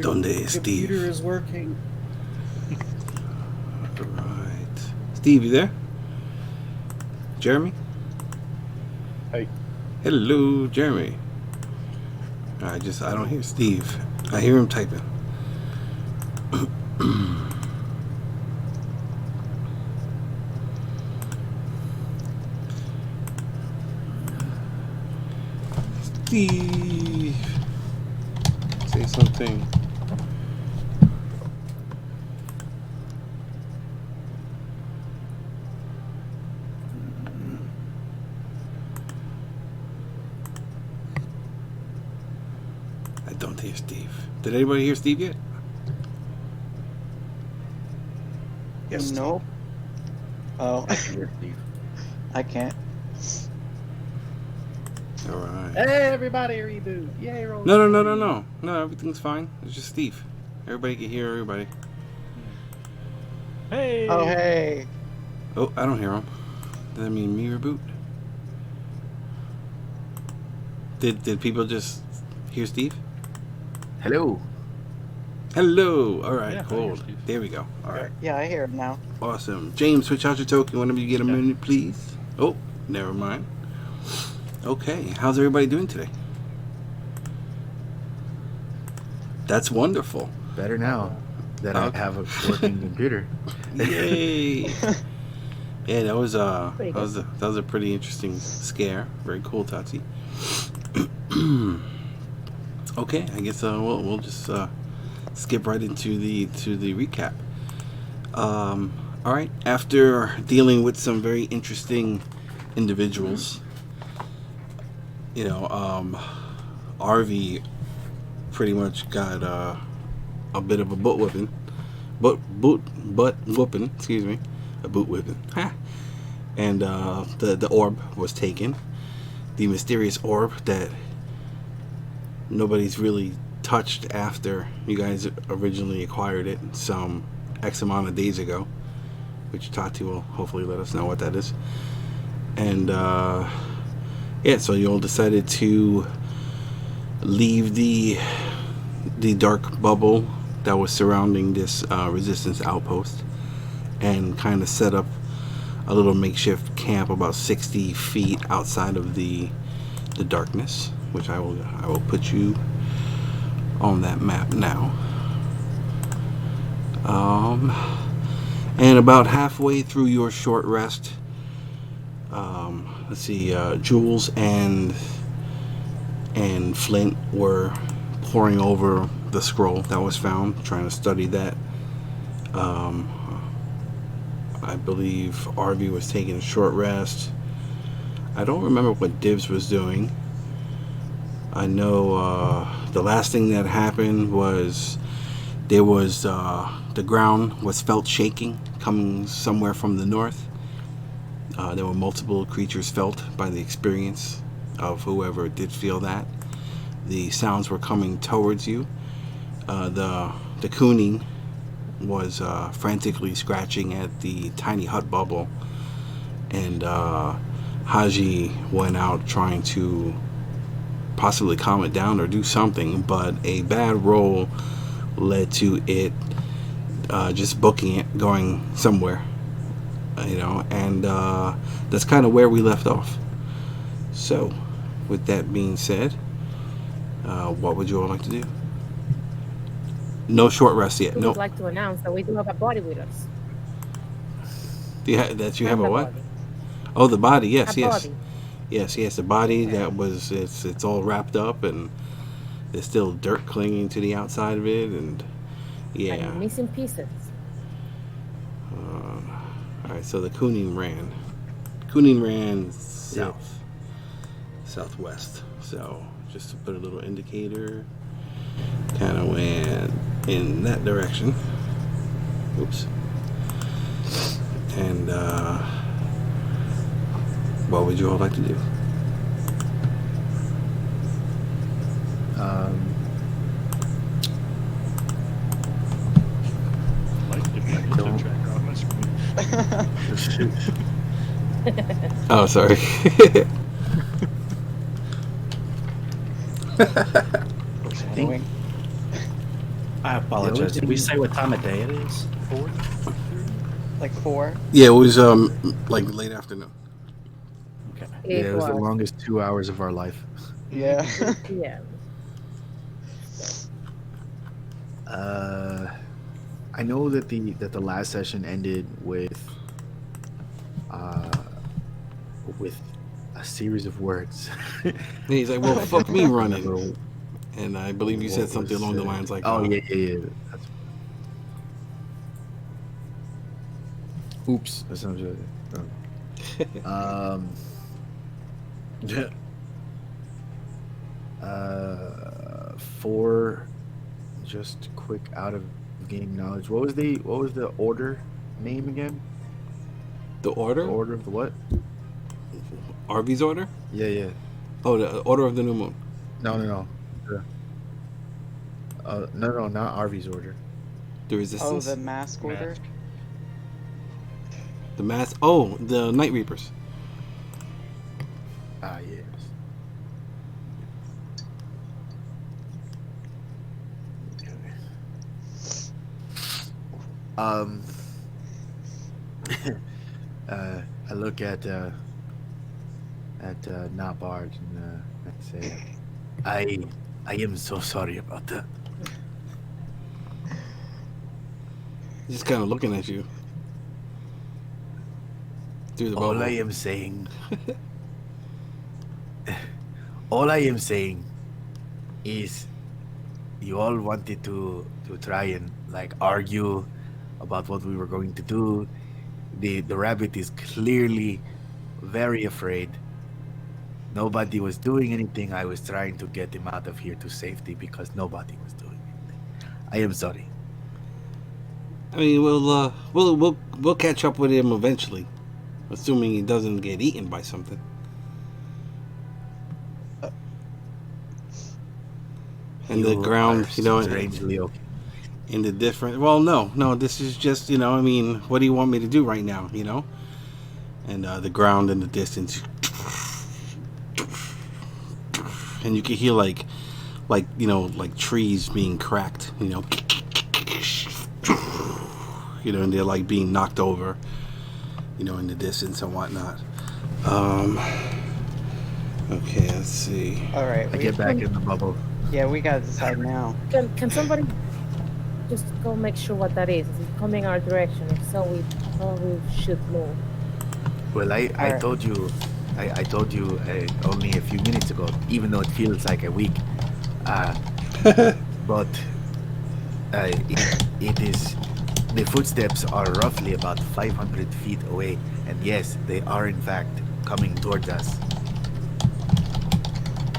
Donde es Steve? Computer is working. All right. Steve, you there? Jeremy? Hey. Hello, Jeremy. I don't hear Steve. I hear him typing. Steve, say something. I don't hear Steve. Did anybody hear Steve yet? Yes. No. Oh, I can hear Steve. I can't. All right. Hey, everybody, reboot! Yay, roll. No. Everything's fine. It's just Steve. Everybody can hear everybody. Hey. Oh, hey. Oh, I don't hear him. Does that mean me reboot? Did people just hear Steve? Hello. Hello. All right, Yeah, I cool. hear Steve. There we go. All right. Yeah, I hear him now. Awesome. James, switch out your token whenever you get a minute, please. Oh, never mind. Okay, how's everybody doing today? Was wonderful. Better now that I have a working computer. Yay! Yeah, that was a pretty interesting scare. Very cool, Tati. Okay, I guess we'll just skip right into the recap. All right, after dealing with some very interesting individuals, Arvy pretty much got a bit of a butt whooping. Excuse me, a boot whipping. Ha! And the orb was taken. The mysterious orb that nobody's really touched after you guys originally acquired it some X amount of days ago, which Tati will hopefully let us know what that is. And so you all decided to leave the dark bubble that was surrounding this resistance outpost and kind of set up a little makeshift camp about 60 feet outside of the darkness, which I will put you on that map now. And about halfway through your short rest, let's see, Jules and Flint were poring over the scroll that was found, trying to study that. I believe Arvy was taking a short rest. I don't remember what Dibbs was doing. I know the last thing that happened was there was the ground was felt shaking coming somewhere from the north. There were multiple creatures felt by the experience of whoever did feel that. The sounds were coming towards you. The cooning was frantically scratching at the tiny hut bubble, and Hasjhad went out trying to possibly calm it down or do something, but a bad roll led to it just booking it, going somewhere, and that's kind of where we left off. So, with that being said, what would you all like to do? No short rest yet. We No. would like to announce that we do have a body with us. That you have a what? Body. Oh, the body. Yes, A yes. body. Yes, the body that was, it's all wrapped up and there's still dirt clinging to the outside of it, and yeah. And missing pieces. Alright, so the Cooning ran southwest. So just to put a little indicator, kind of went in that direction. Oops. And what would you all like to do? Oh, sorry. I apologize. Did we say what time of day it is? 4? Like 4? Yeah, it was like late afternoon. Okay. Yeah, it was the was longest 2 hours of our life. Yeah. 3 p.m. I know that the last session ended with a series of words. And he's like, "Well, I fuck don't me remember running." And I believe you what said something was along the said. lines like, "Oh yeah." That's... Oops, that sounds really. For just quick out of game knowledge, what was the order name again? "The The order, order of the what? Arby's order." Yeah. Oh, the Order of the New Moon. No. No, not Arvy's order. The Oh, Resistance. the mask order? Mask. The Mass. Oh, the Night Reapers. Ah, yes. Um, I look at Nabard and I say, I am so sorry about that. He's just kind of looking at you through the bubble. All I am saying, all I am saying, is you all wanted to try and like argue about what we were going to do. The rabbit is clearly very afraid. Nobody was doing anything. I was trying to get him out of here to safety because nobody was doing anything. I am sorry. I mean, we'll catch up with him eventually, assuming he doesn't get eaten by something. And the ground, strangely okay. in the different. Well, no, this is just, I mean, what do you want me to do right now, And the ground in the distance, and you can hear like trees being cracked, and they're like being knocked over, in the distance and whatnot. Okay, let's see. Alright, I get back in the bubble. yeah, we gotta decide now. Can somebody just go make sure what that is? Is it coming our direction? If so, we probably should move. Well, I Alright. told you, I told you only a few minutes ago, even though it feels like a week. But it is, the footsteps are roughly about 500 feet away, and yes, they are in fact coming towards us.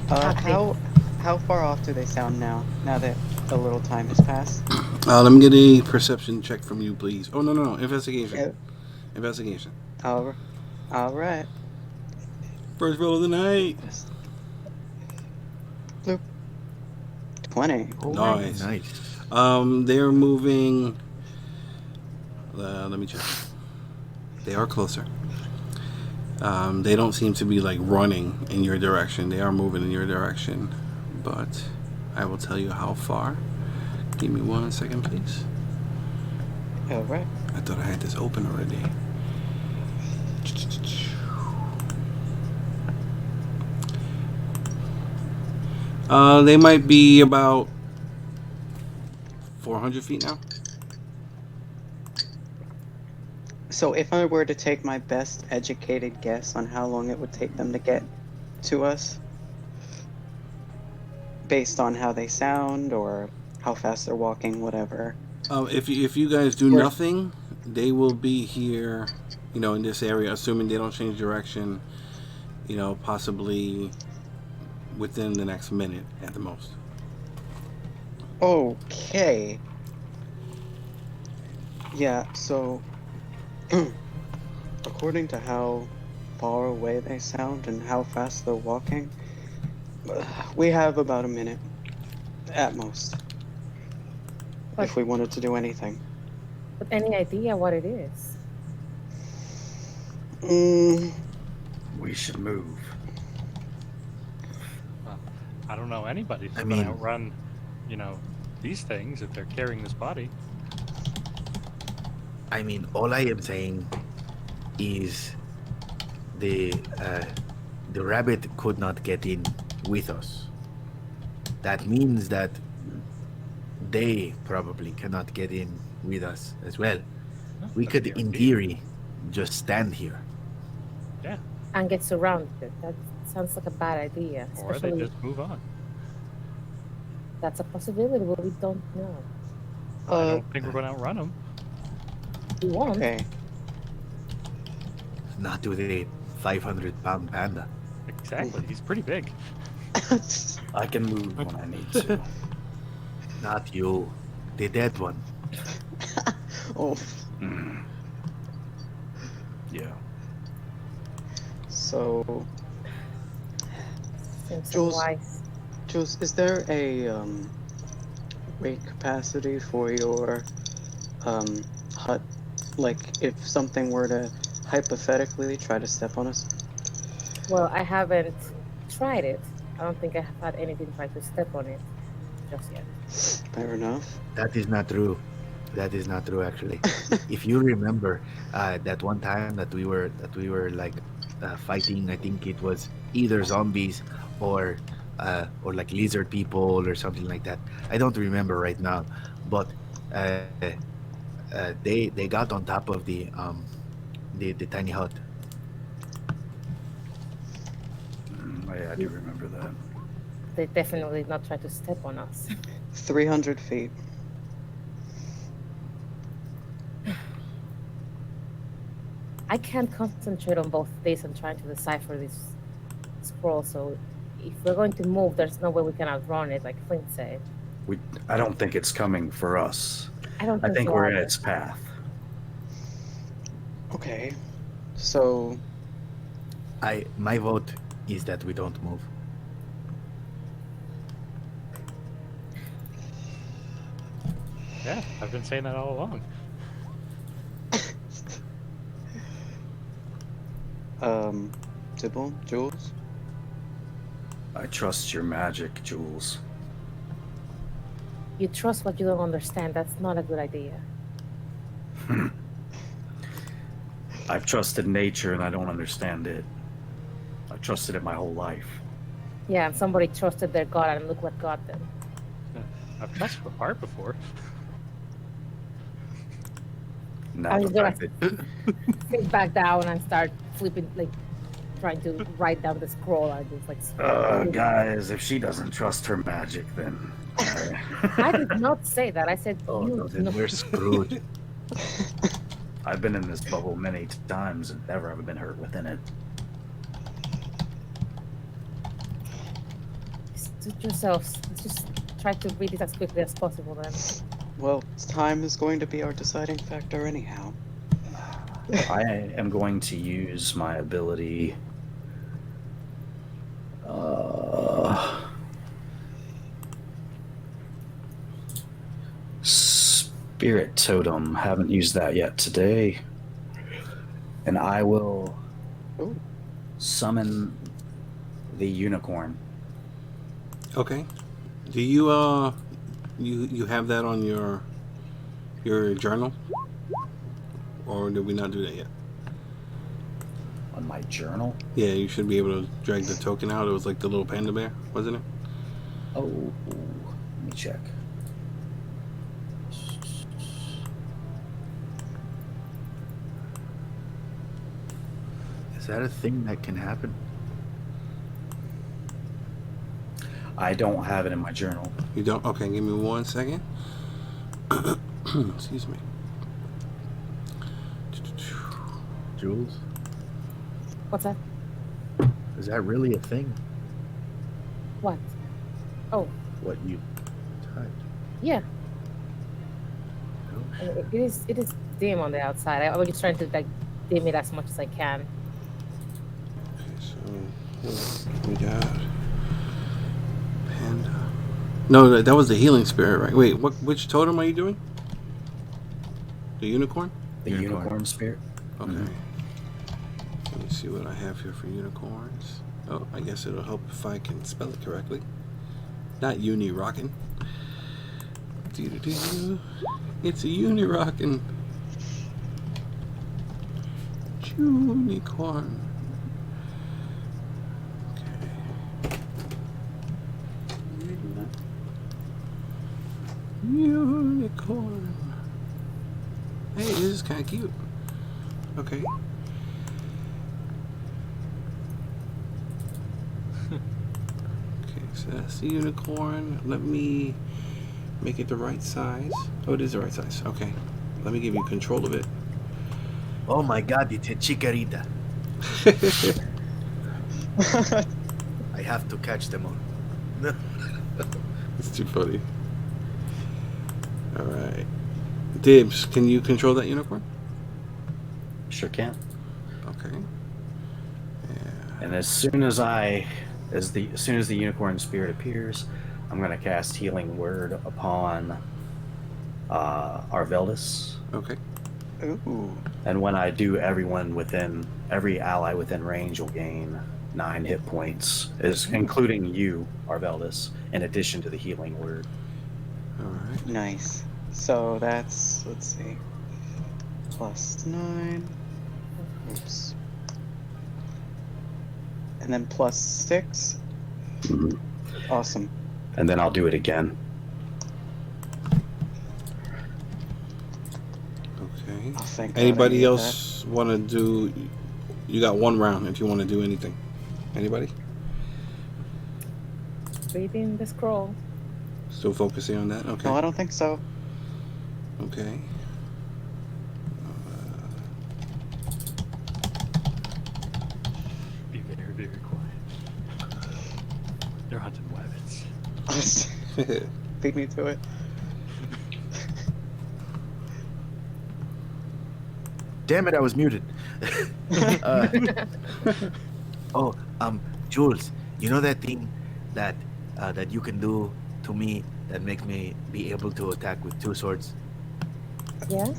How far off do they sound now that a little time has passed? Let me get a perception check from you, please. Oh, no. Investigation. Yeah. Investigation. Alright. First roll of the night. Bloop. 20. Oh, Nice. nice. They're moving. Let me check. They are closer. They don't seem to be like running in your direction. They are moving in your direction, but I will tell you how far. Give me 1 second, please. Alright. I thought I had this open already. They might be about 400 feet now. So if I were to take my best educated guess on how long it would take them to get to us, based on how they sound or how fast they're walking, whatever. If you guys do nothing, they will be here, in this area, assuming they don't change direction, possibly within the next minute at the most. Okay. Yeah, so according to how far away they sound and how fast they're walking, we have about a minute at most. But- if we wanted to do anything. But any idea what it is? We should move. I don't know anybody's I going to mean- outrun, these things if they're carrying this body. I mean, all I am saying is the rabbit could not get in with us. That means that they probably cannot get in with us as well. We That's could, a in guarantee. theory, just stand here. Yeah. And get surrounded. That sounds like a bad idea. Or they Especially just move on. that's a possibility, but we don't know. I don't think we're going to outrun them. We won't. Okay. Not with a 500-pound panda. Exactly. He's pretty big. I can move when I need to. Not you, the dead one. Oh, Mm. Yeah. so Seems so Jules- wise. Jules, is there a weight capacity for your hut? Like, if something were to hypothetically try to step on us? Well, I haven't tried it. I don't think I have had anything try to step on it just yet. Fair enough. That is not true. That is not true, actually. If you remember that one time that we were like fighting, I think it was either zombies or like lizard people or something like that. I don't remember right now, but they got on top of the tiny hut. I do remember that. They definitely did not try to step on us. 300 feet. I can't concentrate on both this and trying to decipher this scroll, so if we're going to move, there's no way we can outrun it, like Flint said. I don't think it's coming for us. I don't I think think so we're in either. its path. Okay. So, My vote is that we don't move. Yeah, I've been saying that all along. Dibbel, Jules? I trust your magic, Jules. You trust what you don't understand. That's not a good idea. I've trusted nature and I don't understand it. I've trusted it my whole life. Yeah, and somebody trusted their god, and look what got them. I've trusted the heart before. Now I'm the just gonna fact that sit back down and start flipping, like trying to write down the scroll and just like. guys, if she doesn't trust her magic, then I did not say that. I said Oh, you. no, then know. we're screwed. I've been in this bubble many times and never have been hurt within it. Suit yourselves. Let's just try to read it as quickly as possible then. Well, time is going to be our deciding factor anyhow. I am going to use my ability. Spirit Totem. Haven't used that yet today. And I will Ooh. summon the unicorn. Okay. Do you you have that on your journal? Or did we not do that yet? On my journal? Yeah, you should be able to drag the token out. It was like the little panda bear, wasn't it? Oh, let me check. Is that a thing that can happen? I don't have it in my journal. You don't? Okay, give me 1 second. Excuse me. Jules? What's that? Is that really a thing? What? Oh, What you typed? yeah. Oh, I mean, it is dim on the outside. I was just trying to like dim it as much as I can. Okay, so we got panda. No, that was the healing spirit, right? Wait, which totem are you doing? The unicorn? The unicorn spirit? Okay. Let me see what I have here for unicorns. Oh, I guess it'll help if I can spell it correctly. Not uni rockin'. Doo-doo-doo. It's a unirockin' unicorn. Okay. Unicorn. Hey, this is kind of cute. Okay. Okay, so that's the unicorn. Let me make it the right size. Oh, it is the right size. Okay. Let me give you control of it. Oh my god, it's a chikorita. I have to catch them all. It's too funny. Alright. Dibs, can you control that unicorn? Sure can. Okay. Yeah. And as soon as the unicorn spirit appears, I'm going to cast Healing Word upon Arveldis. Okay. Ooh. And when I do, every ally within range will gain 9 hit points, including you, Arveldis, in addition to the Healing Word. Alright. Nice. So that's, let's see, +9. Oops. And then +6. Mhm. Awesome. And then I'll do it again. Okay. Oh, thank God I Anybody needed else want to do? You got one round if you want to do anything. Anybody? Reading the scroll. Still focusing on that? that. Okay. No, I don't think so. Okay. Be very, very quiet. They're hunting rabbits. Beat me to it. Damn it, I was muted. Oh, Jules, you know that thing that that you can do to me that makes me be able to attack with 2 swords, Yeah?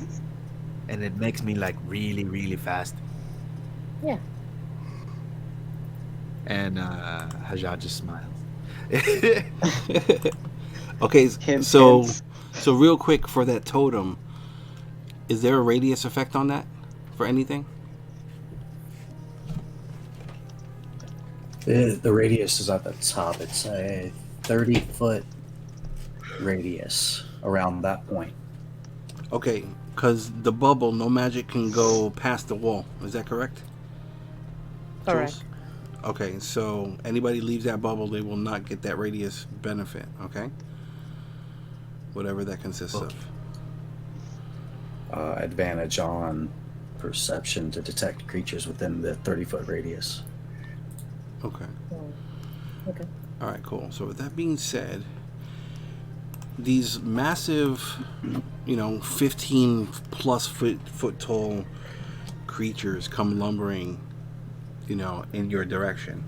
and it makes me like really, really fast. Yeah. And Hasjhad just smiles. Okay, Hint, so hints. so real quick for that totem, is there a radius effect on that for anything? The radius is at the top. It's a 30-foot radius around that point. Okay, because the bubble, no magic can go past the wall. Is that correct? Correct. Jules? Okay, so anybody leaves that bubble, they will not get that radius benefit, okay? Whatever that consists Okay. of. Advantage on perception to detect creatures within the 30-foot radius. Okay. Okay. All right, cool. So with that being said, these massive, 15 plus foot tall creatures come lumbering, in your direction.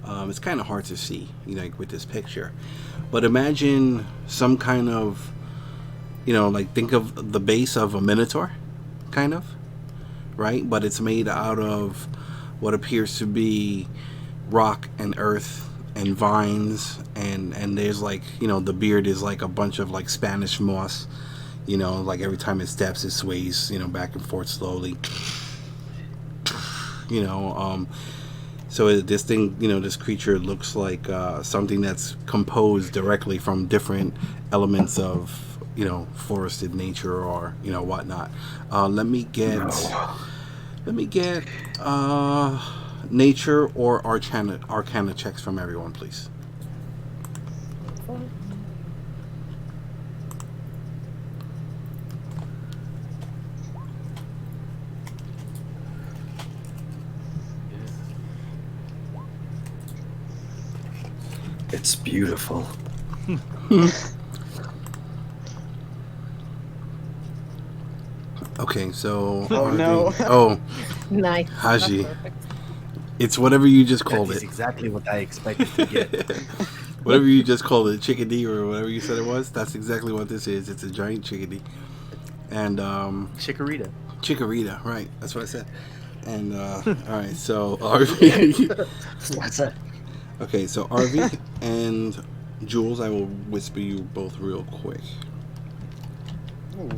It's kind of hard to see, like with this picture. But imagine some kind of, think of the base of a minotaur, kind of, right? But it's made out of what appears to be rock and earth and vines, and there's the beard is like a bunch of like Spanish moss, like every time it steps it sways, back and forth slowly. So this thing, this creature looks like something that's composed directly from different elements of, forested nature or, whatnot. Let me get nature or arcana checks from everyone, please. It's beautiful. Okay, so Oh, no. Oh, Nice. Haji. That's perfect. It's whatever you just That called is it. exactly what I expected to get. Whatever you just called it, chickadee or whatever you said it was. That's exactly what this is. It's a giant chickadee, and Chikorita. chikorita. Right, that's what I said. And all right, so RV. What's that? Okay, so RV and Jules, I will whisper you both real quick. Ooh.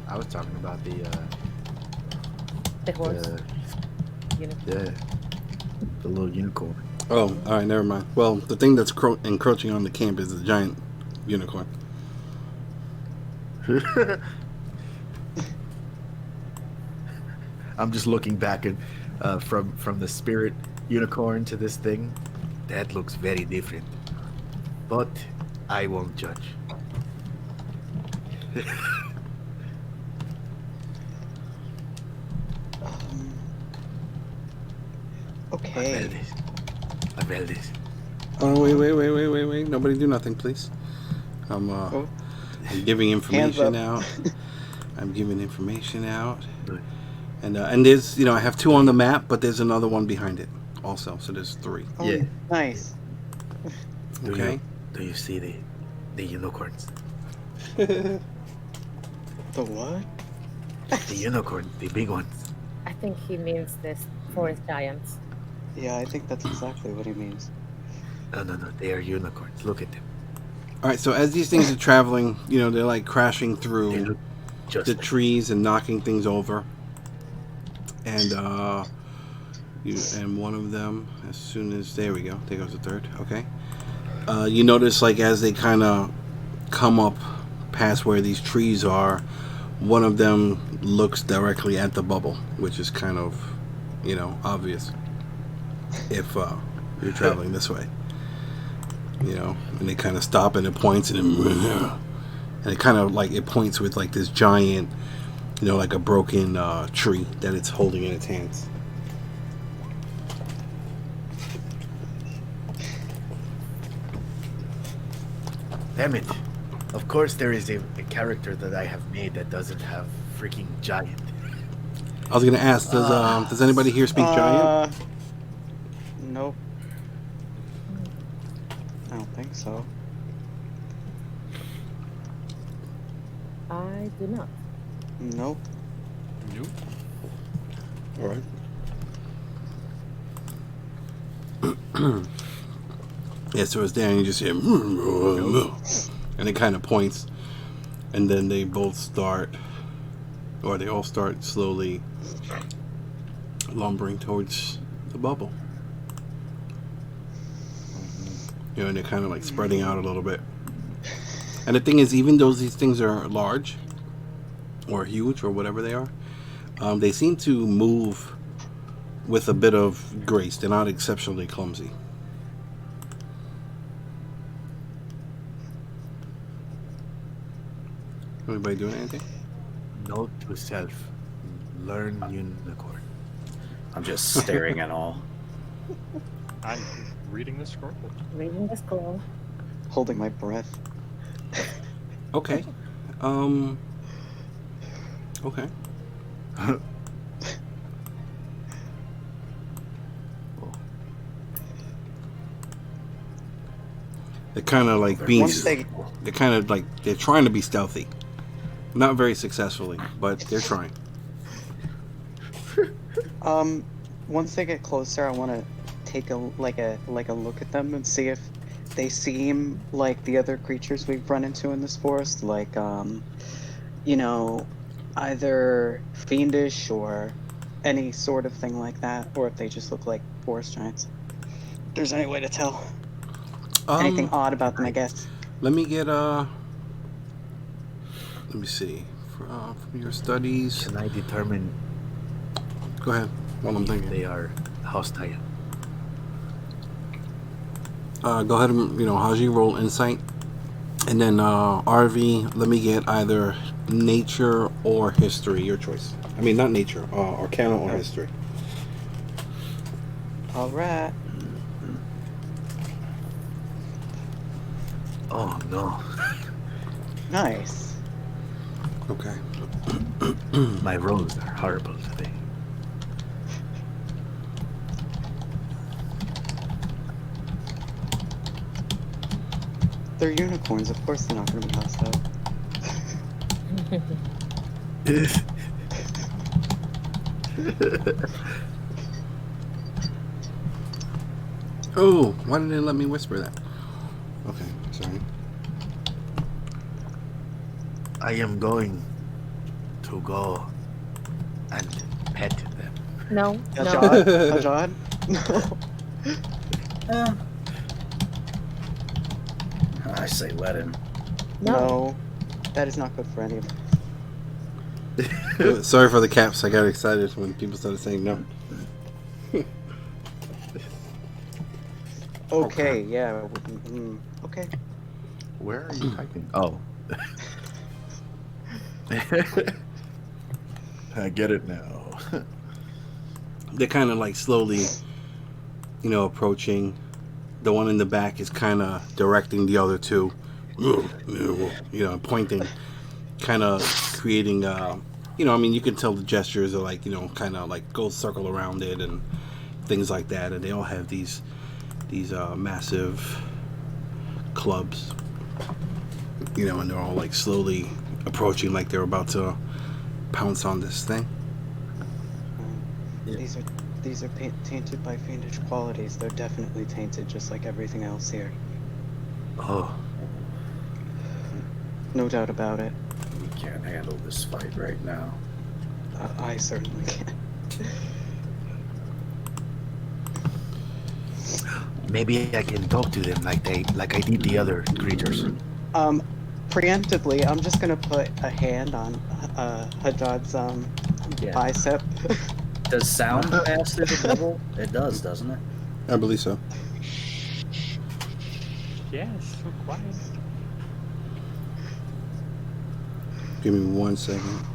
I was talking about the horse. the little unicorn. Oh, all right, never mind. Well, the thing that's encroaching on the camp is the giant unicorn. I'm just looking back at from the spirit unicorn to this thing. That looks very different, but I won't judge. Okay. Arveldis. Oh, wait. Nobody do nothing, please. I'm giving information out. I'm giving information out. Good. And there's, I have 2 on the map, but there's another one behind it also. So there's 3. Oh, Yeah. Nice. Okay. Do you see the unicorns? The what? The unicorn, the big ones. I think he means this forest giants. Yeah, I think that's exactly what he means. No, they are unicorns. Look at them. All right. So as these things are traveling, they're like crashing They through look just the like trees and knocking things over. And and one of them, as soon as there we go, there goes the third. Okay. You notice like as they kind of come up past where these trees are, one of them looks directly at the bubble, which is kind of, obvious if you're traveling this way. And they kind of stop and it points and it kind of like it points with like this giant, like a broken tree that it's holding in its hands. Damn it. Of course there is a character that I have made that doesn't have freaking giant. I was gonna ask, does anybody here speak giant? Nope. I don't think so. I do not. Nope. All right. Yeah, so it's there and you just hear and it kind of points and then they both start, or they all start slowly lumbering towards the bubble. And they're kind of like spreading out a little bit. And the thing is, even though these things are large or huge or whatever they are, they seem to move with a bit of grace. They're not exceptionally clumsy. Anybody doing anything? Note to self. Learn unicorn. I'm just staring at all. I'm reading the scroll. Reading the scroll. Holding my breath. Okay. Okay. They're kind of like being. They're kind of like they're trying to be stealthy. Not very successfully, but they're trying. Once they get closer, I want to take a look at them and see if they seem like the other creatures we've run into in this forest, like either fiendish or any sort of thing like that, or if they just look like forest giants. If there's any way to tell. Anything odd about them, I guess. Let me get let me see. From your studies. Can I determine Go ahead. While I'm if thinking. they are hostile? Go ahead and Haji roll insight, and then RV. Let me get either nature or history. Your choice. I mean, not nature. Arcana or history. All right. Oh no. Nice. Okay. My rolls are horrible today. They're unicorns. Of course, they're not going to be hostile. Oh, why didn't they let me whisper that? Okay, sorry. I am going to go and pet them. No, no. Hasjhad? No. I say let him. No. That is not good for any of us. Sorry for the caps. I got excited when people started saying no. Okay, yeah. Okay. Where are you typing? Oh. I get it now. They're kind of like slowly, approaching. The one in the back is kind of directing the other two, pointing, kind of creating, you can tell the gestures are like, kind of like go circle around it and things like that. And they all have these massive clubs, and they're all like slowly approaching like they're about to pounce on this thing. These are tainted by fiendish qualities. They're definitely tainted, just like everything else here. Oh. No doubt about it. We can't handle this fight right now. I certainly can. Maybe I can talk to them like I did the other creatures. Preemptively, I'm just gonna put a hand on Hasjhad's bicep. Does sound pass through the bubble? It does, doesn't it? I believe so. Yes, so quiet. Give me 1 second.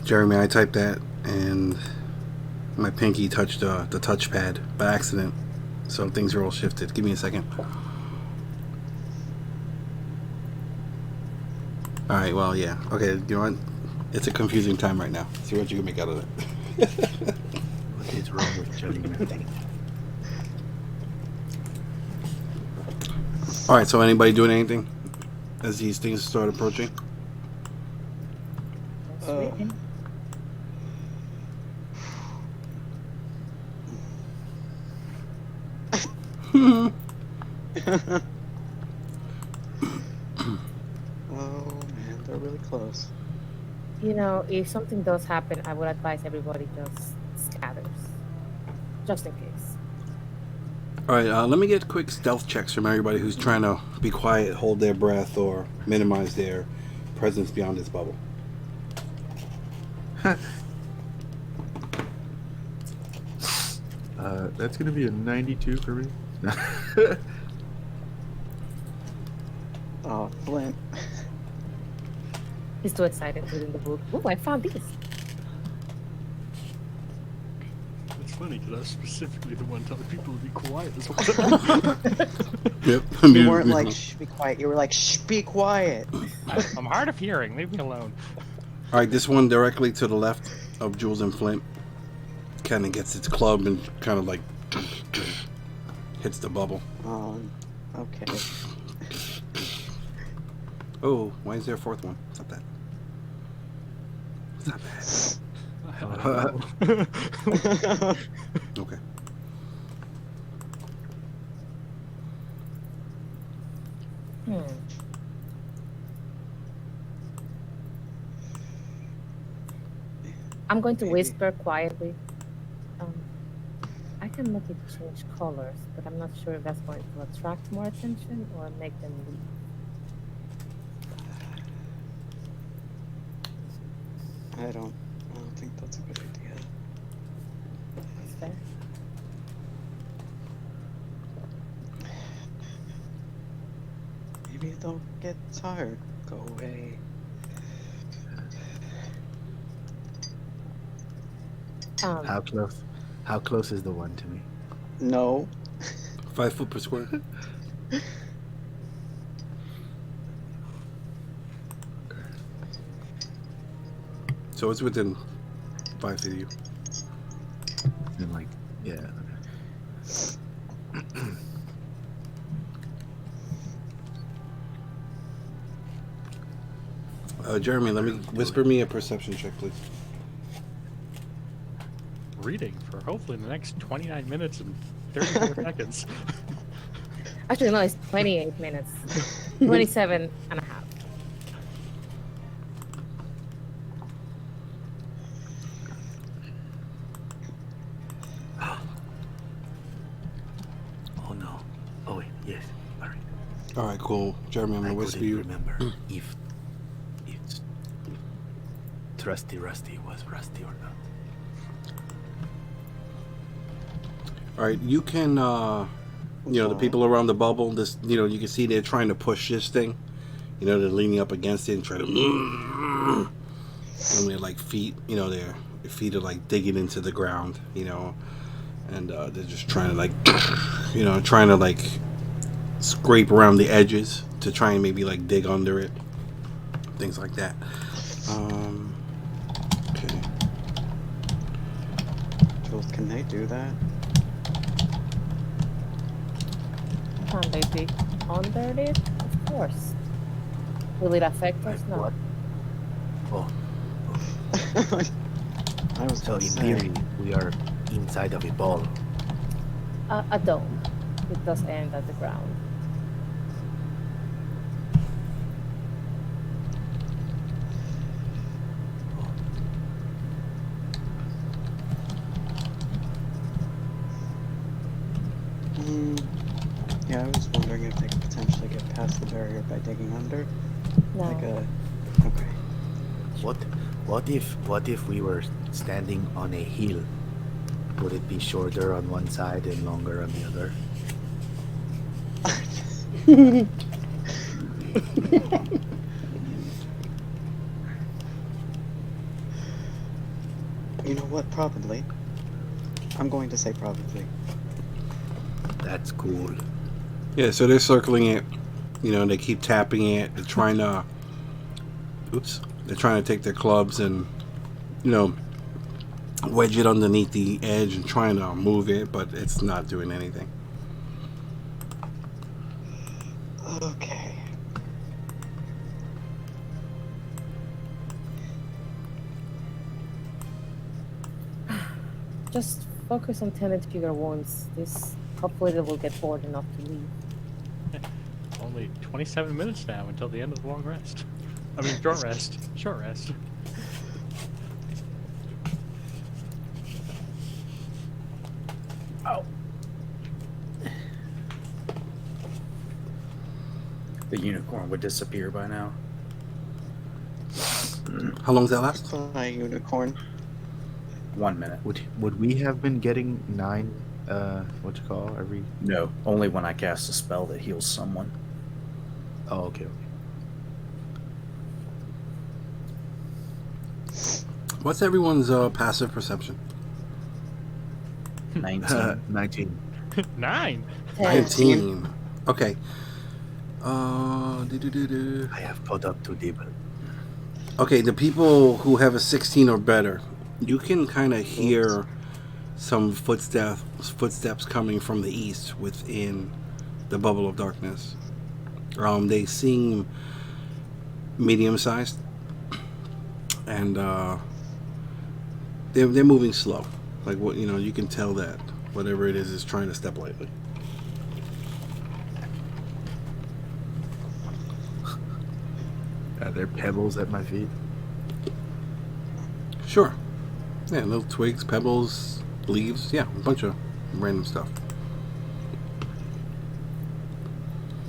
Jeremy, I typed that and my pinky touched the touchpad by accident, so things are all shifted. Give me a second. Alright, well, yeah. Okay, you know what? It's a confusing time right now. See what you can make out of it. What is wrong with Jeremy? Alright, so anybody doing anything as these things start approaching? Oh man, they're really close. If something does happen, I would advise everybody just scatters, just in case. Alright, let me get quick stealth checks from everybody who's trying to be quiet, hold their breath, or minimize their presence beyond this bubble. That's gonna be a 92 for me. Oh, Flint. He's too excited reading the book. Oh, I found these. It's funny because I was specifically the one telling people to be quiet this whole time. Yep. You weren't like, shh, be quiet. You were like, shh, be quiet. I'm hard of hearing. Leave me alone. Alright, this one directly to the left of Jules and Flint kind of gets its club and kind of like hits the bubble. Okay. Oh, why is there a fourth one? It's not that. It's not bad. Okay. I'm going to whisper quietly. I can make it change colors, but I'm not sure if that's going to attract more attention or make them leave. I don't think that's a good idea. That's fair. Don't get tired. Go away. How close? How close is the one to me? No. 5 foot per square. So it's within 5 feet of you. And like, yeah. Jeremy, let me whisper me a perception check, please. Reading for hopefully the next 29 minutes and 34 seconds. Actually, no, it's 28 minutes. 27 and a half. Oh no. Oh wait, yes. All right. All right, cool. Jeremy, I'm I gonna whisper couldn't you. remember if Trusty Rusty was rusty or not. All right, you can, you know, the people around the bubble. This, you know, you can see they're trying to push this thing. You know, they're leaning up against it and trying to. And their like feet, you know, their feet are like digging into the ground, you know, and they're just trying to like, you know, trying to like scrape around the edges to try and maybe like dig under it, things like that. Okay. Jules, can they do that? Can they be under it? Of course. Will it affect us? No. What? Oh, I was so gonna in say, theory, we are inside of a ball. A dome. It does end at the ground. Yeah, I was wondering if they could potentially get past the barrier by digging under. No. Like a. Okay. What if we were standing on a hill? Would it be shorter on one side and longer on the other? You know what? Probably. I'm going to say probably. That's cool. Yeah, so they're circling it. You know, they keep tapping it. They're trying to. Oops. They're trying to take their clubs and, you know, wedge it underneath the edge and trying to move it, but it's not doing anything. Okay. Just focus on tending to your wounds. This hopefully they will get bored enough to leave. Only 27 minutes now until the end of the long rest. I mean, short rest. Short rest. Oh. The unicorn would disappear by now. How long does that last? Fly unicorn. 1 minute. Would we have been getting 9? What you call every? No, only when I cast a spell that heals someone. Oh, okay. What's everyone's passive perception? 19. 19. 9. 19. Okay. I have put up to Dibbel. Okay, the people who have a 16 or better, you can kind of hear some footsteps coming from the east within the bubble of darkness. They seem medium-sized, and they're moving slow. Like what you can tell that whatever it is trying to step lightly. Are there pebbles at my feet? Sure. Yeah, little twigs, pebbles, leaves. Yeah, a bunch of random stuff.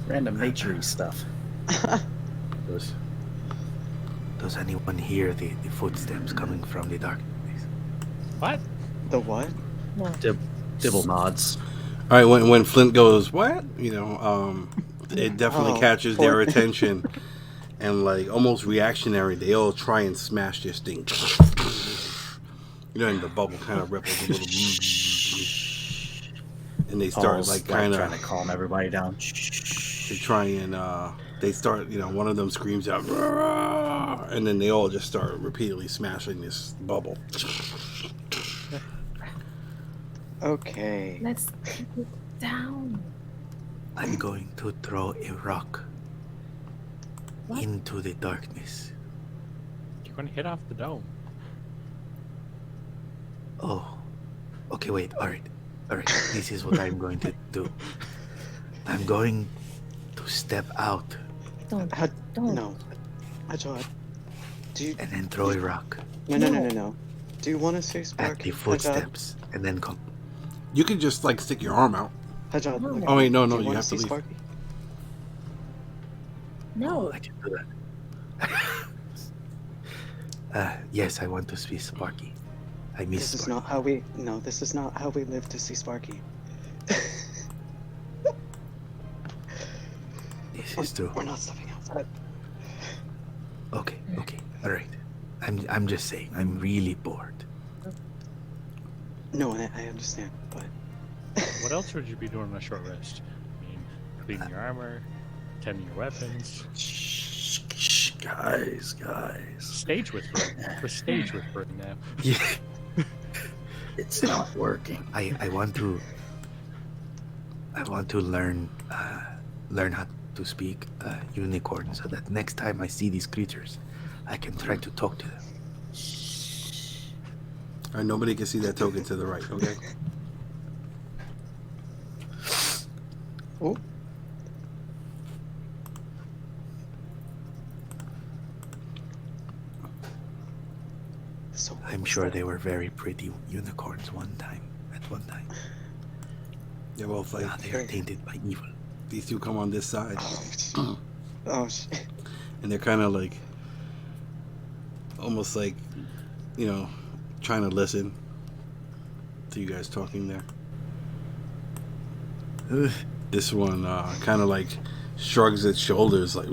Random nature-y stuff. Does anyone hear the footsteps coming from the darkness? What? The what? No. Dibbel nods. All right, when Flint goes, what? it definitely Oh, catches their poor- attention, and like almost reactionary, they all try and smash this thing. You know, and the bubble kind of ripples a little, and they start Paul's like kind trying to of. calm everybody down. They try and they start. You know, one of them screams out, and then they all just start repeatedly smashing this bubble. Okay. Let's keep it down. I'm going to throw a rock What? into the darkness. You're going to hit off the dome. Oh, okay, wait, alright. This is what I'm going to do. I'm going to step out Don't. Don't. No. Hasjhad. Do you? and then throw a rock No. Do you want to say at Sparky? the footsteps and then come. You can just like stick your arm out. Hasjhad. No. Oh wait, no, do you wanna have to see leave. Sparky? No. I can do that. Yes, I want to see Sparky. I miss This is Sparky. not how we. No, this is not how we live to see Sparky. This is true. We're not stepping outside. Okay, alright. I'm just saying, I'm really bored. No, I understand, but What else would you be doing on a short rest? I mean, cleaning your armor, tending your weapons, Shh, guys. stage whispering. The stage whispering now. Yeah. It's not working. I want to learn how to speak unicorn so that next time I see these creatures, I can try to talk to them. All right, nobody can see that token to the right. Okay. oh, so I'm what's sure that? they were very pretty unicorns at one time. Yeah, well, like Now they are tainted by evil. these two come on this side, Oh shit. and they're kind of like, almost like, you know, trying to listen to you guys talking there. Ugh. This one kind of like shrugs its shoulders, like.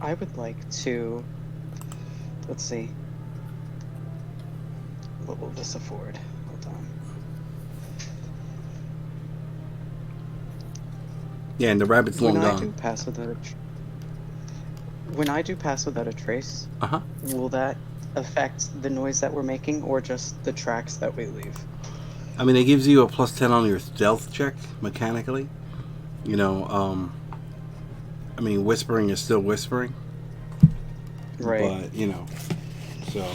I would like to. Let's see. What will this afford? Hold on. Yeah, and the rabbit's long When I gone. do pass without a when I do pass without a trace, will that affect the noise that we're making, or just the tracks that we leave? I mean, it gives you a +10 on your stealth check mechanically. You know, I mean, whispering is still whispering, Right. but you know, so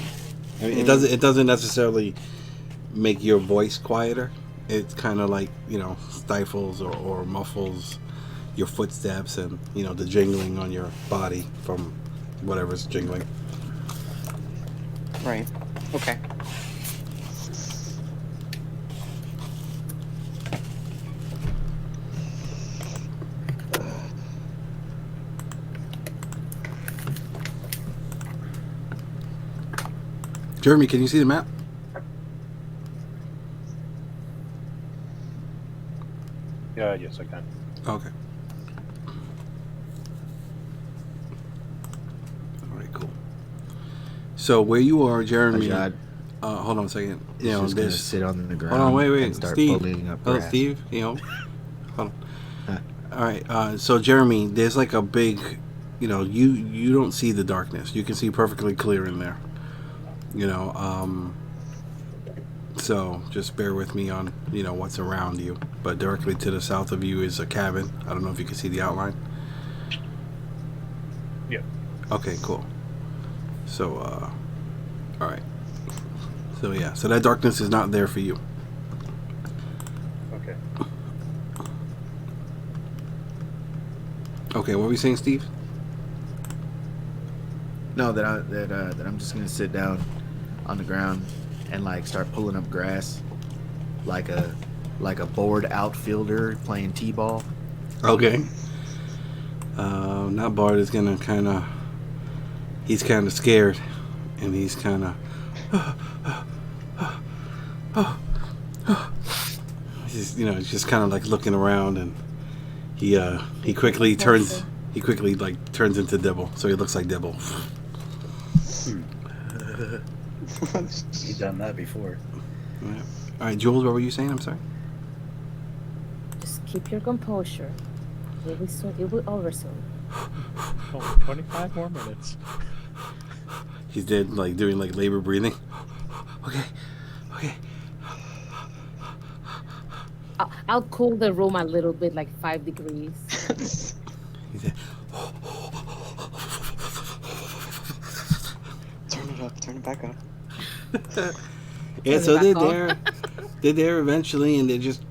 I mean, it doesn't necessarily make your voice quieter. It's kind of like, you know, stifles or muffles your footsteps and, you know, the jingling on your body from whatever's jingling. Right. Okay. Jeremy, can you see the map? Yes, I can. Okay. All right, cool. So where you are, Jeremy? Hasjhad Hold on a second. is You know, just gonna this. sit on the ground. Hold on, wait, and start Steve. pulling up Hello, grass. Steve. You know. Hold on. Huh. All right. So Jeremy, there's like a big, you know, you don't see the darkness. You can see perfectly clear in there. You know. So just bear with me on, you know, what's around you. But directly to the south of you is a cabin. I don't know if you can see the outline. Yeah. Okay, cool. So, all right. So yeah, so that darkness is not there for you. Okay. Okay, what were we saying, Steve? No, that I'm just gonna sit down on the ground and like start pulling up grass, like a bored outfielder playing t-ball. Okay. Now Bart is gonna he's kind of scared, and he's kind of, He's, he's just kind of like looking around, and he quickly turns into Dibbel, so he looks like Dibbel. You've done that before. Yeah. All right, Jules, what were you saying? I'm sorry. Just keep your composure. It will soon. It will over soon. Oh, 25 more minutes. He's dead, like doing like labor breathing. Okay. I'll cool the room a little bit, like 5 degrees. He said, Turn it back up. yeah, so they're there eventually, and they're just,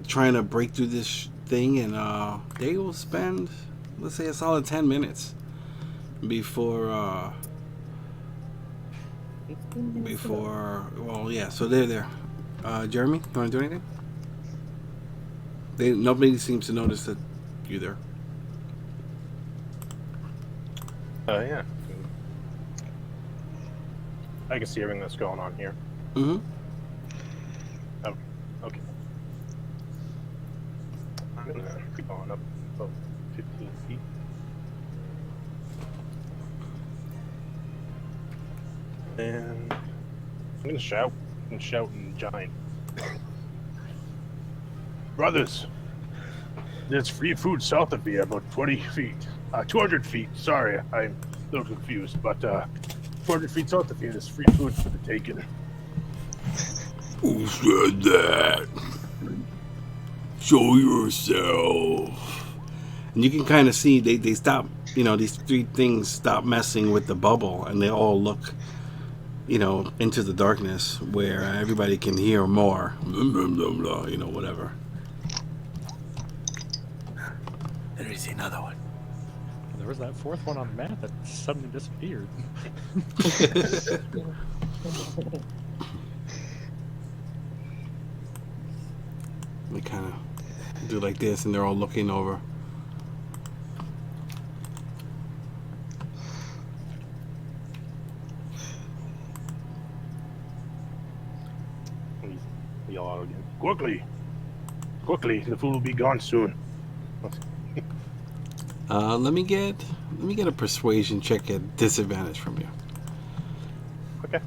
trying to break through this thing, and they will spend, let's say, a solid 10 minutes before, 15 minutes so they're there. Jeremy, you want to do anything? Nobody seems to notice that you're there. Yeah. I can see everything that's going on here. Mm-hmm. Oh, okay. I'm gonna keep going up about 15 feet. And I'm gonna shout in giant. Brothers, there's free food south of here, about 20 feet. 200 feet, sorry, I'm a little confused, but 200 feet south of here, there's free food for the taking. Who said that? Show yourself. And you can kind of see they stop, these 3 things stop messing with the bubble, and they all look, into the darkness where everybody can hear more. Blah, blah, blah, whatever. There is another one. There was that 4th one on the map that suddenly disappeared. They kind of do like this, and they're all looking over. We yell out again. Quickly, the food will be gone soon. Let me get a persuasion check at disadvantage from you. Okay.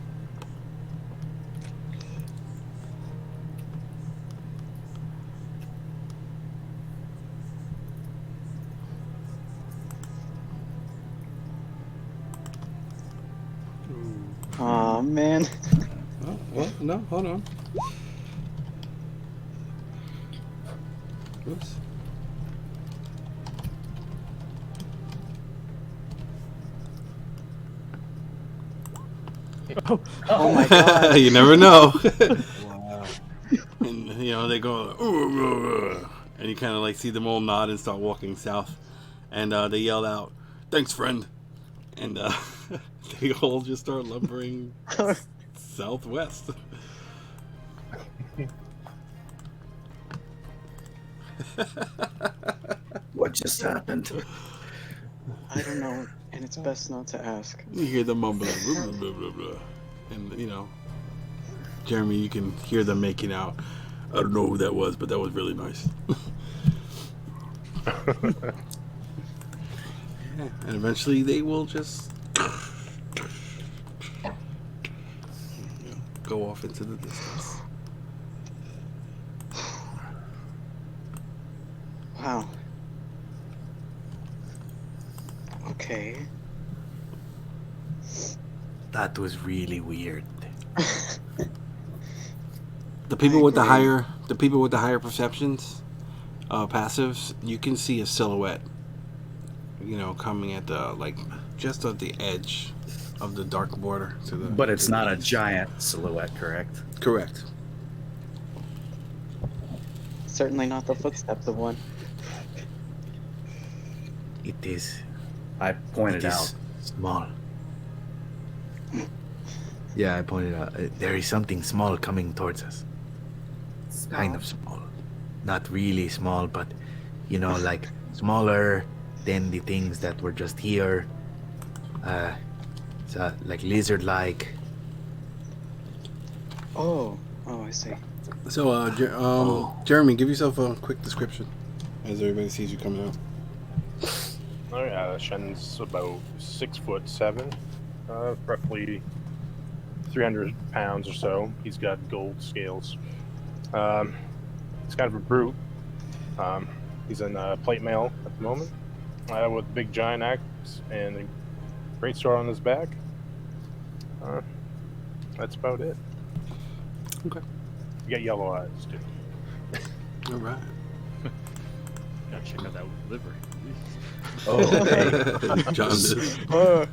Aw, man. Oh, well, no, hold on. Oops. Oh my god. You never know. Wow. And they go, and you kind of like see them all nod and start walking south, and they yell out, "Thanks, friend," and they all just start lumbering southwest. What just happened? I don't know, and it's best not to ask. You hear them mumbling, blah, blah, blah, blah. And Jeremy, you can hear them making out. I don't know who that was, but that was really nice. Yeah, and eventually they will just go off into the distance. Wow. Okay. That was really weird. The people with the agree. higher perceptions, passives, you can see a silhouette, coming at the just at the edge of the dark border to the. But it's not a giant silhouette, correct? Correct. Certainly not the footsteps of one. It is. I pointed It is out. small. Yeah, I pointed out. There is something small coming towards us. Kind of small. Not really small, but, like smaller than the things that were just here. It's like lizard-like. Oh, I see. So, Jeremy, give yourself a quick description as everybody sees you coming out. Oh yeah, Shen's about 6'7", roughly 300 pounds or so. He's got gold scales. He's kind of a brute. He's in plate mail at the moment, with a big giant axe and a great sword on his back. That's about it. Okay. You got yellow eyes too. All right. Gotta check out that livery. Oh, okay. John did.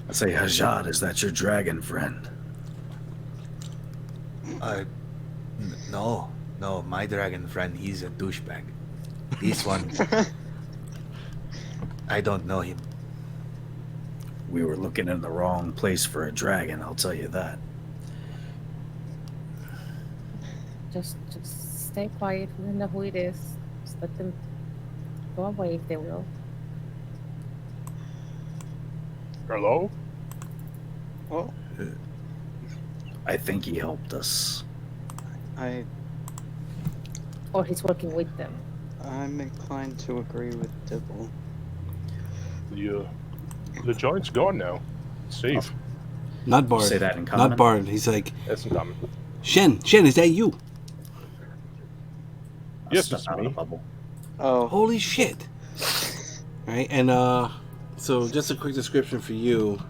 I say, Hasjhad, is that your dragon friend? No, my dragon friend, he's a douchebag. This one, I don't know him. We were looking in the wrong place for a dragon, I'll tell you that. Just stay quiet. We don't know who it is. Just let them go away if they will. Hello? Well, I think he helped us. Or he's working with them. I'm inclined to agree with Dibbel. The joint's gone now. It's safe. Not Bard. Say that in common. Not Bard. He's like, That's in common. Shen, is that you? I'll Yes, step it's out of me. the bubble. Oh, Holy shit! Right, and so just a quick description for you.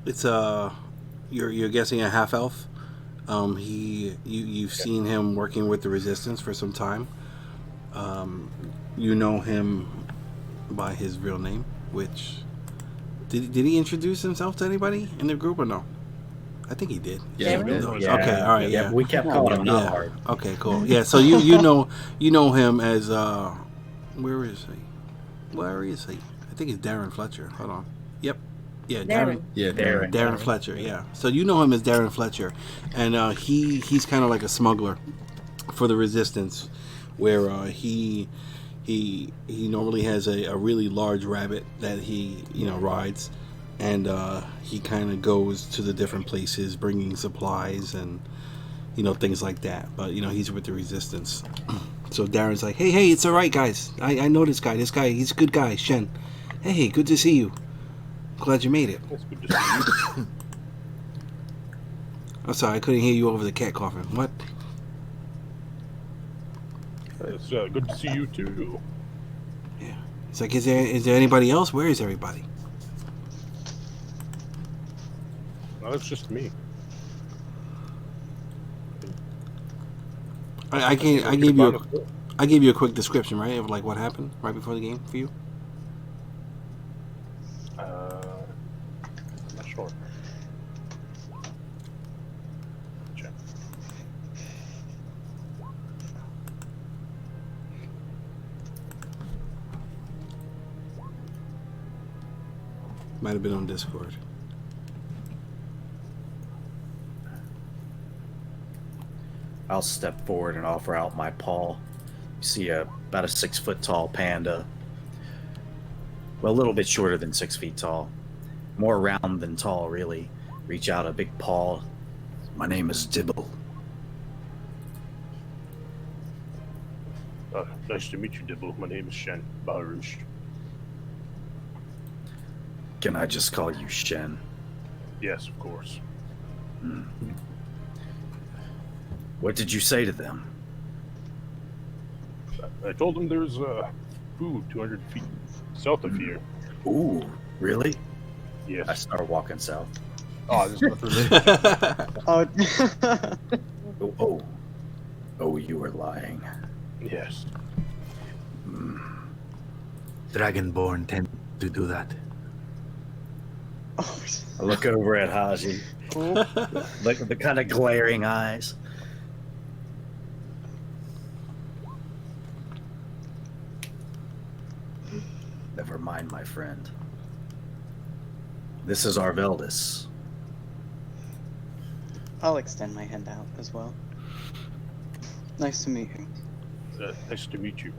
It's you're guessing a half elf. You've seen him working with the Resistance for some time. You know him by his real name, which did he introduce himself to anybody in the group or no? I think he did. Yeah, He he knows. Yeah, Okay, all right, yeah. We kept calling him not Yeah. hard. Okay, cool. Yeah, so you know him as where is he? Where is he? I think it's Darren Fletcher. Hold on. Yep. Yeah, Darren. Yeah, Darren. Darren Fletcher. Yeah. So you know him as Darren Fletcher, and he's kind of like a smuggler for the Resistance, where he normally has a really large rabbit that he rides, and he kind of goes to the different places bringing supplies and things like that. But he's with the Resistance. So Darren's like, hey, it's all right, guys. I know this guy. He's a good guy, Shen. Hey, good to see you. Glad you made it. It's good to see you. I'm sorry, I couldn't hear you over the cat coughing. What? It's good to see you too. Yeah. It's like, is there anybody else? Where is everybody? No, it's just me. I gave you a quick description, right, of like what happened right before the game for you. I'm not sure. Check. Might have been on Discord. I'll step forward and offer out my paw. You see about a 6 foot tall panda. Well, a little bit shorter than 6 feet tall. More round than tall, really. Reach out a big paw. My name is Dibbel. Nice to meet you, Dibbel. My name is Shen Baruch. Can I just call you Shen? Yes, of course. What did you say to them? I told them there's food 200 feet south of here. Ooh, really? I Yes. start walking south. Oh, this is the first. Oh, you were lying. Yes. Dragonborn tend to do that. I look over at Haji. Look at the kind of glaring eyes. Never mind, my friend. This is Arveldis. I'll extend my hand out as well. Nice to meet you. Nice to meet you.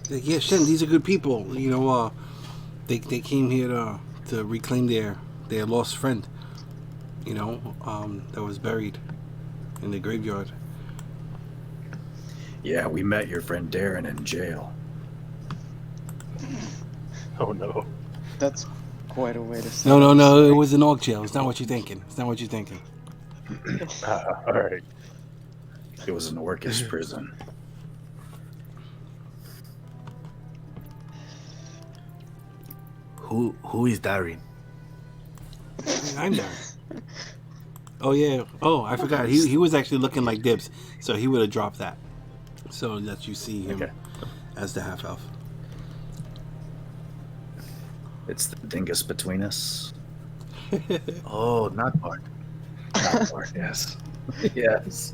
Yeah, Shen, these are good people. They came here to reclaim their lost friend, that was buried in the graveyard. Yeah, we met your friend Darren in jail. Oh no. That's quite a way to say No. It was an orc jail. It's not what you're thinking. All right. It was an orcish prison. Who is Darren? I'm there. Oh yeah. Oh, I forgot. He was actually looking like Dibbs, so he would have dropped that, so that you see him as the half elf. It's the dingus between us. Oh, not Bart. Not Bart, yes. Yes.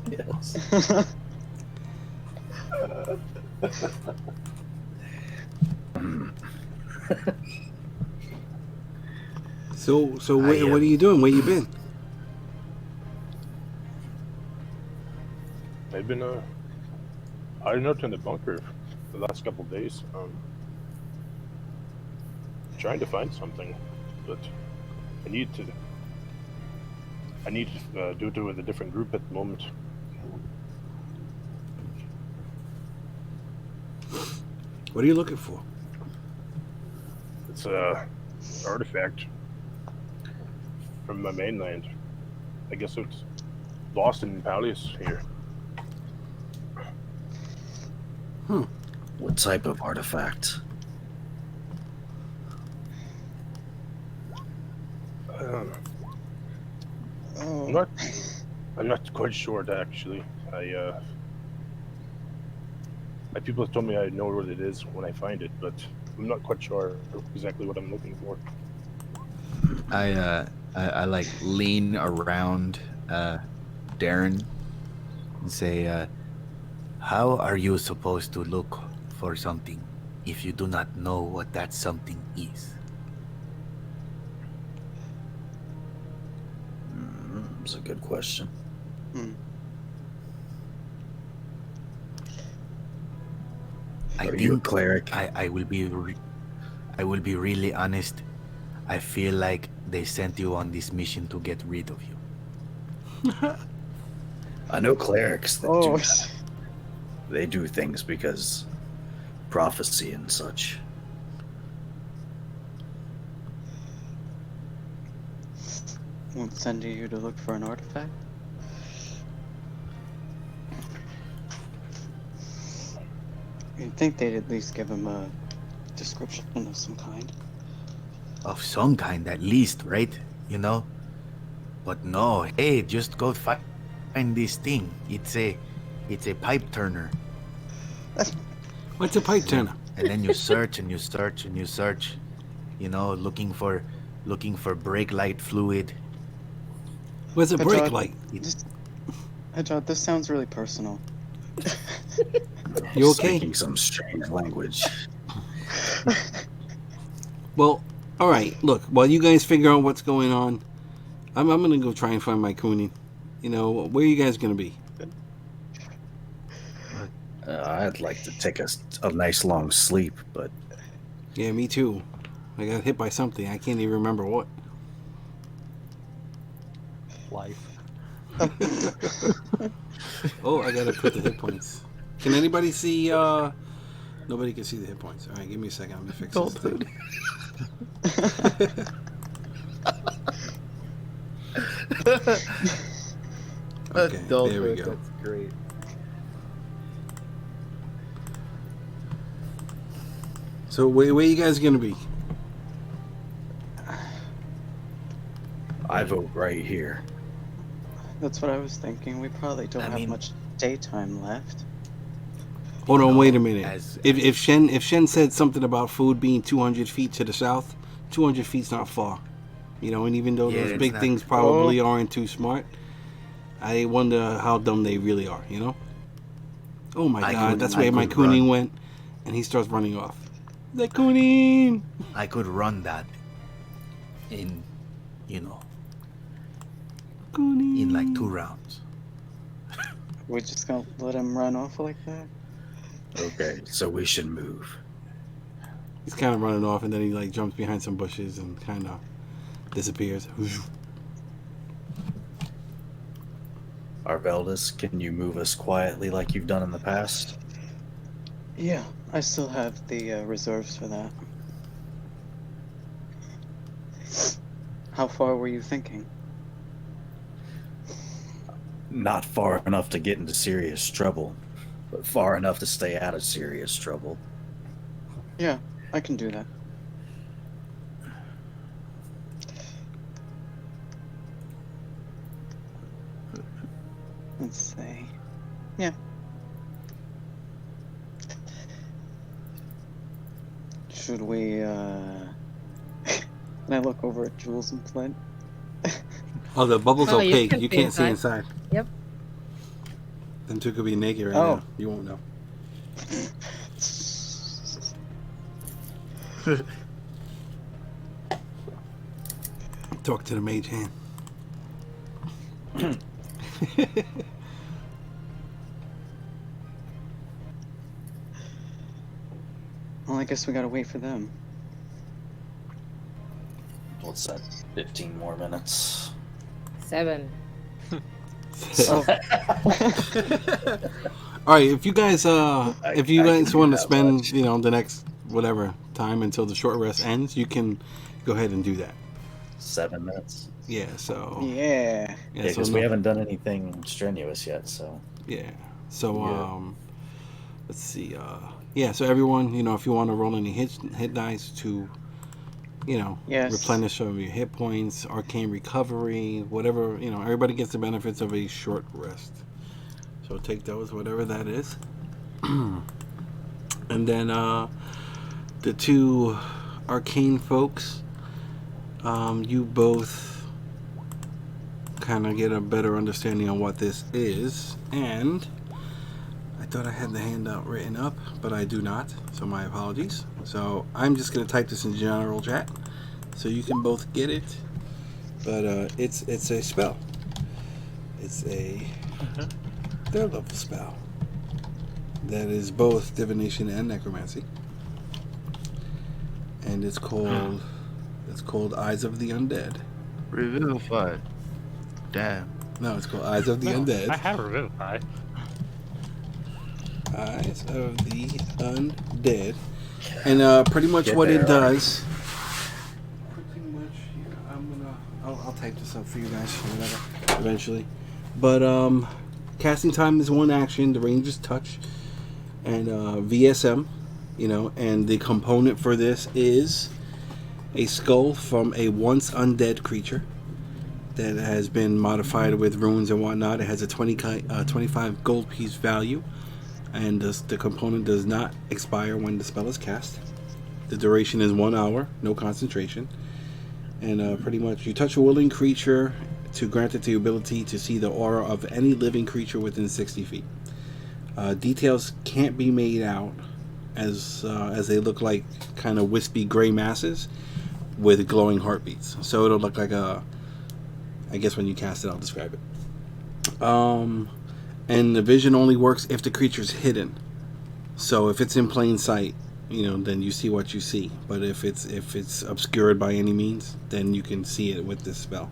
So what are you doing? Where you been? I've been hiding out in the bunker the last couple of days. Trying to find something, but I need to do it with a different group at the moment. What are you looking for? It's a artifact from my mainland. I guess it's lost in Palace here. What type of artifact? I'm not quite sure actually. My people have told me I know what it is when I find it, but I'm not quite sure exactly what I'm looking for. I like lean around Darren and say, how are you supposed to look for something if you do not know what that something is? That's a good question. Are you a cleric? I will be really honest. I feel like they sent you on this mission to get rid of you. I know clerics that Oh, do that. They do things because prophecy and such. won't send you to look for an artifact? You'd think they'd at least give him a description of some kind. Of some kind, at least, right? But no, hey, just go find this thing. It's a pipe turner. What's a pipe turner? And then you search and you search and you search, looking for brake light fluid. What's a brake light? Hasjhad, this sounds really personal. You okay? Speaking some strange language. Well, all right. Look, while you guys figure out what's going on, I'm gonna go try and find my Coonie. Where are you guys gonna be? I'd like to take a nice long sleep, but Yeah, me too. I got hit by something. I can't even remember what. Life. Oh, I gotta put the hit points. Can anybody see? Nobody can see the hit points. All right, give me a second. I'm gonna fix this thing. Okay, there we go. That's great. So where you guys gonna be? I vote right here. That's what I was thinking. We probably don't have much daytime left. Hold on, wait a minute. as- If Shen said something about food being 200 feet to the south, 200 feet's not far. And even though Yeah, those it's big not- things probably aren't too smart, I wonder how dumb they really are. Oh my God, that's where my Cooning went, and he starts running off. The Cooning. I could run that in Cooning. like 2 rounds. We're just gonna let him run off like that? Okay, so we should move. He's kind of running off, and then he jumps behind some bushes and kind of disappears. Arveldis, can you move us quietly like you've done in the past? Yeah, I still have the reserves for that. How far were you thinking? Not far enough to get into serious trouble, but far enough to stay out of serious trouble. Yeah, I can do that. Let's see. Yeah. Should we, Can I look over at Jules and Flint? Oh, the bubble's Oh, you opaque. can You see can't see inside. inside. Yep. Them two could be naked right Oh. now. You won't know. Talk to the mage hand. Well, I guess we gotta wait for them. What's that? 15 more minutes. 7. Oh, All right, if you guys want I to can do that spend, much. the next whatever time until the short rest ends, you can go ahead and do that. 7 minutes. Yeah. So yeah. Yeah, so because no- we haven't done anything strenuous yet, so. Yeah. So Yeah. let's see. Yeah. So everyone, if you want to roll any hit dice to, Yes. replenish some of your hit points, arcane recovery, whatever. Everybody gets the benefits of a short rest. So take those, whatever that is. And then the two arcane folks, you both kind of get a better understanding on what this is, and I thought I had the handout written up, but I do not, so my apologies. So I'm just going to type this in general chat so you can both get it, but it's a spell. It's a third level spell that is both divination and necromancy, and it's called Eyes of the Undead. Revivify. Damn. No, it's called Eyes of the No, Undead. I have a Revivify. Eyes of the Undead. And pretty much Get what there, it does. Pretty much, I'll type this up for you guys or whatever eventually. But casting time is one action. The range is touch, and VSM. And the component for this is a skull from a once undead creature that has been modified with runes and whatnot. It has a 25 gold piece value, and the component does not expire when the spell is cast. The duration is 1 hour, no concentration, and pretty much you touch a willing creature to grant it the ability to see the aura of any living creature within 60 feet. Details can't be made out as they look like kind of wispy gray masses with glowing heartbeats. So it'll look like I guess when you cast it, I'll describe it. And the vision only works if the creature's hidden. So if it's in plain sight, then you see what you see. But if it's obscured by any means, then you can see it with this spell.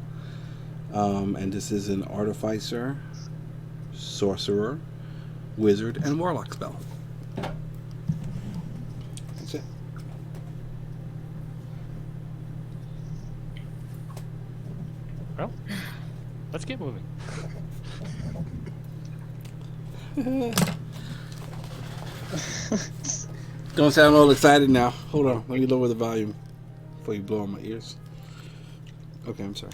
And this is an Artificer, Sorcerer, Wizard, and Warlock spell. That's it. Well, let's get moving. Don't sound all excited now. Hold on, let me lower the volume before you blow on my ears. Okay, I'm sorry.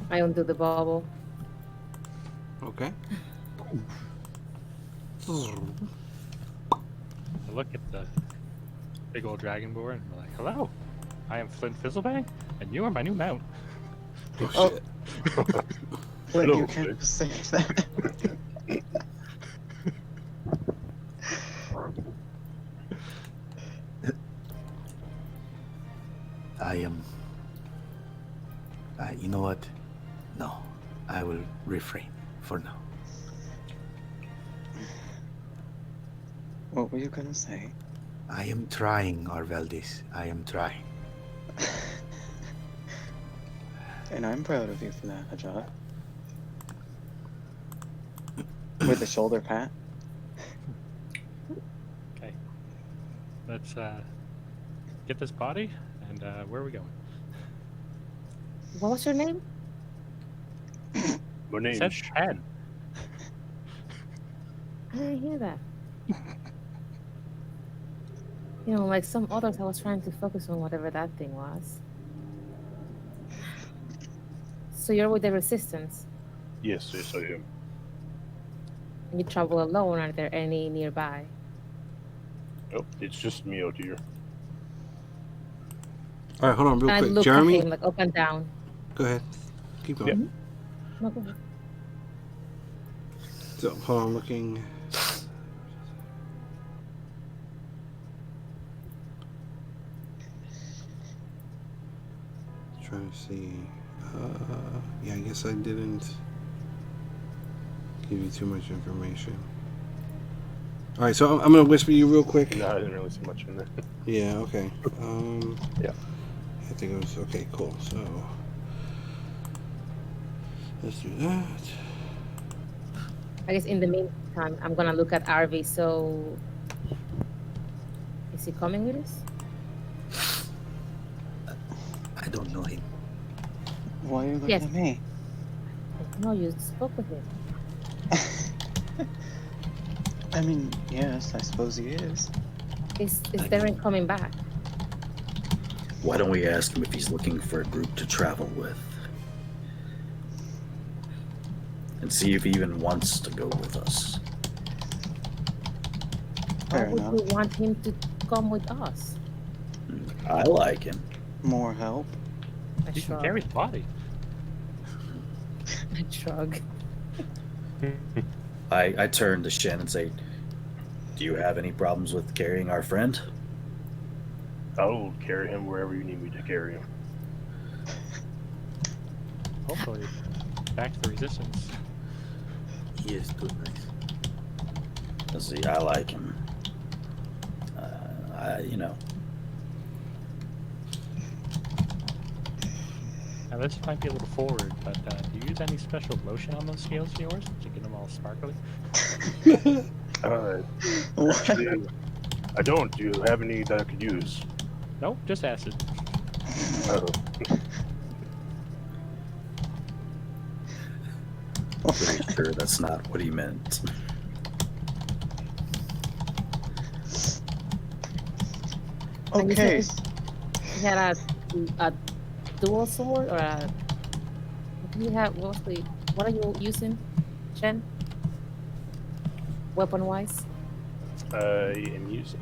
I undo the bubble. Okay. I look at the big old Dragonborn and we're like, hello, I am Flint Fizzlebang, and you are my new mount. Oh, shit. Wait, Hello, you can't just say that. I am. You know what? No, I will refrain for now. What were you gonna say? I am trying, Arveldis. I am trying. And I'm proud of you for that, Hasjhad. With a shoulder pat. Okay. Let's get this body, and where are we going? What was your name? My name's Said Shen. Shen. I didn't hear that. You know, like some others, I was trying to focus on whatever that thing was. So you're with the Resistance, Yes, yes, I am. and you travel alone. Are there any nearby? Oh, it's just me out here. All right, hold on real And I quick. look Jeremy, at him, like up and down. go ahead. Keep going. Yeah. No, go ahead. So, hold on, looking. Trying to see. Yeah, I guess I didn't give you too much information. All right, so I'm gonna whisper you real quick. No, I didn't really see much in there. Yeah. Okay. Yeah. I think it was okay. Cool. So let's do that. I guess in the meantime, I'm gonna look at Arvi. So, is he coming with us? I don't know him. Why are you looking Yes. at me? No, you spoke with him. I mean, yes, I suppose he is. Is Darren coming back? Why don't we ask him if he's looking for a group to travel with? And see if he even wants to go with us. Why Fair would enough. we want him to come with us? I like him. More help? I You can shrug. carry the body. I shrug. I turn to Shen and say, do you have any problems with carrying our friend? I'll carry him wherever you need me to carry him. Hopefully, back to the Resistance. He is too nice. Let's see, I like him. Now this might be a little forward, but do you use any special lotion on those scales of yours to get them all sparkly? Actually, I don't. Do you have any that I could use? Nope, just acid. Oh, Pretty sure that's not what he meant. And you Okay. said he had a dual sword or a. What do you have? What are you using, Shen? Weapon wise? I am using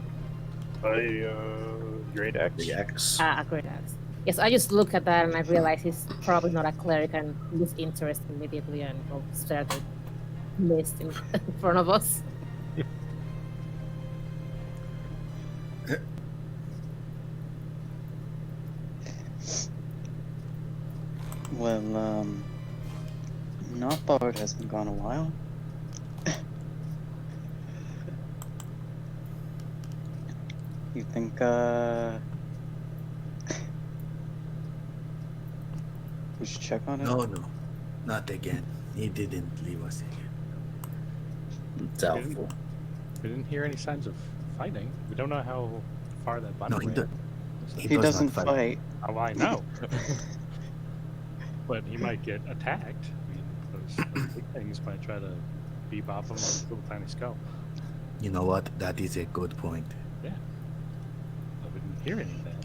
a great axe. The X. A great axe. Yes, I just look at that and I realize he's probably not a cleric and lose interest immediately and go stare at the mist in front of us. Well, Nothbard hasn't gone a while. You think, we should check on it? No, not again. He didn't leave us again. Doubtful. We didn't hear any signs of fighting. We don't know how far that bundle No, he ran. does. So- He does not doesn't fight. fight. Oh, I know. But he might get attacked. I mean, those big things might try to bebop him on his little tiny skull. You know what? That is a good point. Yeah. But we didn't hear anything.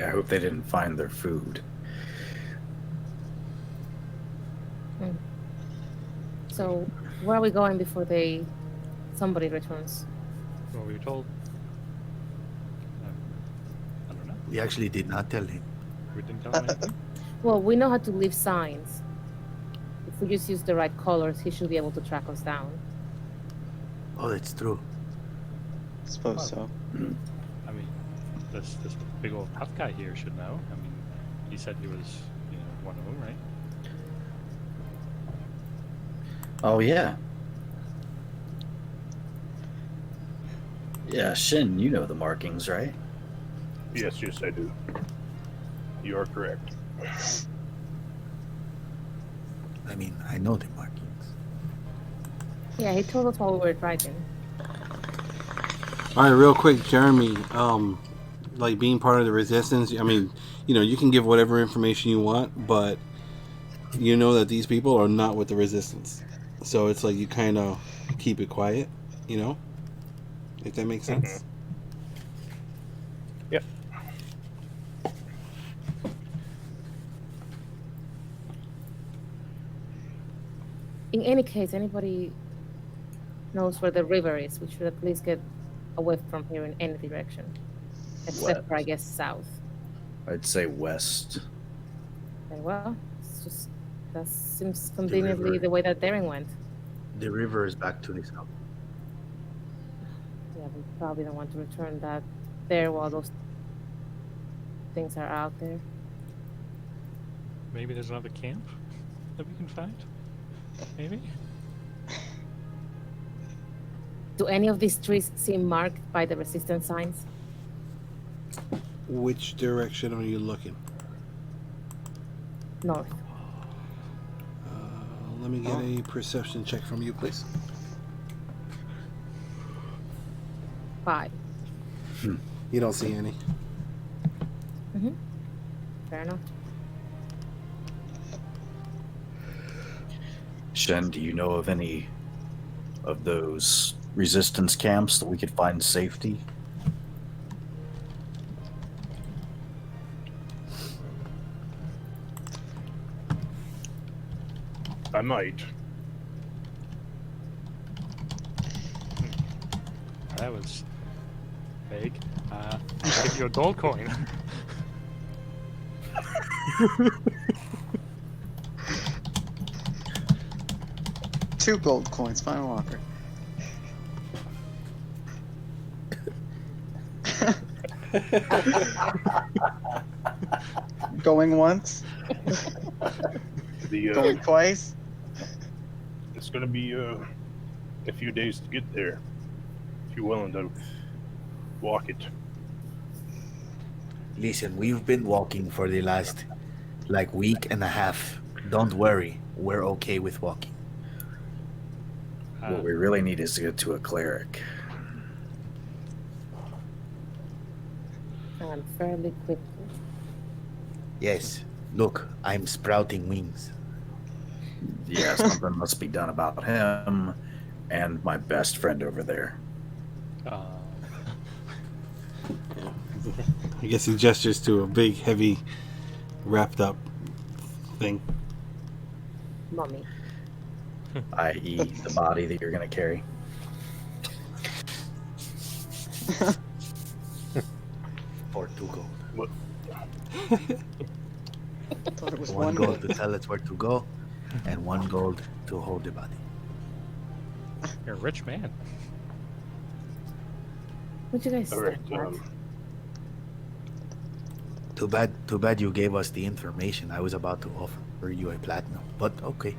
I hope they didn't find their food. So, where are we going before somebody returns? What we were told. I don't know. We actually did not tell him. We didn't tell him anything. Well, we know how to leave signs. If we just use the right colors, he should be able to track us down. Oh, that's true. Suppose so. I mean, this big old tough guy here should know. I mean, he said he was, one of them, right? Oh, yeah. Yeah, Shen, you know the markings, right? Yes, I do. You are correct. I mean, I know the markings. Yeah, he told us while we were driving. All right, real quick, Jeremy. Like being part of the resistance. I mean, you can give whatever information you want, but you know that these people are not with the resistance. So it's like you kind of keep it quiet. If that makes sense. Yep. In any case, anybody knows where the river is, we should at least get away from here in any direction. Except for, I guess, south. I'd say west. Very well. It's just, that seems conveniently the way that Daring went. The river is back to the south. Yeah, we probably don't want to return that there while those things are out there. Maybe there's another camp that we can find? Maybe? Do any of these trees seem marked by the resistance signs? Which direction are you looking? North. Let me get a perception check from you, please. 5. You don't see any. Mm-hmm. Fair enough. Shen, do you know of any of those resistance camps that we could find safety? I might. That was vague. I'll give you a gold coin. Two gold coins, final offer. Going once, going twice. It's gonna be a few days to get there. If you're willing to walk it. Listen, we've been walking for the last week and a half. Don't worry, we're okay with walking. What we really need is to get to a cleric. And fairly quickly. Yes, look, I'm sprouting wings. Yeah, something must be done about him and my best friend over there. I guess he gestures to a big, heavy, wrapped up thing. Mummy. I.e. the body that you're going to carry. For 2 gold. What? Thought it was 1 gold to tell us where to go, and 1 gold to hold the body. You're a rich man. Would you guys All right. stop that? Too bad you gave us the information. I was about to offer you a platinum, but okay.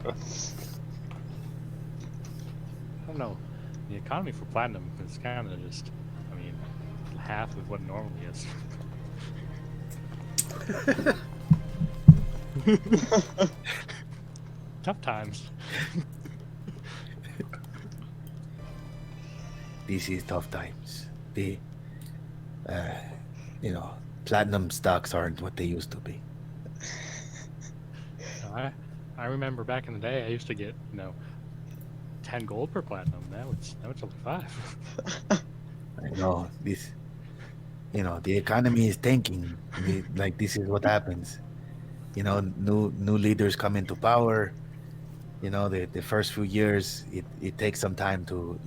I don't know. The economy for platinum is kind of just, half of what it normally is. Tough times. This is tough times. The, platinum stocks aren't what they used to be. I remember back in the day, I used to get 10 gold per platinum. Now it's only 5. I know this. The economy is tanking. This is what happens. New leaders come into power. The first few years, it takes some time to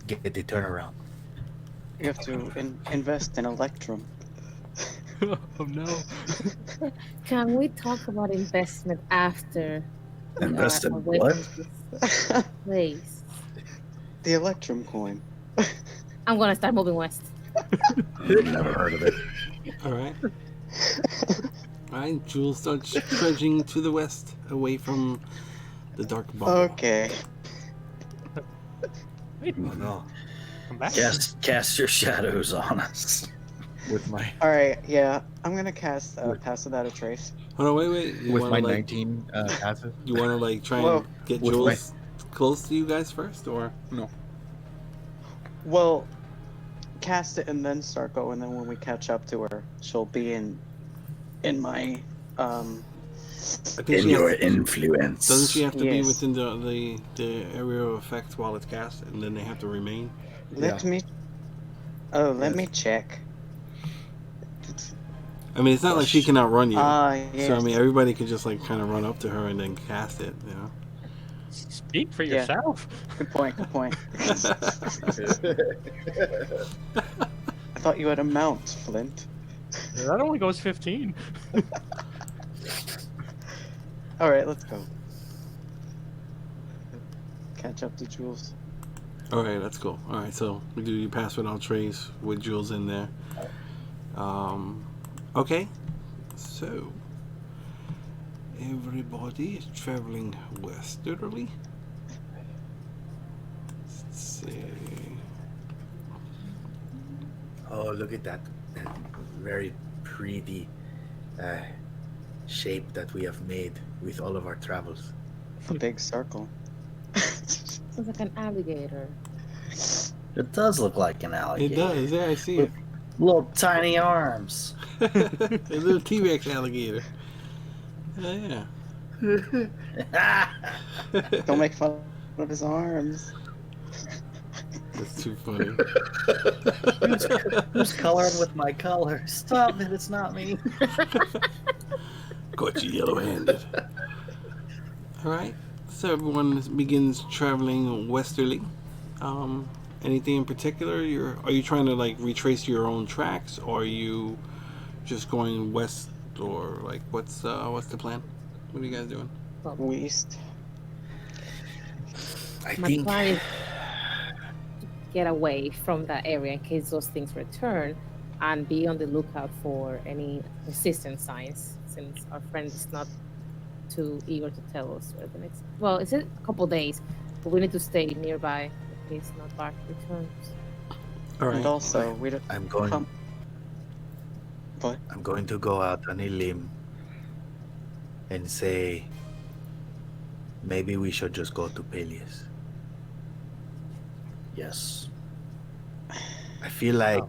get the turnaround. You have to invest in Electrum. Oh no. Can we talk about investment after? Invest in away what? from this place? The Electrum coin. I'm gonna start moving west. Never heard of it. Alright. Alright, Jules starts trudging to the west, away from the dark ball. Okay. Wait, Oh no. come back. Cast your shadows on us. With my Alright, yeah. I'm gonna cast With- Pass Without a Trace. Hold on, wait. You with want my to like 19 passive. you want to like try Whoa. and get With Jules close to you guys first, or no? Well, cast it and then start going. Then when we catch up to her, she'll be in my I think In she your has to, influence. doesn't she have to be Yes. within the area of effect while it's cast, and then they have to remain? Let me check. I mean, it's not like she can outrun you. Yes. So I mean, everybody could just like kind of run up to her and then cast it, you know. Speak for Yeah. yourself. Good point. I thought you had a mount, Flint. That only goes 15. All right, let's go. Catch up to Jules. All right, that's cool. All right, so we do your pass without trace with Jules in there. Okay, so everybody is traveling westerly. Let's see. Oh, look at that very pretty shape that we have made with all of our travels. A big circle. Sounds like an alligator. It does look like an It alligator. does, yeah, I see it. Little tiny arms. A little T-Rex alligator. Yeah. Don't make fun of his arms. That's too funny. Who's coloring with my color? Stop it, it's not me. Caught you yellow-handed. All right, so everyone begins traveling westerly. Anything in particular? Are you trying to like retrace your own tracks, or are you just going west, or like what's the plan? What are you guys doing? West. I My think plan is to get away from that area in case those things return, and be on the lookout for any resistance signs, since our friend is not too eager to tell us where the next. Well, it's a couple days, but we need to stay nearby in case Bark returns. All right. And also, we don't. I'm going. Come. What? I'm going to go out on a limb and say maybe we should just go to Peleus. Yes. I feel like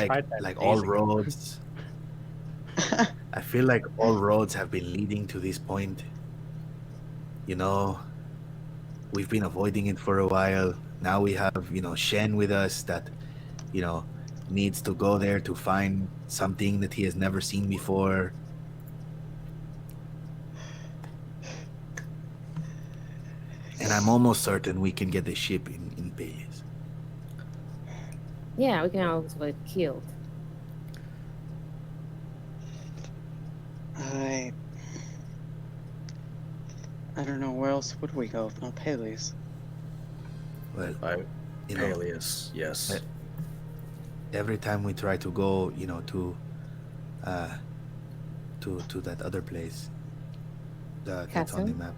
tried that like all days ago. roads. I feel like all roads have been leading to this point. You know, we've been avoiding it for a while. Now we have, Shen with us that, needs to go there to find something that he has never seen before. And I'm almost certain we can get the ship in Peleus. Yeah, we can also get killed. I don't know, where else would we go if not Peleus? Well, you know, Peleus, yes. every time we try to go, to that other place, that's on the Castle? map.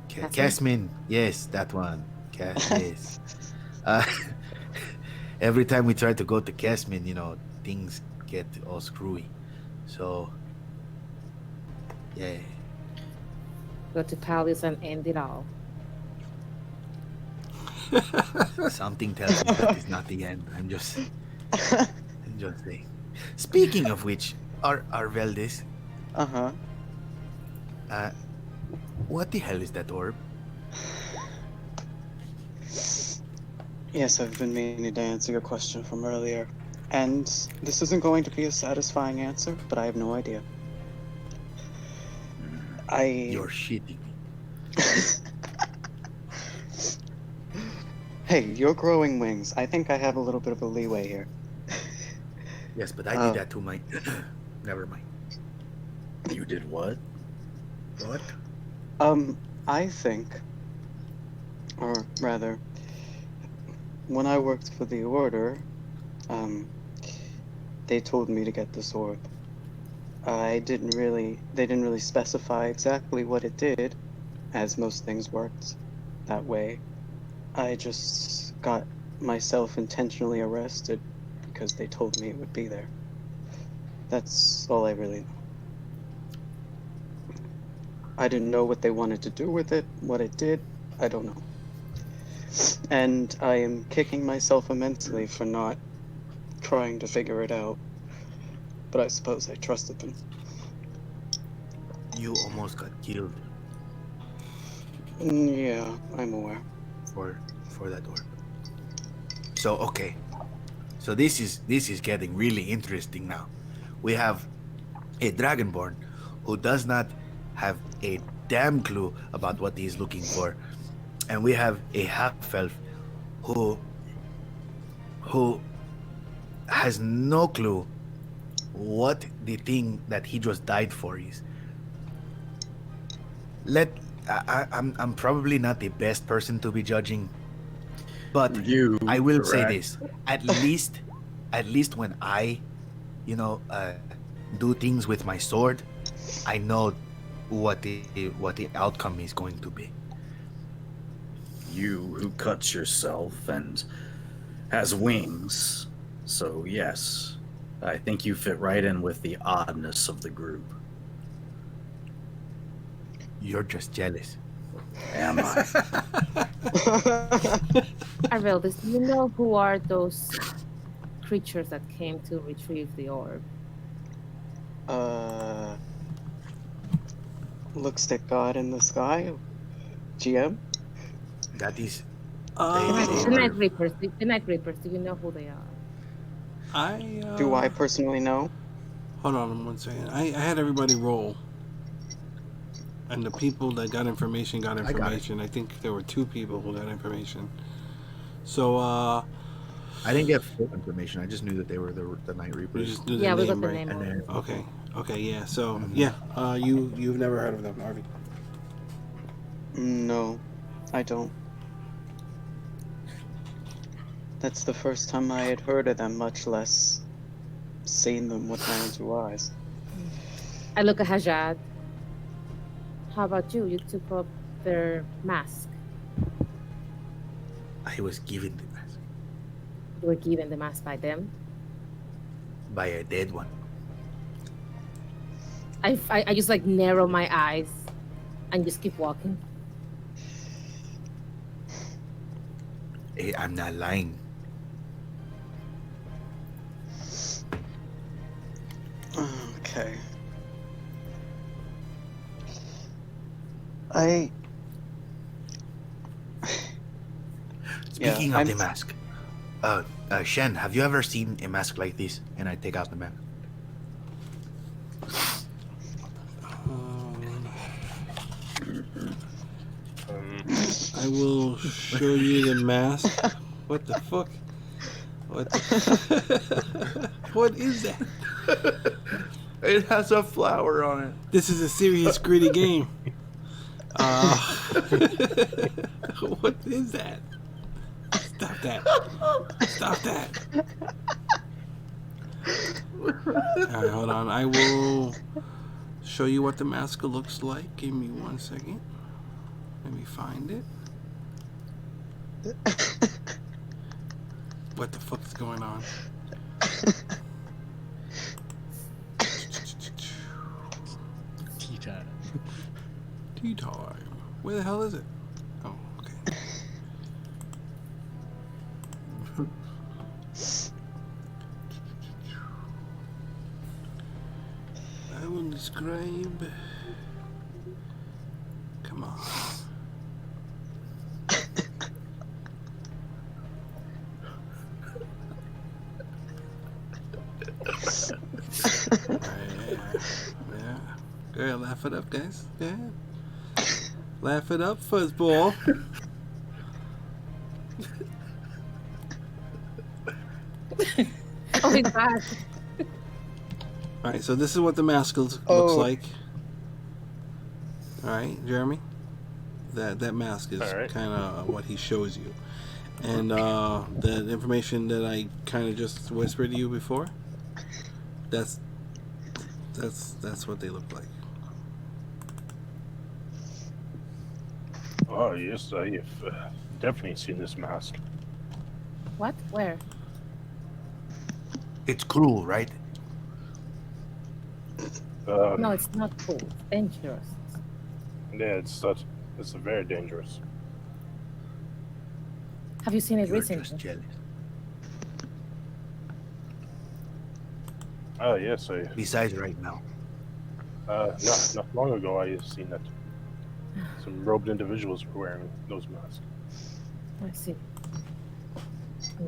Castle? Casmin, yes, that one. Yes. Every time we try to go to Casmin, things get all screwy. So, yeah. Go to Palace and end it all. Something tells me that is not the end. I'm just saying. Speaking of which, Arveldis, Uh-huh. what the hell is that orb? Yes, I've been meaning to answer your question from earlier. And this isn't going to be a satisfying answer, but I have no idea. You're shitting me. Hey, you're growing wings. I think I have a little bit of a leeway here. Yes, but I did that to my. Never mind. You did what? What? I think, or rather, when I worked for the Order, they told me to get this orb. They didn't really specify exactly what it did, as most things worked that way. I just got myself intentionally arrested because they told me it would be there. That's all I really know. I didn't know what they wanted to do with it, what it did, I don't know. And I am kicking myself immensely for not trying to figure it out. But I suppose I trusted them. You almost got killed Yeah, I'm aware. for that orb. So okay. So this is getting really interesting now. We have a Dragonborn who does not have a damn clue about what he's looking for. And we have a half-elf who has no clue what the thing that he just died for is. I'm probably not the best person to be judging, but I will say this: at least when I, do things with my sword, I know what the outcome is going to be. You who cuts yourself and has wings. So yes, I think you fit right in with the oddness of the group. You're just jealous. Am I? Arveldis, do you know who are those creatures that came to retrieve the orb? Looks to God in the sky. GM? That is. The Night Reapers. The Night Reapers. Do you know who they are? Do I personally know? Hold on 1 second. I had everybody roll. And the people that got information got information. I think there were 2 people who got information. So, I didn't get full information. I just knew that they were the Night we Reapers. just do the Yeah, we name, got the right? name. And then, Okay, yeah. So, yeah, you've never heard of them, Artie. No, I don't. That's the first time I had heard of them, much less seen them with my own 2 eyes. I look at Hasjhad. How about you? You took up their mask. I was given the mask You were given the mask by them. by a dead one. I just like narrow my eyes and just keep walking. I'm not lying. Okay. Speaking Yeah, of the mask, Shen, have you ever seen a mask like this? And I take out the mask. I will show you the mask. What the fuck? What the What is that? It has a flower on it. This is a serious, gritty game. What is that? Stop that. Stop that. Alright, hold on. I will show you what the mask looks like. Give me 1 second. Let me find it. What the fuck is going on? Tea time. Tea time. Where the hell is it? Oh, okay. I will describe. Come on. Yeah. Go ahead, laugh it up, guys. Go ahead. Laugh it up, fuzzball. Oh, it's bad. Alright, so this is what the mask looks like. Alright, Jeremy? That mask is Alright. kind of what he shows you. And the information that I kind of just whispered to you before, that's what they look like. Oh, yes, I have definitely seen this mask. What? Where? It's cruel, right? No, it's not cool. It's dangerous. Yeah, it's very dangerous. Have you seen it You're recently? just jealous. Oh, yes, Besides, right now. not long ago I have seen that some robed individuals were wearing those masks. I see. Hmm.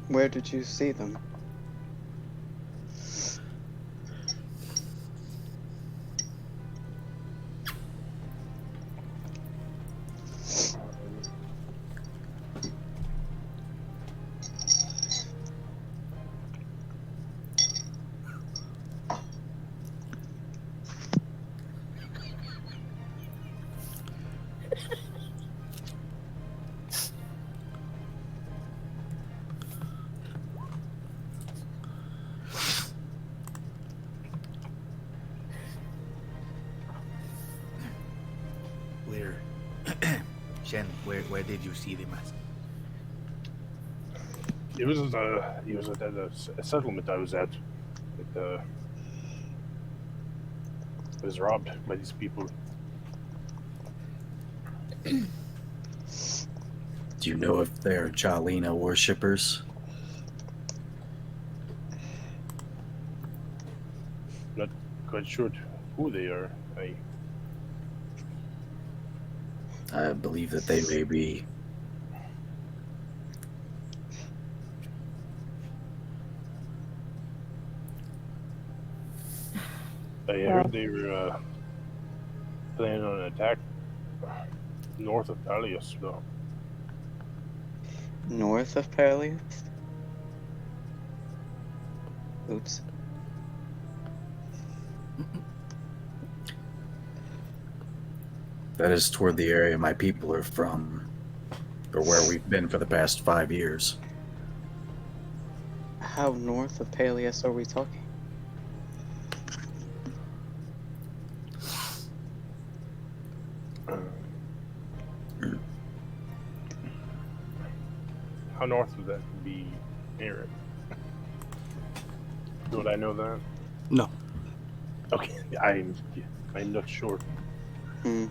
Where did you see them? Where, Shen, where did you see the mask? It was at a settlement I was at. It was robbed by these people. Do you know if they're Jalina worshippers? Not quite sure who they are. I believe that they may be. I heard they were planning on an attack north of Palios, though. North of Palias? Oops. That is toward the area my people are from, or where we've been for the past 5 years. How north of Palias are we talking? How north would that be, Eric? Would I know that? No. Okay, I'm not sure. Hmm.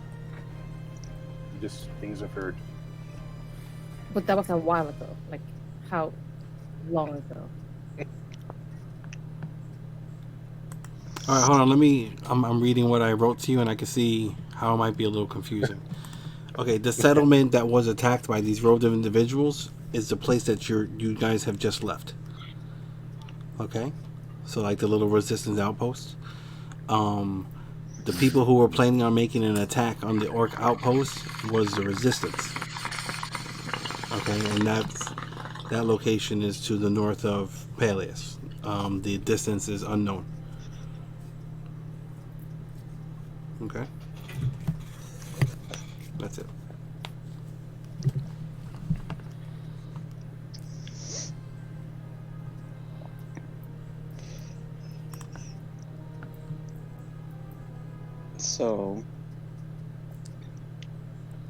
Just things I've heard. But that was a while ago. Like, how long ago? All right, hold on. I'm reading what I wrote to you, and I can see how it might be a little confusing. Okay, the settlement that was attacked by these robed individuals is the place that you guys have just left. Okay, so like the little resistance outpost. The people who were planning on making an attack on the orc outpost was the resistance. Okay, and that location is to the north of Peleus. The distance is unknown. Okay, that's it. So,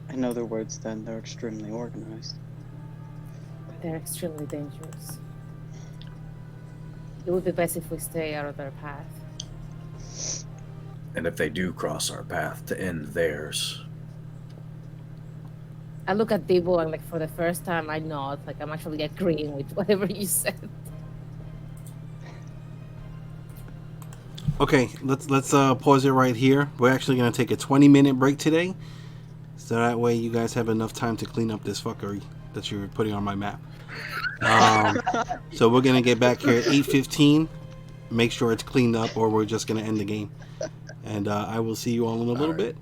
in other words, then they're extremely organized. They're extremely dangerous. It would be best if we stay out of their path. And if they do cross our path, to end theirs. I look at Dibbel and, like, for the first time, I nod. Like, I'm actually agreeing with whatever you said. Okay, let's pause it right here. We're actually gonna take a 20-minute break today, so that way you guys have enough time to clean up this fuckery that you're putting on my map. So we're gonna get back here at 8:15. Make sure it's cleaned up, or we're just gonna end the game. And I will see you all in a little bit.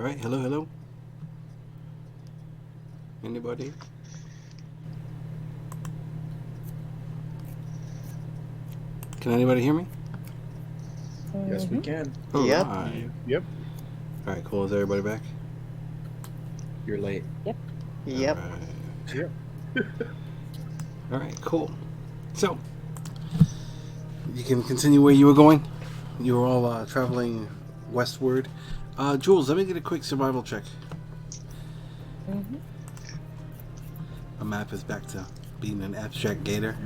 All right. Hello, hello. Anybody? Can anybody hear me? Yes, we can. All Yep. right. Yep. All right. Cool. Is everybody back? You're late. Yep. All right. Yep. All right. Cool. So you can continue where you were going. You were all traveling westward. Jules, let me get a quick survival check. Mm-hmm. A map is back to being an abstract gator.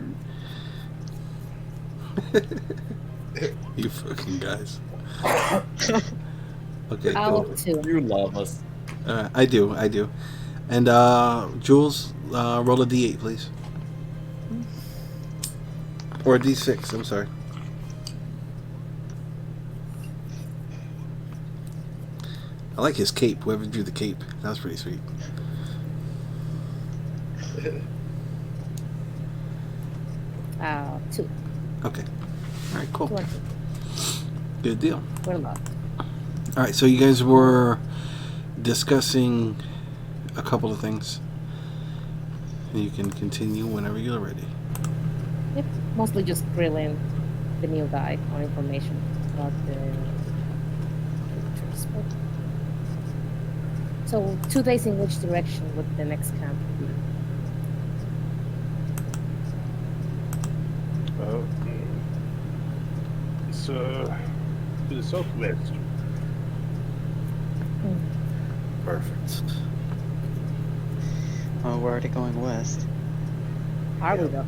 You fucking guys. Okay, I'll cool. too. You love us. I do. And Jules, roll a d8, please. Or a d6, I'm sorry. I like his cape, whoever drew the cape. That was pretty sweet. Two. Okay. All right, cool. 20. Good deal. We're locked. All right, so you guys were discussing a couple of things. You can continue whenever you're ready. Yep. Mostly just grilling the new guy on information about the transport. So 2 days in which direction would the next camp be? It's to the southwest. Perfect. Oh, we're already going west. Are we though?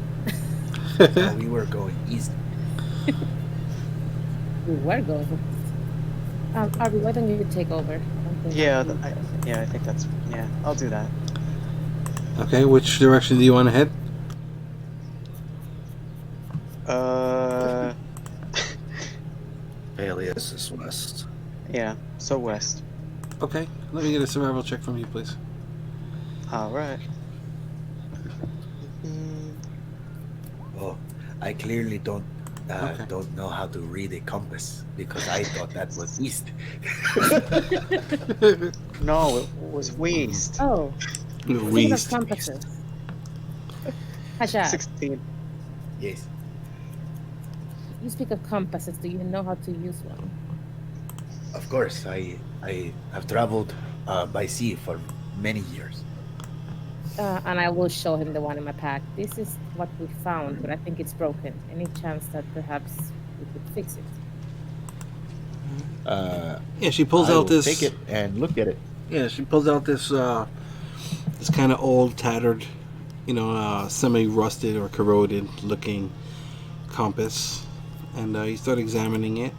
Oh, we were going east. We were going. Arby, why don't you take over? I don't think Yeah, you- I think that's, yeah, I'll do that. Okay, which direction do you want to head? Peleus is west. Yeah, so west. Okay, let me get a survival check from you, please. Alright. Oh, I clearly don't Okay. don't know how to read a compass because I thought that was east. No, it was west. Oh, speaking of West. compasses. Hasjhad, 16. Yes. you speak of compasses. Do you know how to use one? Of course, I have traveled by sea for many years. And I will show him the one in my pack. This is what we found, but I think it's broken. Any chance that perhaps we could fix it? Yeah, she pulls I out will this. take it and look at it. Yeah, she pulls out this this kind of old, tattered, semi-rusted or corroded-looking compass, and you start examining it.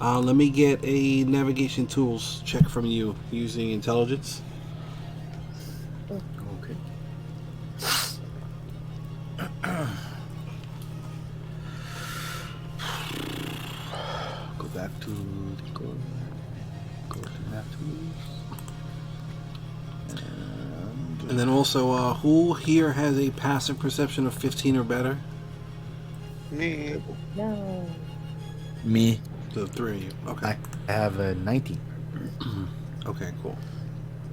Let me get a navigation tools check from you using intelligence. Okay. Go back to go to map tools. And then also, who here has a passive perception of 15 or better? Me. No. Me, The three of you. Okay. I have a 19. Okay, cool.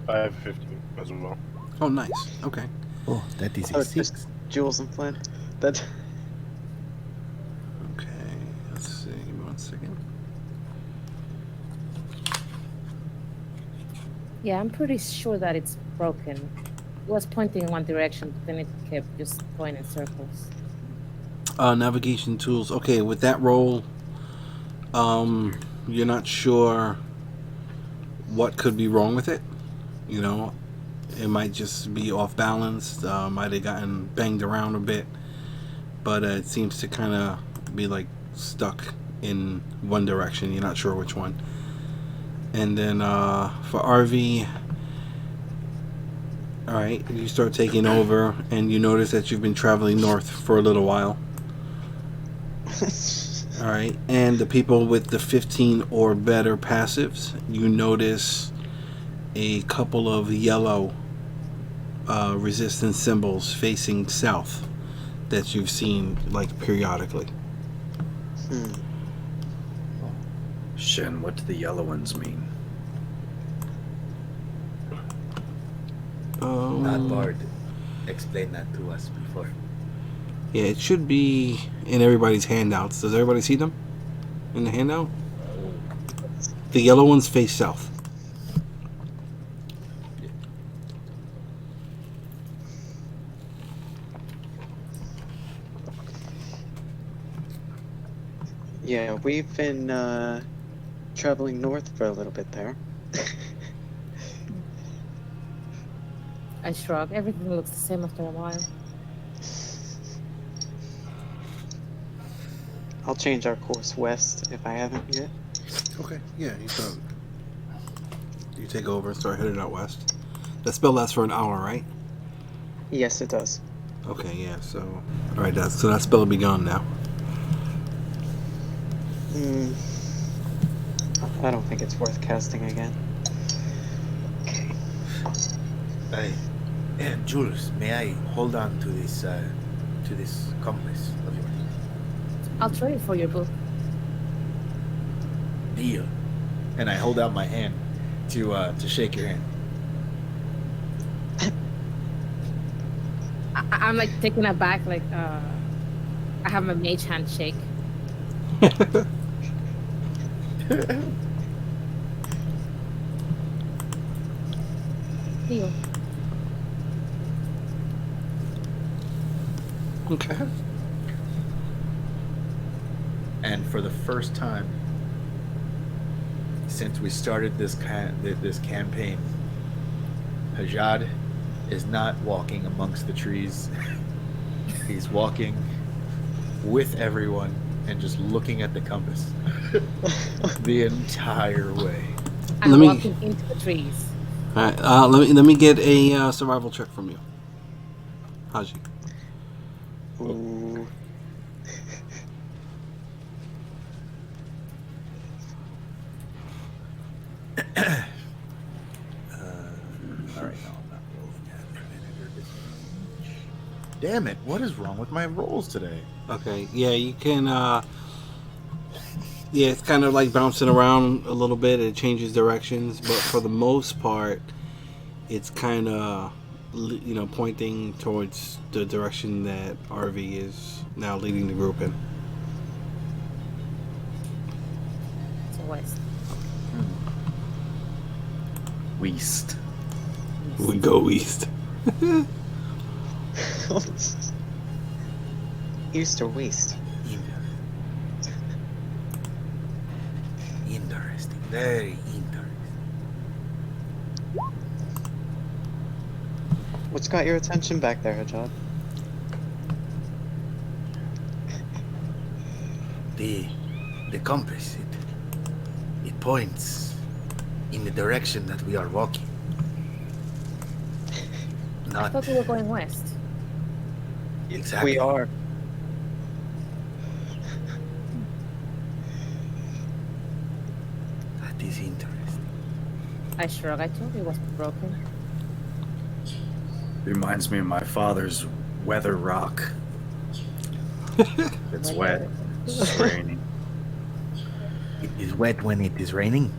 I have 15 as well. Oh, nice. Okay. Oh, that is Oh, a it's 6. just Jules and Flint. That. Okay, let's see. Give me 1 second. Yeah, I'm pretty sure that it's broken. It was pointing in one direction, but then it kept just going in circles. Navigation tools. Okay, with that roll, you're not sure what could be wrong with it. You know, it might just be off balance. Might have gotten banged around a bit, but it seems to kind of be like stuck in one direction. You're not sure which one. And then for RV, all right, you start taking over, and you notice that you've been traveling north for a little while. All right, and the people with the 15 or better passives, you notice a couple of yellow resistance symbols facing south that you've seen like periodically. Hmm. Shen, what do the yellow ones mean? That bard explained that to us before. Yeah, it should be in everybody's handouts. Does everybody see them in the handout? The yellow ones face south. Yeah, we've been traveling north for a little bit there. I shrug. Everything looks the same after a while. I'll change our course west if I haven't yet. Okay, yeah, you take over and start heading out west. That spell lasts for an hour, right? Yes, it does. Okay, yeah, so... Alright, that spell will be gone now. I don't think it's worth casting again. Hey, Jules, may I hold on to this compass of yours? I'll trade it for your book. Deal. And I hold out my hand to shake your hand. I'm like taken aback, like I have my mage handshake. Deal. Okay. And for the first time since we started this campaign, Hasjhad is not walking amongst the trees. He's walking with everyone and just looking at the compass the entire way. I'm walking into the trees. All right, let me get a survival check from you, Haji. Ooh. All right, no, I'm not rolling at vinegar disadvantage. Damn it! What is wrong with my rolls today? Okay, yeah, you can. Yeah, it's kind of like bouncing around a little bit. It changes directions, but for the most part, it's kind of, pointing towards the direction that RV is now leading the group in. So west. West. We go east. East or west? Interesting. Very interesting. What's got your attention back there, Hasjhad? The compass, it points in the direction that we are walking. I Not thought we were going west. exactly. We are. That is interesting. I shrug. I told you it was broken. Reminds me of my father's weather rock. It's wet. It's raining. It is wet when it is raining.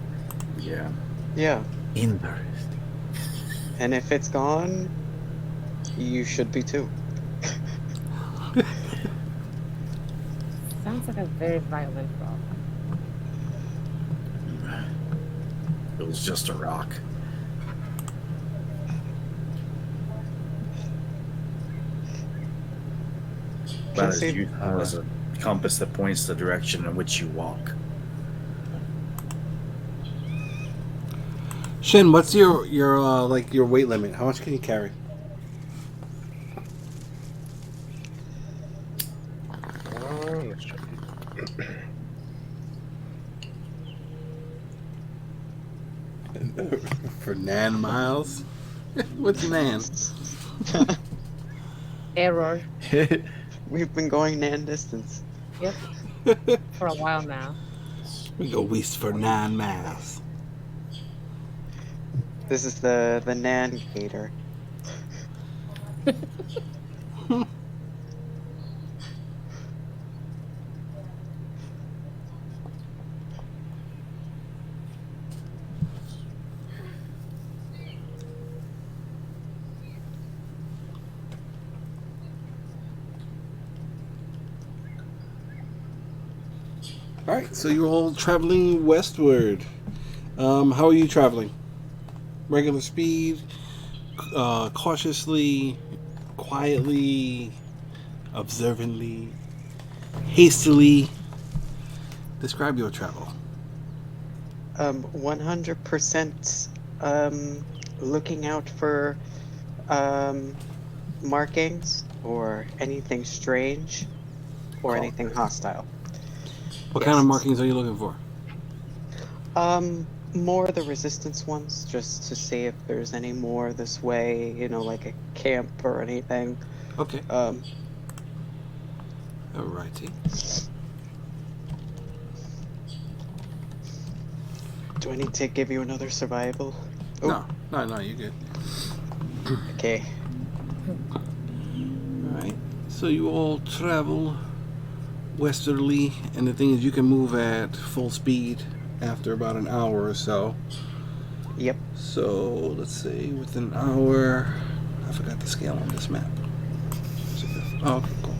Yeah. Yeah. Interesting. And if it's gone, you should be too. Sounds like a very violent rock. It was just a rock. That is useful as a compass that points the direction in which you walk. Shen, what's your weight limit? How much can you carry? Let's check. For Nan miles? What's Nan? Error. We've been going Nan distance. Yep. For a while now. We go west for 9 miles. This is the Nan gator. All right, so you're all traveling westward. How are you traveling? Regular speed, cautiously, quietly, observantly, hastily. Describe your travel. 100% looking out for markings or anything strange or anything hostile. What kind of Yes. markings are you looking for? More the resistance ones, just to see if there's any more this way, you know, like a camp or anything. Okay. Alrighty. Do I need to give you another survival? Oh, No, you're good. okay. Alright. So you all travel westerly, and the thing is you can move at full speed after about an hour or so. Yep. So let's say within an hour, I forgot the scale on this map. Oh, okay, cool.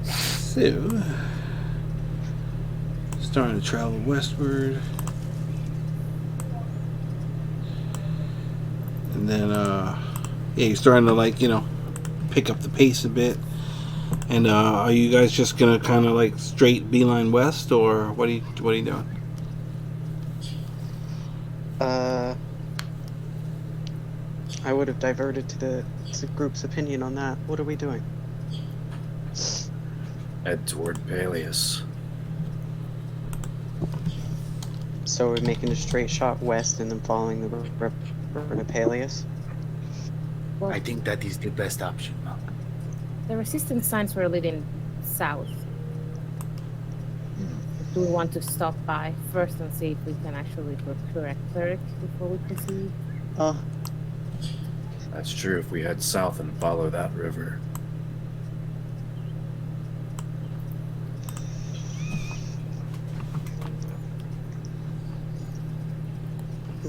So starting to travel westward, and then you're starting to pick up the pace a bit. And are you guys just gonna kind of like straight beeline west, or what are you doing? I would have diverted to the group's opinion on that. What are we doing? Head toward Peleus. So we're making a straight shot west and then following the river to Peleus? Well, I think that is the best option. the resistance signs were leading south. Do we want to stop by first and see if we can actually procure a cleric before we proceed? That's true if we head south and follow that river.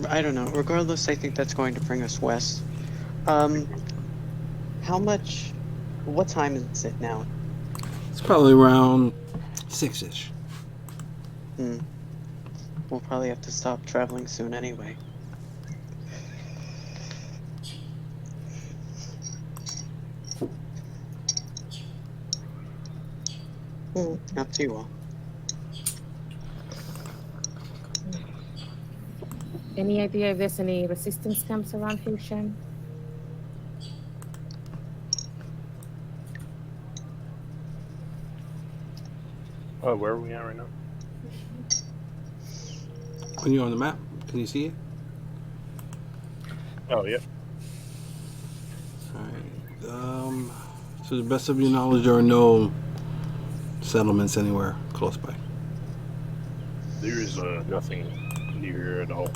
I don't know. Regardless, I think that's going to bring us west. How much... What time is it now? It's probably around 6-ish. We'll probably have to stop traveling soon anyway. Up to you all. Any idea if there's any resistance camps around here, Shen? Oh, where are we at right now? When you're on the map, can you see it? Oh, yeah. Alright. To the best of your knowledge, there are no settlements anywhere close by. There is nothing near here at all.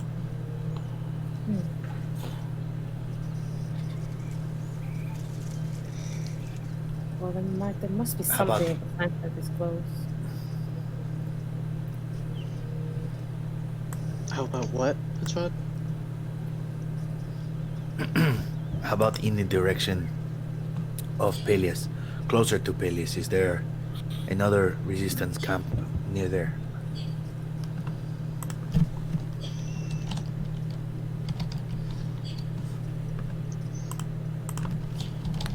Well, there must be How about- something at the plant that is close. How about what, Hasjhad? How about in the direction of Peleus, closer to Peleus? Is there another resistance camp near there?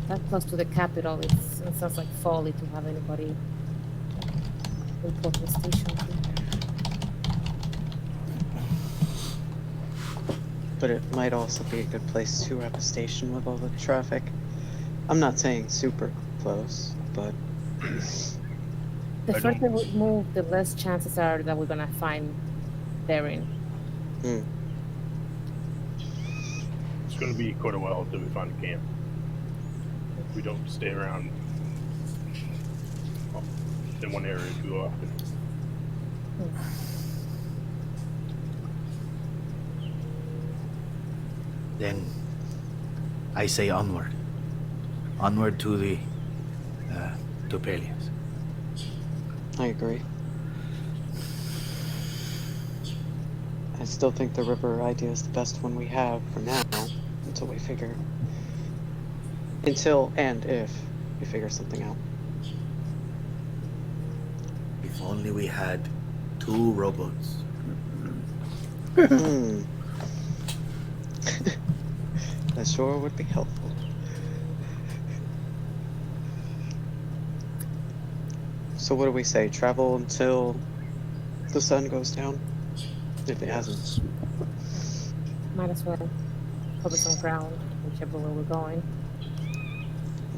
That close to the capital, it sounds like folly to have anybody important station here. But it might also be a good place to have a station with all the traffic. I'm not saying super close, but... The I further we move, the less chances are that we're gonna find Darren. It's going to be quite a while until we find a camp. We don't stay around in one area too often. Then I say onward. Onward to the to Peleus. I agree. I still think the river idea is the best one we have for now, until we figure... Until and if we figure something out. If If only we had 2 rowboats. Hmm. That sure would be helpful. So what do we say? Travel until the sun goes down? If it hasn't. Might as well cover some ground, whichever way we're going.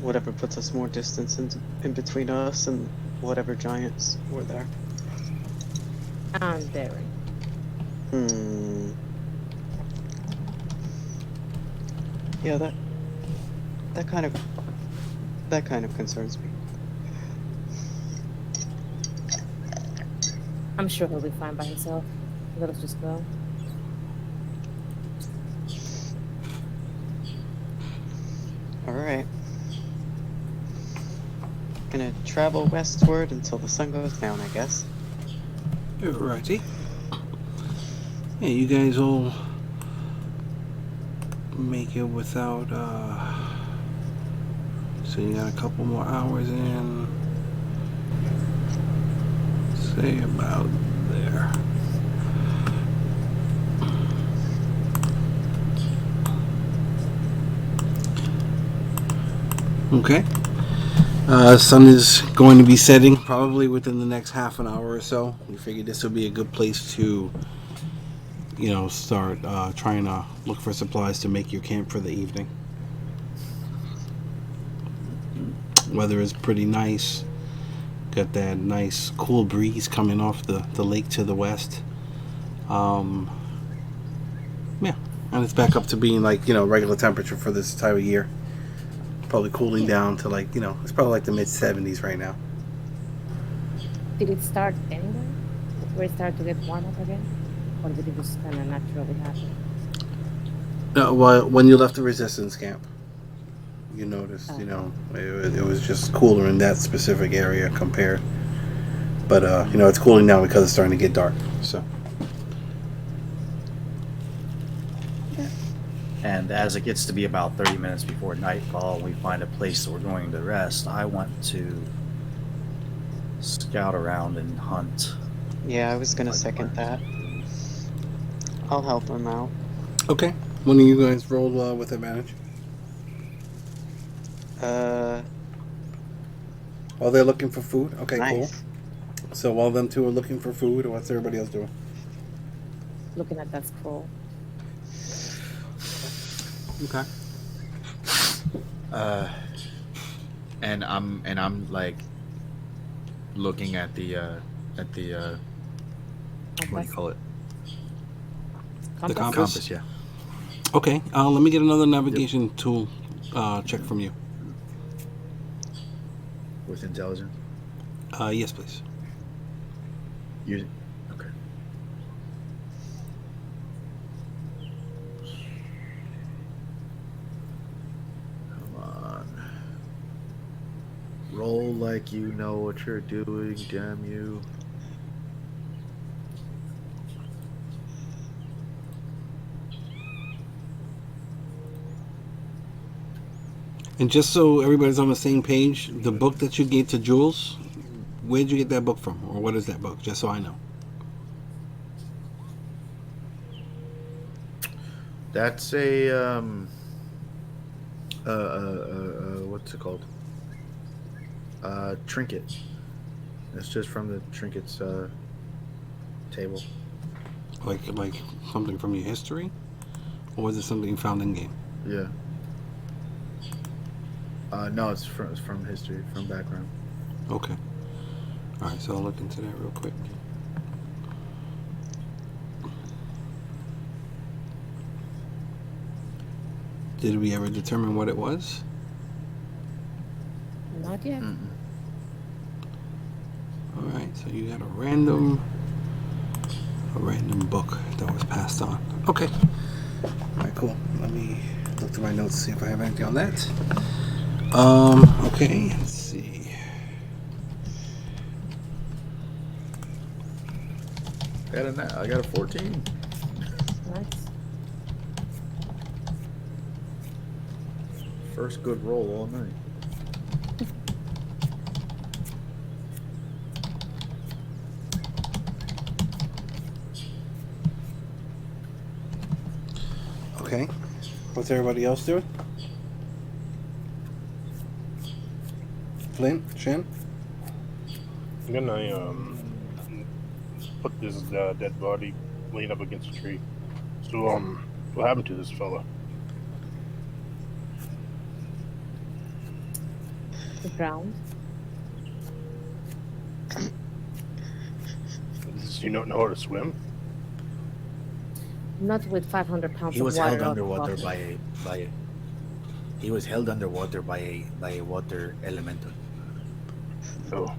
Whatever puts us more distance in between us and whatever giants were there. And Darren. Hmm. Yeah, that kind of concerns me. I'm sure he'll be fine by himself. Let us just go. All right. Gonna travel westward until the sun goes down, I guess. Righty. Yeah, you guys will make it without, so you got a couple more hours in. Say about there. Okay. Sun is going to be setting probably within the next half an hour or so. We figured this would be a good place to, start trying to look for supplies to make your camp for the evening. Weather is pretty nice. Got that nice cool breeze coming off the lake to the west. Yeah, and it's back up to being like, regular temperature for this time of year. Probably cooling down to it's probably like the mid-70s right now. Did it start anywhere? Where it started to get warm up again? Or did it just kind of naturally happen? No, well, when you left the resistance camp, you noticed, it was just cooler in that specific area compared. But, it's cooling down because it's starting to get dark, so. And as it gets to be about 30 minutes before nightfall, we find a place that we're going to rest. I want to scout around and hunt. Yeah, I was gonna second that. I'll help him out. Okay. When do you guys roll with advantage? While they're looking for food? Okay, Nice. cool. So while them two are looking for food, what's everybody else doing? Looking at that scroll. Okay. And I'm like looking at the what do you call it? The compass? Compass, yeah. Okay, let me get another navigation tool check from you. With intelligence. Yes, please. You okay? Come on. Roll like you know what you're doing, damn you. And just so everybody's on the same page, the book that you gave to Jules, where'd you get that book from? Or what is that book? Just so I know. That's a what's it called? Trinket. It's just from the trinkets table. Like something from your history? Or is it something found in game? Yeah. No, it's from history, from background. Okay. Alright, so I'll look into that real quick. Did we ever determine what it was? Not yet. Alright, so you got a random book that was passed on. Okay. Alright, cool. Let me look through my notes to see if I have anything on that. Okay, let's see. I got a 14. Nice. First good roll all night. What's everybody else doing? Flint, Shen? I'm gonna put this dead body laying up against a tree. So what happened to this fella? The ground. Does he not know how to swim? Not with 500 pounds He of was water. held on underwater top. by a he was held underwater by a water elemental. Oh,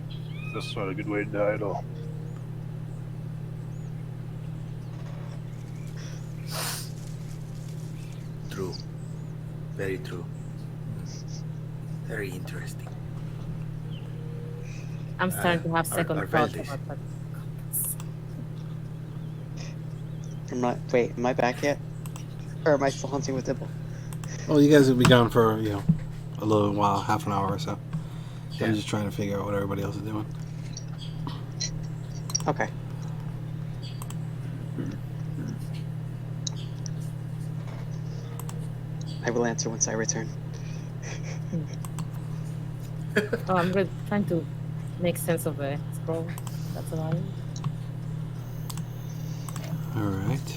that's not a good way to die at all. True. Very true. Very interesting. I'm starting to have second thoughts Arveldis. about that. Wait, am I back yet? Or am I still hunting with Dibbel? Well, you guys will be gone for, a little while, half an hour or so. Yeah. I'm just trying to figure out what everybody else is doing. Okay. I will answer once I return. Oh, I'm trying to make sense of the scroll. That's about it. Alright.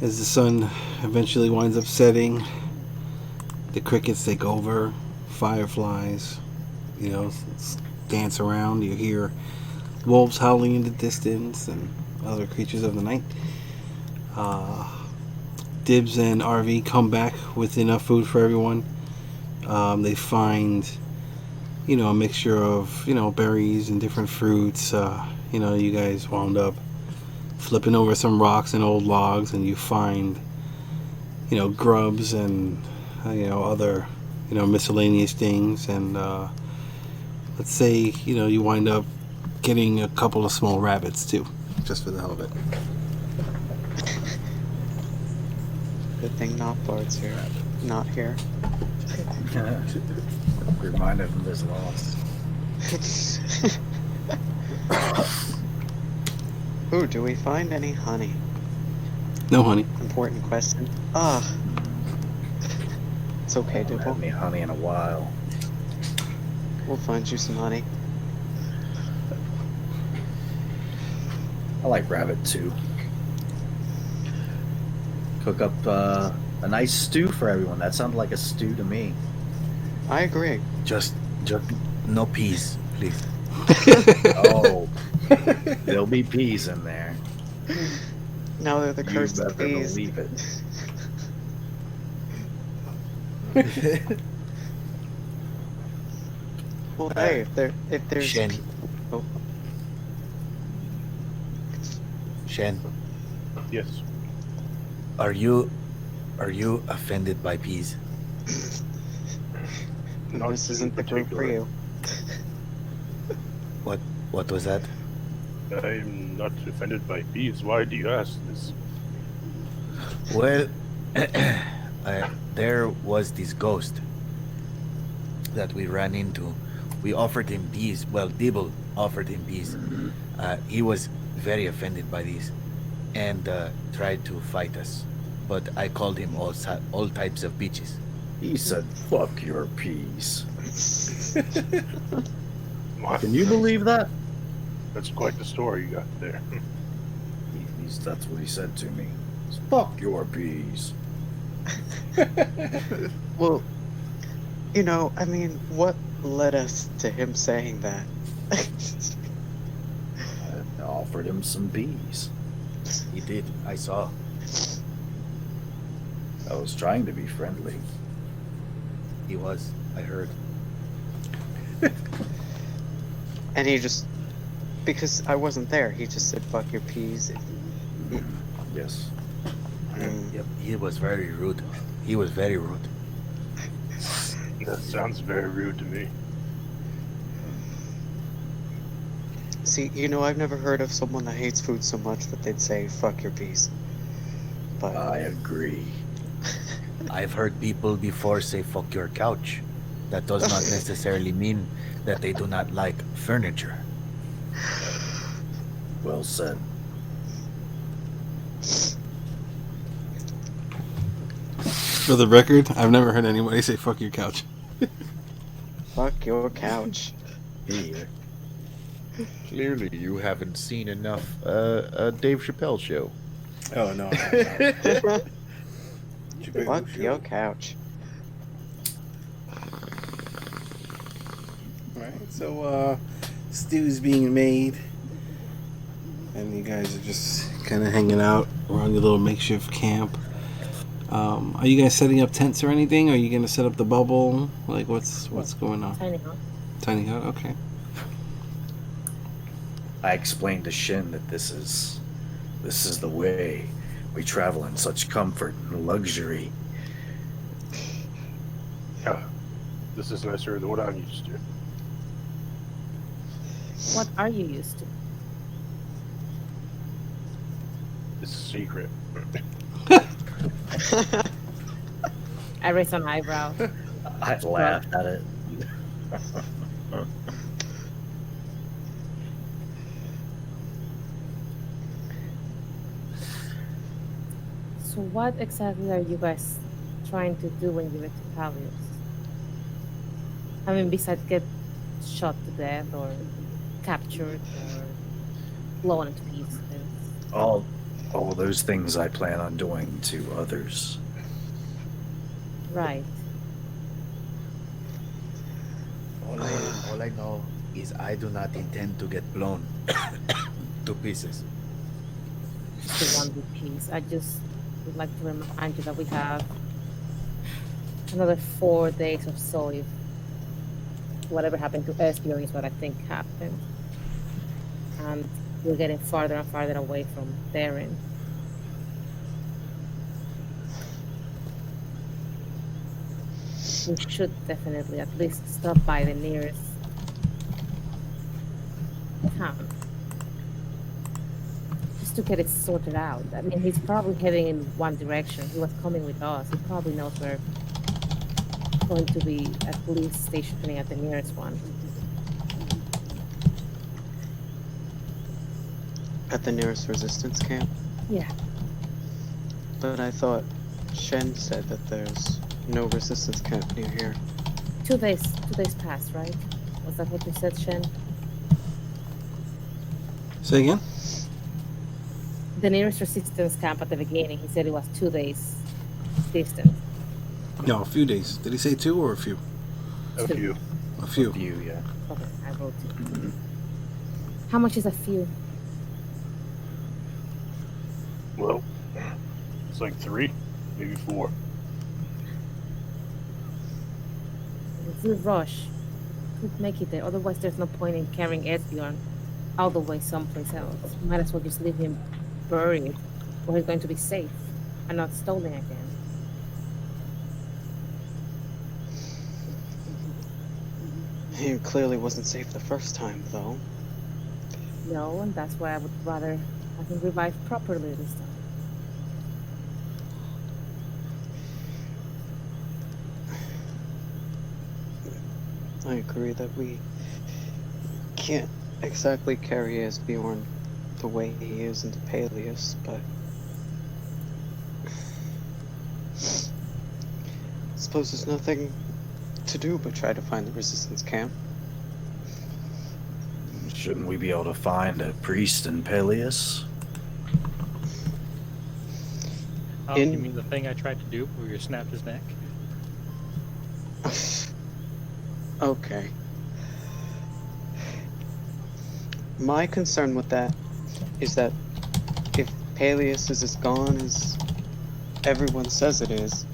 As the sun eventually winds up setting, the crickets take over, fireflies, dance around. You hear wolves howling in the distance and other creatures of the night. Dibbs and RV come back with enough food for everyone. They find, a mixture of, berries and different fruits. You guys wound up flipping over some rocks and old logs, and you find, grubs and, other, miscellaneous things. And let's say, you wind up getting a couple of small rabbits too, just for the hell of it. Good thing not Bard's here. Not here. Remind him of his loss. Ooh, do we find any honey? No honey. Important question. It's okay, I haven't had Dibbel. any honey in a while. We'll find you some honey. I like rabbit too. Cook up a nice stew for everyone. That sounded like a stew to me. I agree. Just no peas, please. Oh, there'll be peas in there. Now they're the You cursed better bees. believe it. Well, hey, if there's Shen. Oh. Shen, Yes. are you offended by peas? Not this in isn't the group for particular. you. What was that? I'm not offended by bees. Why do you ask this? Well, there was this ghost that we ran into. We offered him bees. Well, Dibbel offered him bees. He was very offended by these and tried to fight us. But I called him all types of bitches. He said, "Fuck your peas." What? Can you believe that? That's quite the story you got there. That's what he said to me. Fuck your peas. Well, I mean, what led us to him saying that? I offered him some peas. He did. I saw. I was trying to be friendly. He was. I heard. And he just, because I wasn't there, he just said, "Fuck your peas." Yes. Yep. He was very rude. He was very rude. That sounds very rude to me. See, I've never heard of someone that hates food so much that they'd say, "Fuck your peas." But I agree. I've heard people before say "fuck your couch." That does not necessarily mean that they do not like furniture. Well said. For the record, I've never heard anybody say "fuck your couch." Fuck your couch. Here. Clearly, you haven't seen enough Dave Chappelle show. Oh no. Fuck your couch. Alright, so stew's being made, and you guys are just kind of hanging out around your little makeshift camp. Are you guys setting up tents or anything? Are you gonna set up the bubble? Like, what's going on? Tiny hut. Tiny hut, okay. I explained to Shen that this is the way. We travel in such comfort and luxury. This is nicer than what I'm used to. What are you used to? It's a secret. I raise an eyebrow. I laughed at it. So what exactly are you guys trying to do when you get to Palios? I mean, besides get shot to death or captured or blown into pieces. All those things I plan on doing to others. Right. All I know is I do not intend to get blown to pieces. Just the one big piece. I just would like to remind you that we have another 4 days or so if whatever happened to Esbjorn is what I think happened. And we're getting farther and farther away from Theron. We should definitely at least stop by the nearest town. Just to get it sorted out. I mean, he's probably heading in one direction. He was coming with us. He probably knows we're going to be at least stationing at the nearest one. At the nearest resistance camp? Yeah. But I thought Shen said that there's no resistance camp near here. 2 days passed, right? Was that what you said, Shen? Say again? The nearest resistance camp at the beginning, he said it was 2 days distant. No, a few days. Did he say 2 or a few? A few. A few. You, yeah. Okay, I wrote it. How much is a few? Well, it's like 3, maybe 4. If we rush, we could make it there. Otherwise, there's no point in carrying Esbjorn all the way someplace else. Might as well just leave him buried, where he's going to be safe and not stolen again. He clearly wasn't safe the first time, though. No, and that's why I would rather have him revived properly this time. I agree that we can't exactly carry Esbjorn the way he is into Peleus, but I suppose there's nothing to do but try to find the resistance camp. Shouldn't we be able to find a priest in Peleus? Oh, In- you mean the thing I tried to do where you snapped his neck? Okay. My concern with that is that if Peleus is as gone as everyone says it is,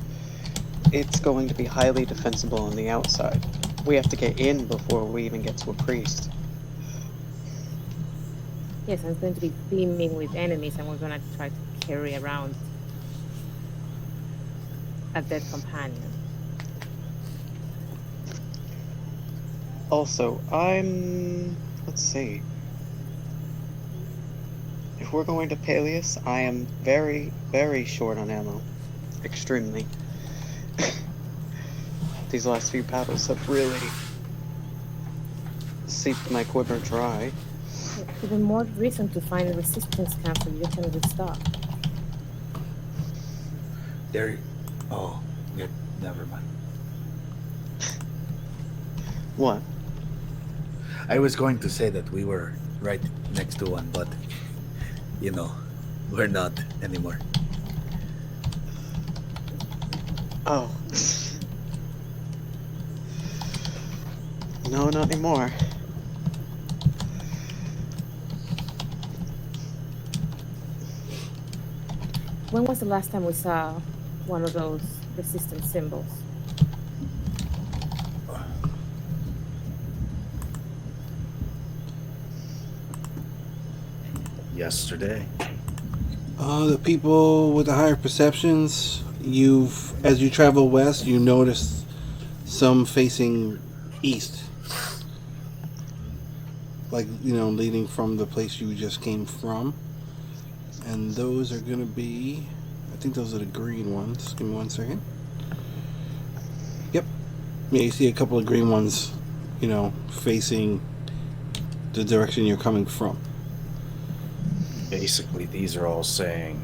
it's going to be highly defensible on the outside. We have to get in before we even get to a priest. Yes, I'm going to be beaming with enemies, and we're going to try to carry around a dead companion. Also, let's see. If we're going to Peleus, I am very, very short on ammo. Extremely. These last few battles have really seeped my quiver dry. Even more reason to find a resistance camp so you can restock. There. Oh, Yeah, never mind. What? I was going to say that we were right next to one, but you know, we're not anymore. Oh. No, not anymore. When was the last time we saw one of those resistance symbols? Yesterday. The people with the higher perceptions, as you travel west, you notice some facing east. Like, leading from the place you just came from. And those are going to be, I think those are the green ones. Give me 1 second. Yep. Yeah, you see a couple of green ones, facing the direction you're coming from. Basically, these are all saying,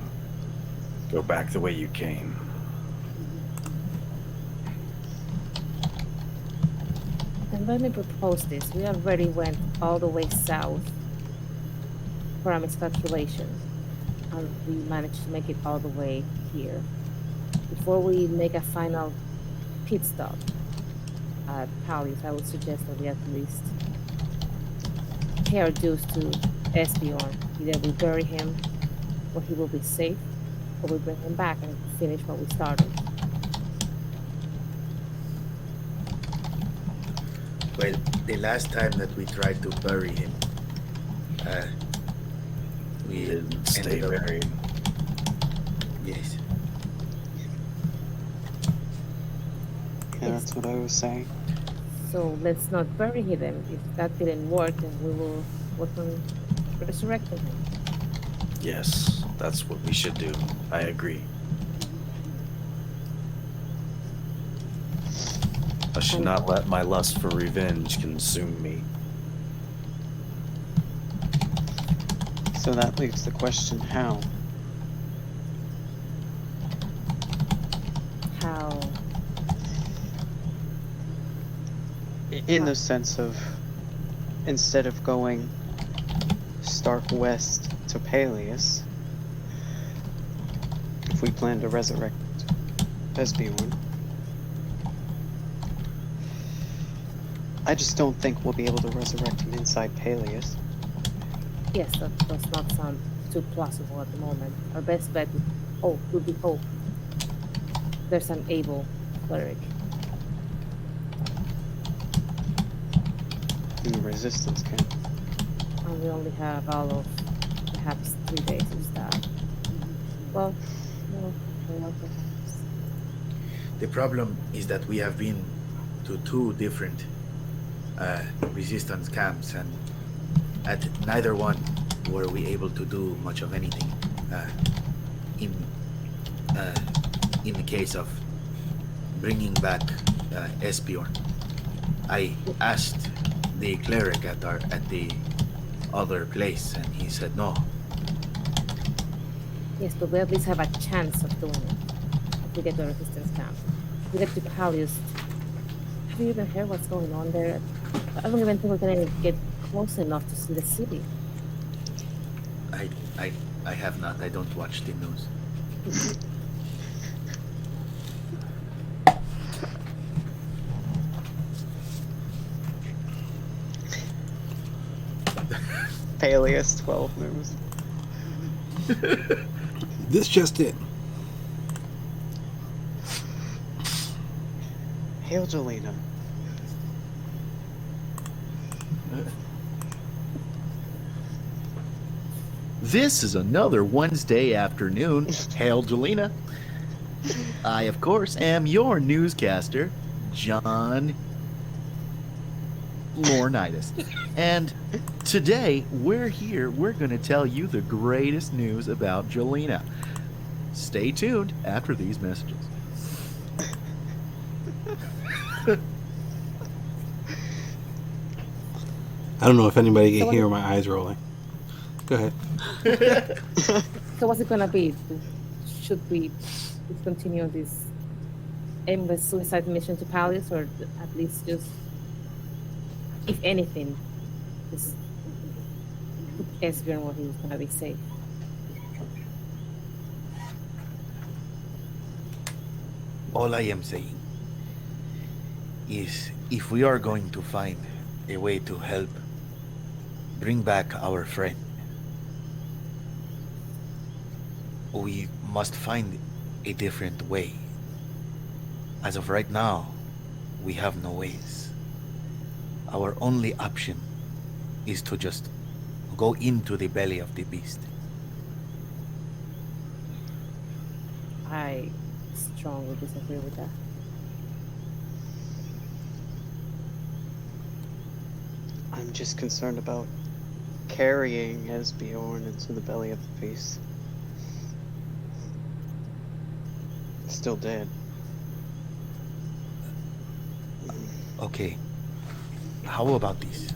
go back the way you came. And let me propose this. We already went all the way south for our miscalculation, and we managed to make it all the way here. Before we make a final pit stop at Palace, I would suggest that we at least pay our dues to Esbjorn. Either we bury him, or he will be safe, or we bring him back and finish what we started. Well, the last time that we tried to bury him, we Didn't stay ended up... buried. Yes. Yeah, that's what I was saying. So let's not bury him. If that didn't work, then we will work on resurrecting him. Yes, that's what we should do. I agree. I should not let my lust for revenge consume me. So that leaves the question, how? How? In the sense of, instead of going stark west to Peleus, if we plan to resurrect Esbjorn, I just don't think we'll be able to resurrect him inside Peleus. Yes, that does not sound too plausible at the moment. Our best bet would be hope. There's an able cleric. In the resistance camp. And we only have all of perhaps 3 days of that. Well, no, perhaps. The problem is that we have been to 2 different resistance camps, and at neither one were we able to do much of anything. In the case of bringing back Esbjorn, I asked the cleric at the other place, and he said no. Yes, but we at least have a chance of doing it. If we get to the resistance camp. If we get to Palace, have you even heard what's going on there? I don't even think we're gonna get close enough to see the city. I have not. I don't watch the news. Peleus 12 news. This just in. Hail Jelena. This is another Wednesday afternoon. Hail, Jelena. I, of course, am your newscaster, John Laurinaitis. And today, we're going to tell you the greatest news about Jelena. Stay tuned after these messages. I don't know if anybody can hear my eyes rolling. Go ahead. So what's it gonna be? Should we continue this aimless suicide mission to Palace, or at least just, if anything, just put Esbjorn where he was gonna be safe. All I am saying is if we are going to find a way to help bring back our friend, we must find a different way. As of right now, we have no ways. Our only option is to just go into the belly of the beast. I strongly disagree with that. I'm just concerned about carrying Esbjorn into the belly of the beast. Still dead. Okay, how about this?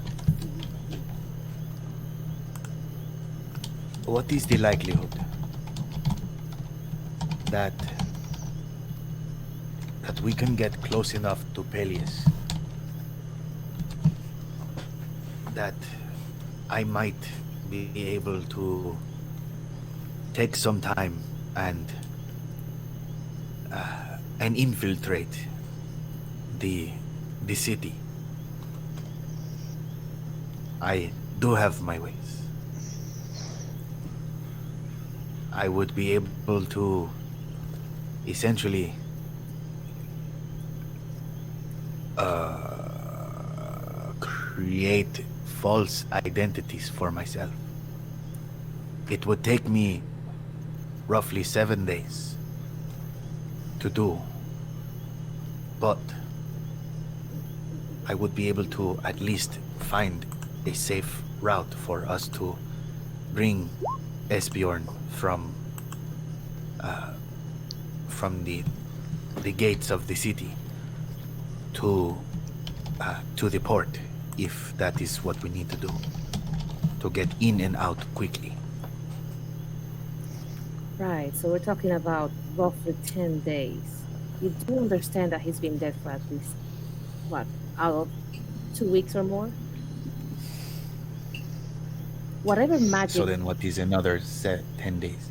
What is the likelihood that we can get close enough to Peleus that I might be able to take some time and infiltrate the city? I do have my ways. I would be able to essentially create false identities for myself. It would take me roughly 7 days to do, but I would be able to at least find a safe route for us to bring Esbjorn from the gates of the city to the port, if that is what we need to do, to get in and out quickly. Right, so we're talking about roughly 10 days. You do understand that he's been dead for at least, what, out of 2 weeks or more? Whatever magic... So then what is another 10 days?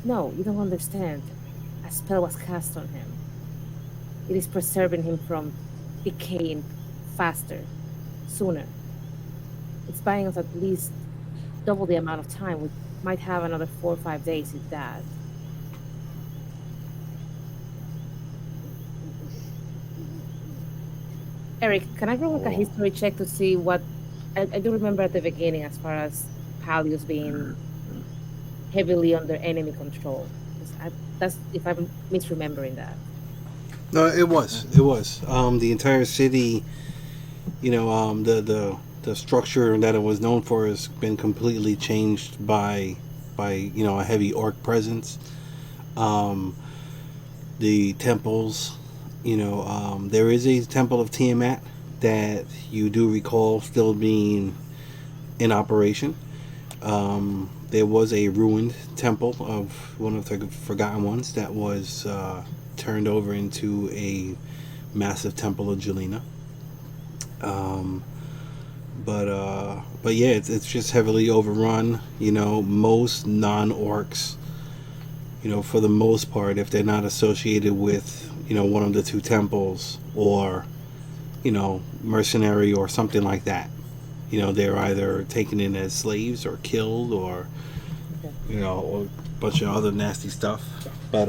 No, you don't understand. A spell was cast on him. It is preserving him from decaying faster, sooner. It's buying us at least double the amount of time. We might have another 4 or 5 days if that. Eric, can I roll like a history check to see what... I do remember at the beginning as far as Palios being heavily under enemy control. That's if I'm misremembering that. No, it was. The entire city, the structure that it was known for has been completely changed by a heavy orc presence. The temples, there is a temple of Tiamat that you do recall still being in operation. There was a ruined temple of one of the forgotten ones that was turned over into a massive temple of Jelena. But yeah, it's just heavily overrun. Most non-orcs, for the most part, if they're not associated with, one of the two temples or, mercenary or something like that, they're either taken in as slaves or killed or, or a bunch of other nasty stuff. But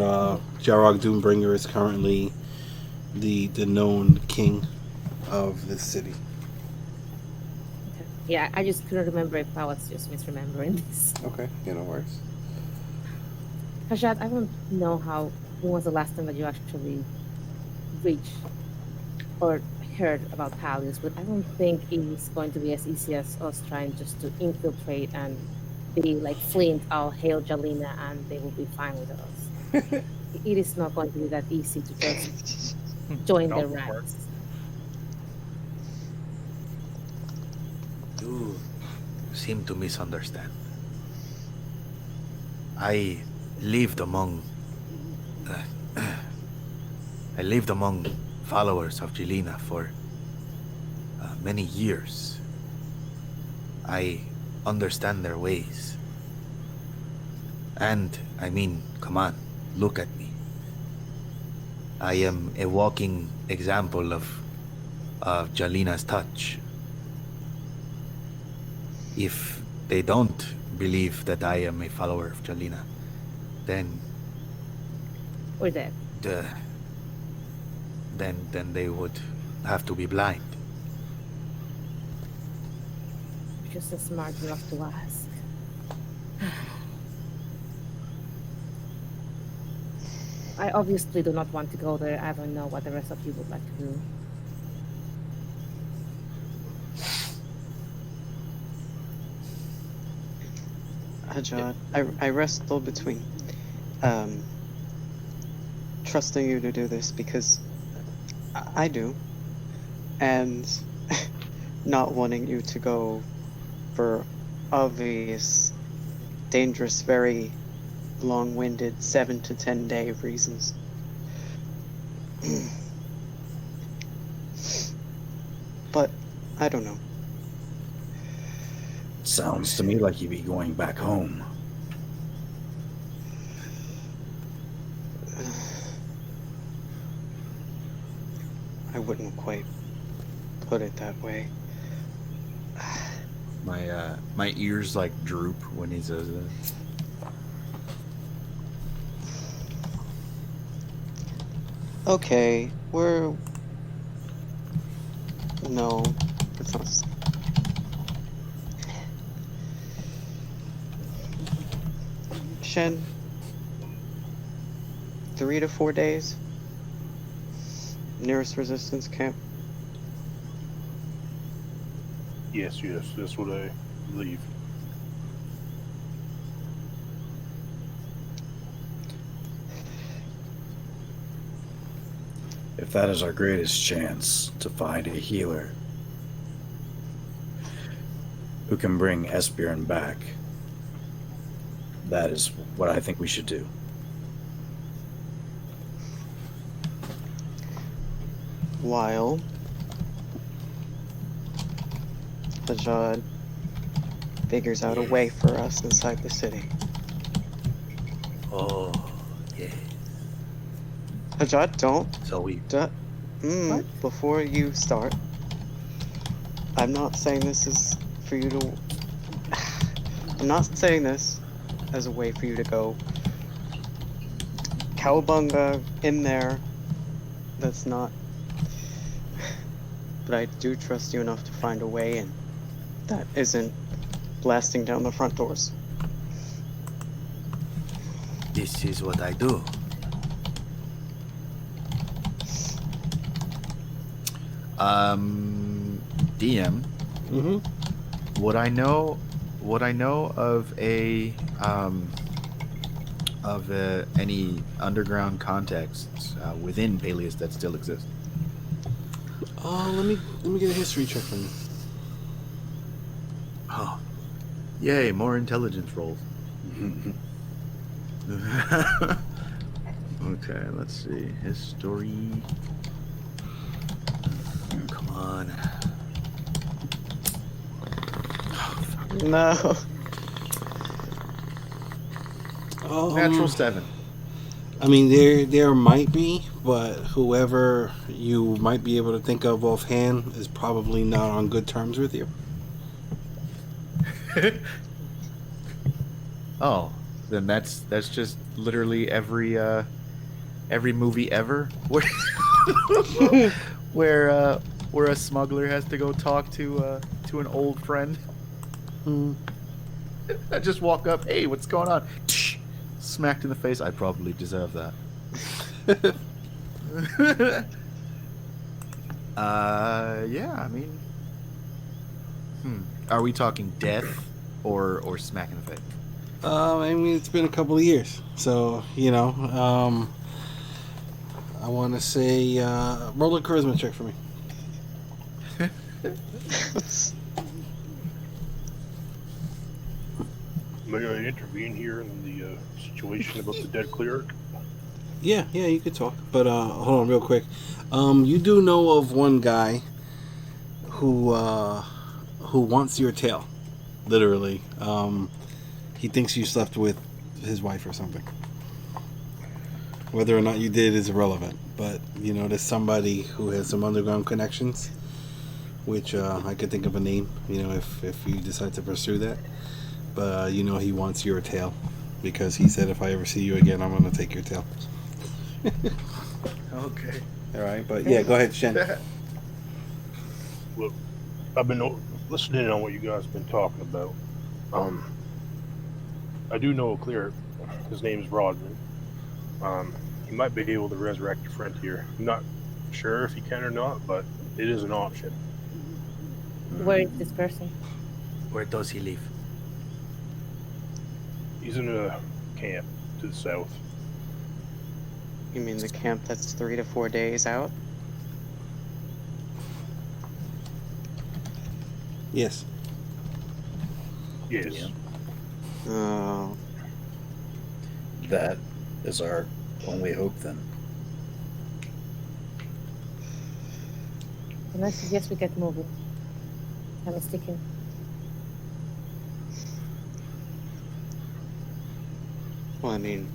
Jarog Doombringer is currently the known king of this city. Okay. Yeah, I just couldn't remember if I was just misremembering this. Okay, yeah, no worries. Hasjhad, I don't know when was the last time that you actually reached or heard about Palios, but I don't think it's going to be as easy as us trying just to infiltrate and be like Flint, I'll hail Jelena and they will be fine with us. It is not going to be that easy to just join their ranks. You seem to misunderstand. I lived among I lived among followers of Jelena for many years. I understand their ways. And, I mean, come on, look at me. I am a walking example of Jalena's touch. If they don't believe that I am a follower of Jelena, then We're dead. then they would have to be blind. Just smart enough to ask. I obviously do not want to go there. I don't know what the rest of you would like to do. Hasjhad, I wrestle between trusting you to do this because I do, and not wanting you to go for obvious, dangerous, very long-winded 7 to 10 day reasons. But I don't know. Sounds to me like you'd be going back home. I wouldn't quite put it that way. My ears like droop when he says that. Okay, no, that's not. Shen, 3 to 4 days. Nearest resistance camp. Yes, that's what I believe. If that is our greatest chance to find a healer who can bring Esbjorn back, that is what I think we should do. While Hasjhad figures out a way for us inside the city. Oh, yeah. Hasjhad, don't. So we... Before you start, I'm not saying this is for you to... I'm not saying this as a way for you to go cowabunga in there. That's not... But I do trust you enough to find a way in that isn't blasting down the front doors. This is what I do. DM. Mm-hmm. Would I know of any underground contexts within Peleus that still exist? Let me get a history check from you. Oh, yay! More intelligence rolls. Okay, let's see. History. Come on. No. Natural 7. I mean, there might be, but whoever you might be able to think of offhand is probably not on good terms with you. Oh, then that's just literally every movie ever where a smuggler has to go talk to an old friend. I just walk up, hey, what's going on? Smacked in the face. I probably deserve that. Yeah, I mean, are we talking death or smack in the face? I mean, it's been a couple of years, so I want to say roll a charisma check for me. May I intervene here in the situation about the dead cleric? Yeah, you could talk. But hold on real quick. You do know of one guy who wants your tail. Literally. He thinks you slept with his wife or something. Whether or not you did is irrelevant. But, you know, there's somebody who has some underground connections, which I could think of a name, you know, if you decide to pursue that. But, you know, he wants your tail because he said, if I ever see you again, I'm going to take your tail. Okay. All right, but yeah, go ahead, Shen. Look, I've been listening on what you guys have been talking about. I do know clear. His name is Rodman. He might be able to resurrect your friend here. I'm not sure if he can or not, but it is an option. Where is this person? Where does he live? He's in a camp to the south. You mean the camp that's 3 to 4 days out? Yes. Yes. Yeah. Oh, That is our only hope then. And I suggest we get moving. Time is ticking. well, I mean,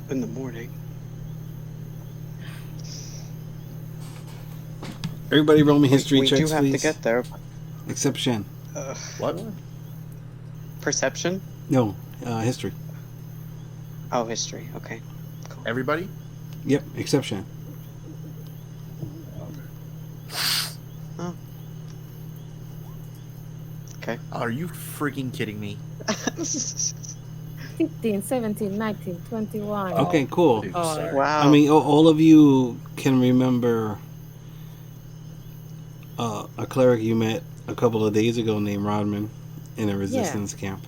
in the morning. Everybody roll me history we checks, do have please. to get there. Except Shen. What? Perception? No, history. Oh, history. Okay. Everybody? Yep, except Shen. Okay. Are you freaking kidding me? 15, 17, 19, 21. Okay, cool. Dude, Oh, sorry. Wow. I mean, all of you can remember a cleric you met a couple of days ago named Rodman in a resistance camp.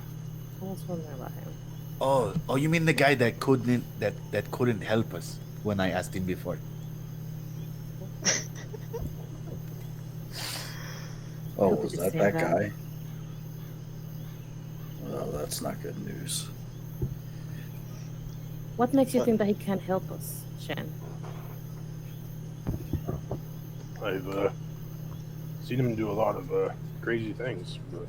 I was wondering about him. Oh, you mean the guy that couldn't help us when I asked him before? Oh, Who was could that say that that? guy? Well, that's not good news. What makes you What? think that he can't help us, Shen? I've seen him do a lot of crazy things, but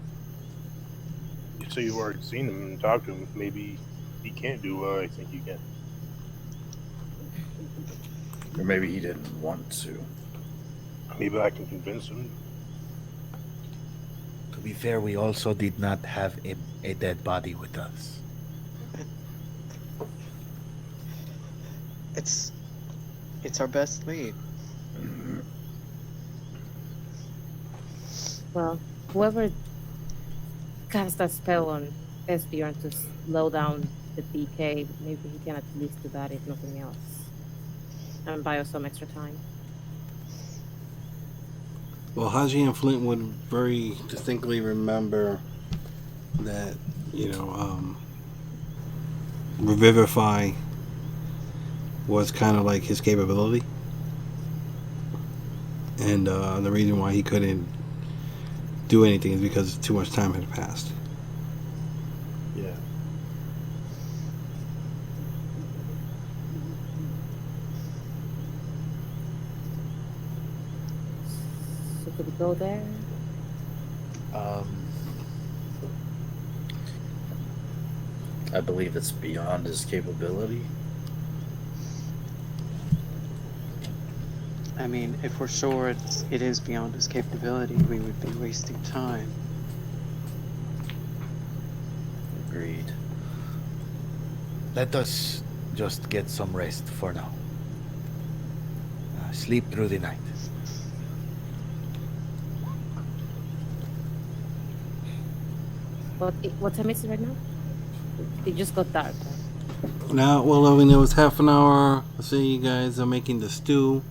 you say you've already seen him and talked to him. Maybe he can't do what I think he can. Or maybe he didn't want to. Maybe I can convince him. To be fair, we also did not have a dead body with us. It's our best lead. Well, whoever cast that spell on Esbjorn to slow down the decay, maybe he can at least do that if nothing else. And buy us some extra time. Well, Hasjhad and Flint would very distinctly remember that, you know, Revivify was kind of like his capability. And the reason why he couldn't do anything is because too much time had passed. Yeah. So could we go there? I believe it's beyond his capability. I mean, if we're sure it is beyond his capability, we would be wasting time. Agreed. Let us just get some rest for now. Sleep through the night. What time is it right now? It just got dark. Now, well, I mean, it was half an hour. Let's say you guys are making the stew.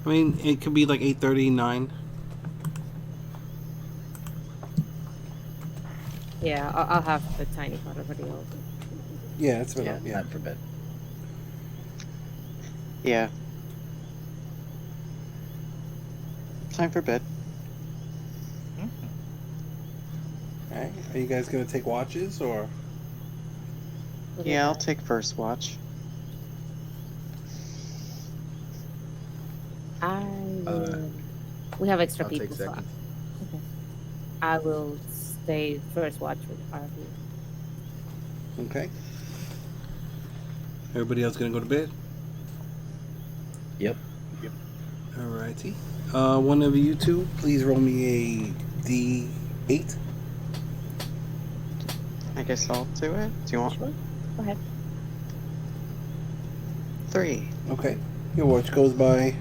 I mean, it could be like 8:30, 9. Yeah, I'll have the tiny pot already open. Yeah, that's Yeah, time for bed. Yeah. Time for bed. Alright, are you guys gonna take watches or? Yeah, I'll take first watch. I will. We have extra I'll people. take So second. okay. I will stay first watch with RV. Okay. Everybody else gonna go to bed? Yep. Alrighty. One of you two, please roll me a D8. I guess I'll do it. Do you want Sure. Go ahead. 3? Okay. Your watch goes by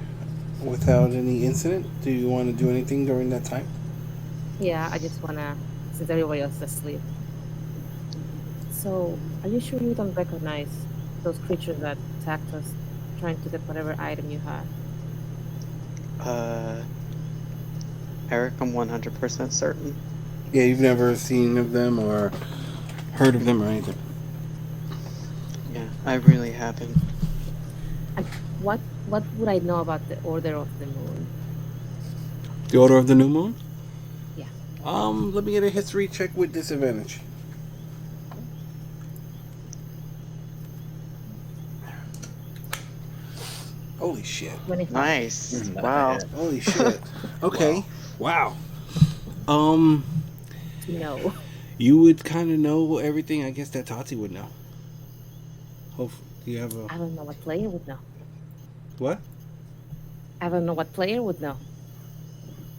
without any incident. Do you want to do anything during that time? Yeah, I just wanna, since everybody else is asleep. So, are you sure you don't recognize those creatures that attacked us, trying to get whatever item you had? Eric, I'm 100% certain. Yeah, you've never seen of them or heard of them or anything. Yeah, I really haven't. And what would I know about the Order of the Moon? The Order of the New Moon? Yeah. Let me get a history check with disadvantage. Holy shit. 25. Nice. Wow. Holy shit. Okay. Wow. No. You would kind of know everything. I guess that Tati would know. Hopefully, you have a I don't know what player would know. what? I don't know what player would know.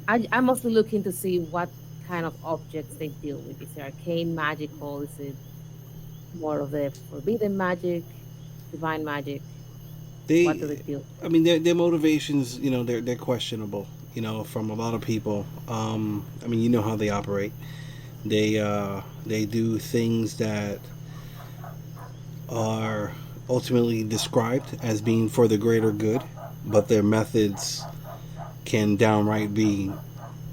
I'm mostly looking to see what kind of objects they deal with. Is it arcane, magical? Is it more of the forbidden magic, divine magic? What do they They, deal? I mean, their motivations, you know, they're questionable. You know, from a lot of people. I mean, you know how they operate. They do things that are ultimately described as being for the greater good, but their methods can downright be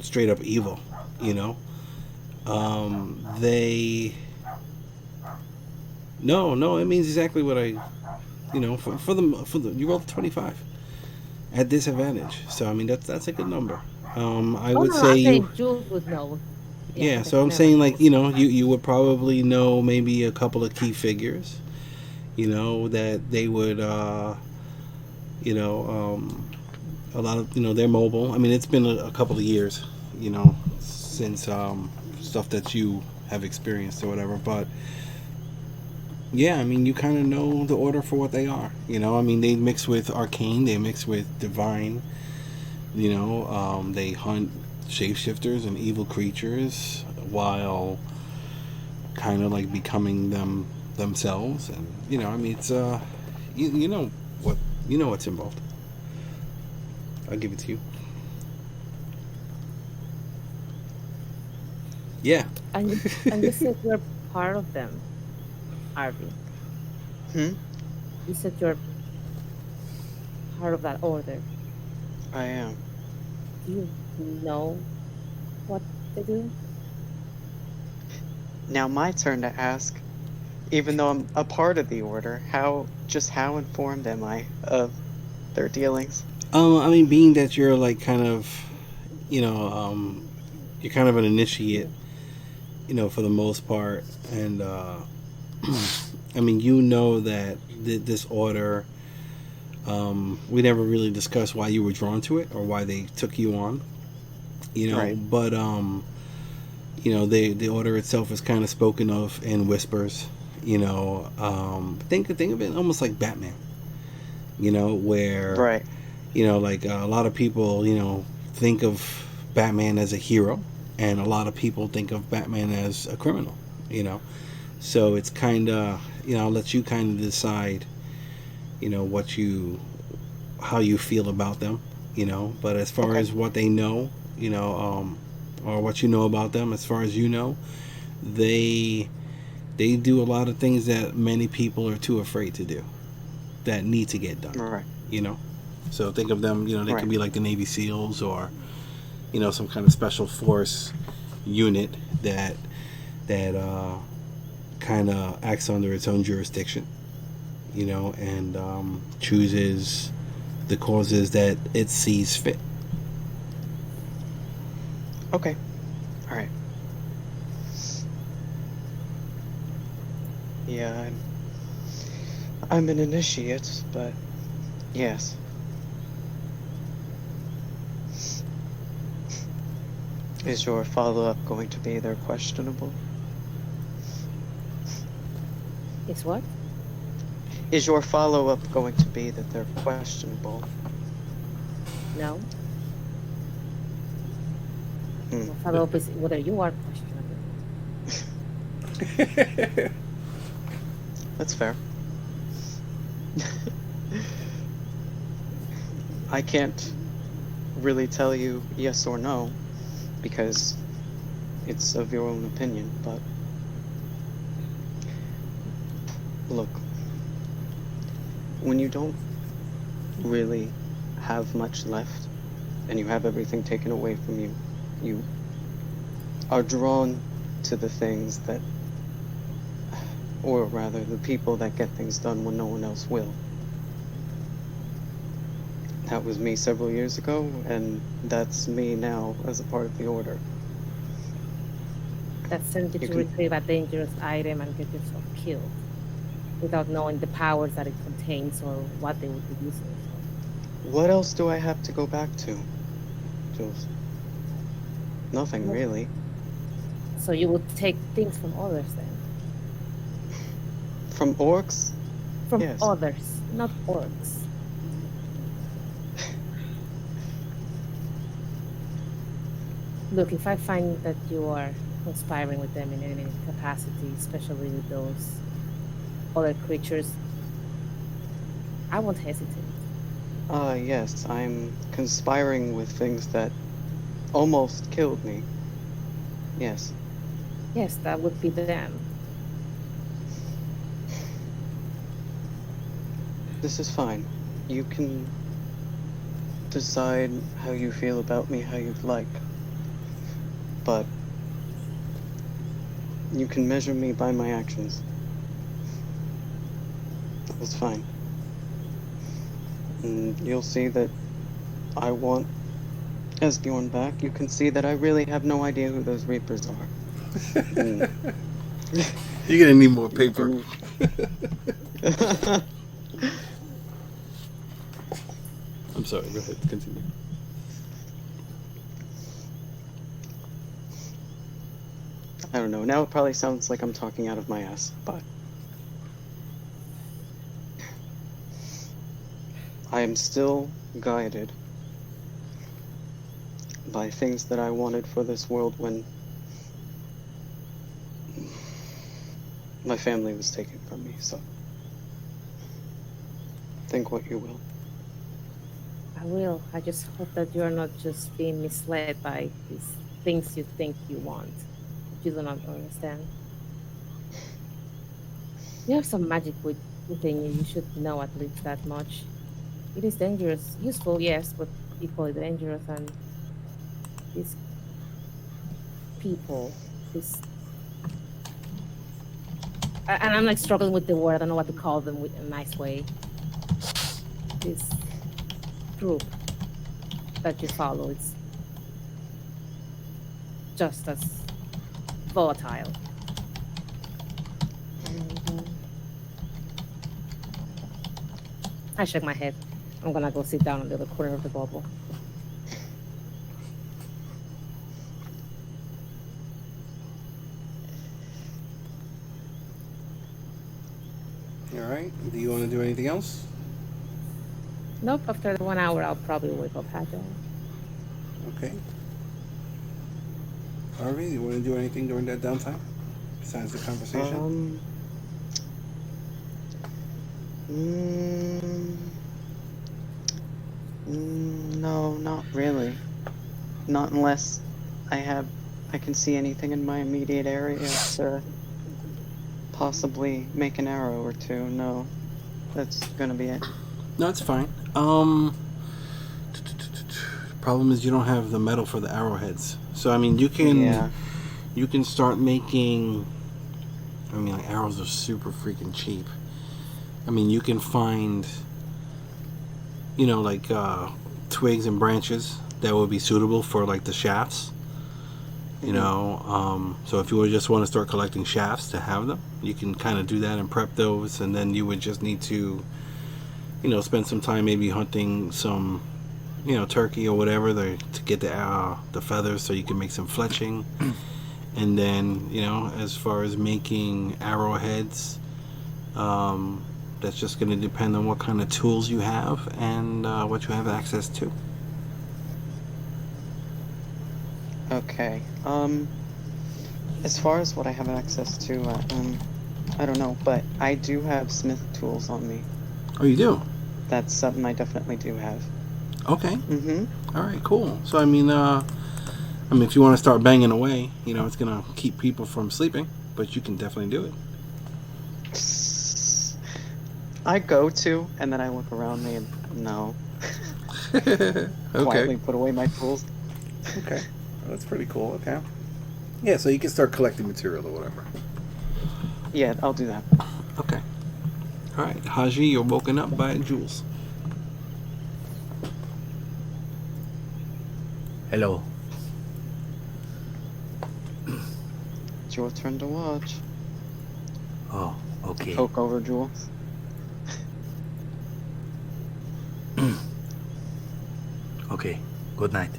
straight up evil. You know, they. No, it means exactly what I, you know, for the you rolled 25 at disadvantage. So I mean that's a good number. I would no, say I'm you. saying Jules would know. Yeah, okay, so I'm never saying mind. like, you know, you would probably know maybe a couple of key figures, you know, that they would you know, a lot of, you know, they're mobile. I mean, it's been a couple of years, you know, since stuff that you have experienced or whatever, but yeah, I mean, you kind of know the order for what they are, you know. I mean, they mix with arcane, they mix with divine, you know, they hunt shapeshifters and evil creatures while kind of like becoming them themselves, and you know, I mean, it's you know what's involved. I'll give it to you. Yeah. And you said you're part of them, Arby. Hmm? You said you're part of that order. I am. Do you know what they do? Now my turn to ask. Even though I'm a part of the order, how informed am I of their dealings? I mean, being that you're like kind of, you know, you're kind of an initiate, you know, for the most part, and I mean, you know that this order. We never really discussed why you were drawn to it or why they took you on, you know. Right. But you know, the order itself is kind of spoken of in whispers. You know, think of it almost like Batman. You know, where Right. you know, like a lot of people, you know, think of Batman as a hero, and a lot of people think of Batman as a criminal. You know, so it's kind of, you know, I'll let you kind of decide, you know, how you feel about them, you know. But as far Okay. as what they know, you know, or what you know about them, as far as you know, they do a lot of things that many people are too afraid to do, that need to get done. Right. You know, so think of them. You know, they Right. could be like the Navy SEALs or, you know, some kind of special force unit that kind of acts under its own jurisdiction, you know, and chooses the causes that it sees fit. Okay. All right. Yeah, I'm an initiate, but yes. Is your follow-up going to be they're questionable? Is what? Is your follow-up going to be that they're questionable? No. Hmm. The follow-up is whether you are questionable. That's fair. I can't really tell you yes or no because it's of your own opinion, but look, when you don't really have much left and you have everything taken away from you, you are drawn to the things that, or rather the people that get things done when no one else will. That was me several years ago, and that's me now as a part of the Order. That sends you You to can- retrieve a dangerous item and get yourself killed without knowing the powers that it contains or what they would be using it for. What else do I have to go back to, Jules? Nothing really. So you would take things from others then? From orcs? From Yes. others, not orcs. Look, if I find that you are conspiring with them in any capacity, especially with those other creatures, I won't hesitate. Yes, I'm conspiring with things that almost killed me. Yes. Yes, that would be them. This is fine. You can decide how you feel about me how you'd like. But you can measure me by my actions. That's fine. And you'll see that I want Esbjorn back. You can see that I really have no idea who those Reapers are. Mm. You're gonna need more paper. I'm sorry. Go ahead. Continue. I don't know. Now it probably sounds like I'm talking out of my ass, but I am still guided by things that I wanted for this world when my family was taken from me, so think what you will. I will. I just hope that you're not just being misled by these things you think you want. You do not understand. You have some magic within you. You should know at least that much. It is dangerous. Useful, yes, but equally dangerous. And these people, and I'm like struggling with the word. I don't know what to call them with a nice way. This group that you follow, it's just as volatile. And, I shake my head. I'm gonna go sit down in the other corner of the bubble. All right. Do you want to do anything else? Nope, after the 1 hour, I'll probably wake up Hasjhad. Okay. Harvey, you want to do anything during that downtime besides the conversation? No, not really. Not unless I can see anything in my immediate area to possibly make an arrow or two. No, that's gonna be it. No, it's fine. Problem is you don't have the metal for the arrowheads. So I mean, you can start making. I mean, like, arrows are super freaking cheap. I mean, you can find, like twigs and branches that would be suitable for like the shafts. So if you just want to start collecting shafts to have them, you can kind of do that and prep those, and then you would just need to, spend some time maybe hunting some turkey or whatever, to get the feathers so you can make some fletching. And then, as far as making arrowheads, that's just going to depend on what kind of tools you have and what you have access to. Okay. As far as what I have access to, I don't know, but I do have smith tools on me. Oh, you do? That's something I definitely do have. Okay. Mm-hmm. All right, cool. So, if you want to start banging away, it's going to keep people from sleeping, but you can definitely do it. I go to, and then I look around me and no. Okay. Quietly put away my tools. Okay. Well, that's pretty cool. Okay. Yeah, so you can start collecting material or whatever. Yeah, I'll do that. Okay. All right, Haji, you're woken up by Jules. Hello. It's your turn to watch. Oh, okay. Poke over, Jules. Okay. Good night.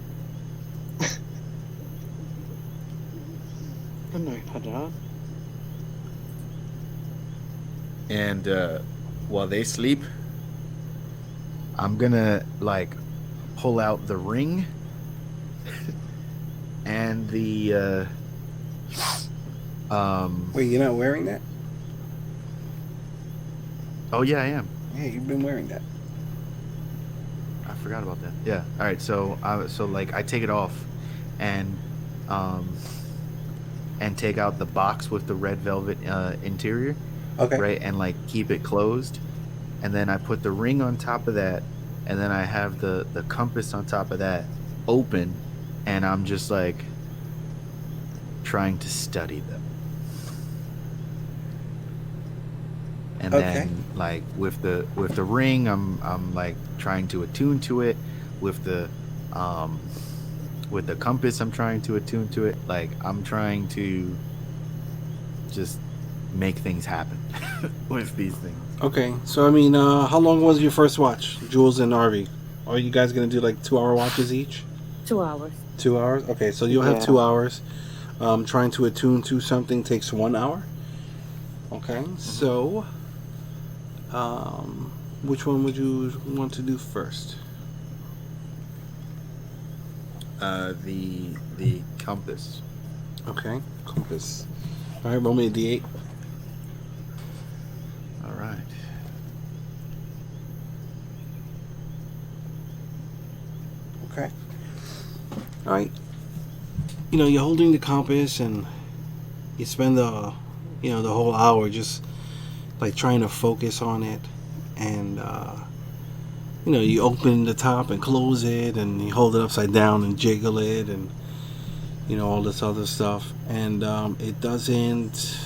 Good night, Hasjhad. And while they sleep, I'm gonna pull out the ring and the Wait, you're not wearing that? Oh yeah, I am. Yeah, you've been wearing that. I forgot about that. Yeah. All right. So I take it off, and take out the box with the red velvet interior. Okay. Right, and keep it closed, and then I put the ring on top of that, and then I have the compass on top of that open, and I'm just trying to study them. And Okay. then with the ring, I'm trying to attune to it. With the compass, I'm trying to attune to it. I'm trying to just make things happen with these things. Okay, so how long was your first watch, Jules and Arvy? Are you guys gonna do 2-hour watches each? 2 hours. 2 hours? Okay, so you'll have Yeah. 2 hours. Trying to attune to something takes 1 hour. Okay, so which one would you want to do first? The compass. Okay, compass. All right, roll me a d8. All right. Okay. All right. You're holding the compass, and you spend the whole hour just trying to focus on it, and you open the top and close it, and you hold it upside down and jiggle it, and all this other stuff, and it doesn't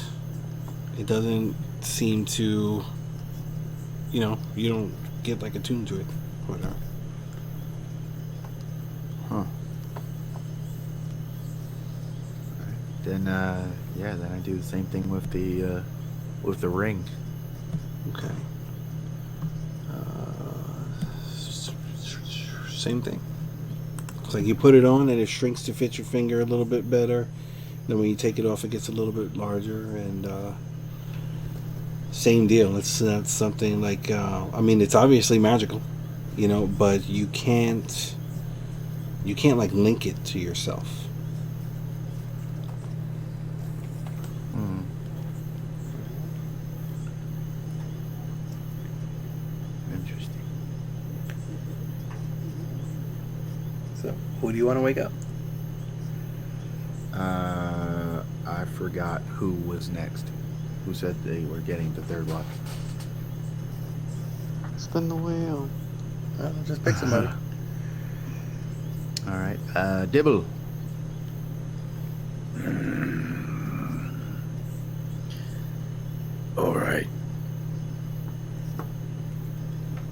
seem to, you don't get attuned to it, whatever. Huh. Then then I do the same thing with the ring. Okay. Same thing. It's you put it on and it shrinks to fit your finger a little bit better. Then when you take it off, it gets a little bit larger, and same deal. It's not something it's obviously magical, but you can't link it to yourself. Interesting. So, who do you want to wake up? I forgot who was next. Who said they were getting the third watch? Spin the wheel. Just pick somebody. All right. Dibbel. All right.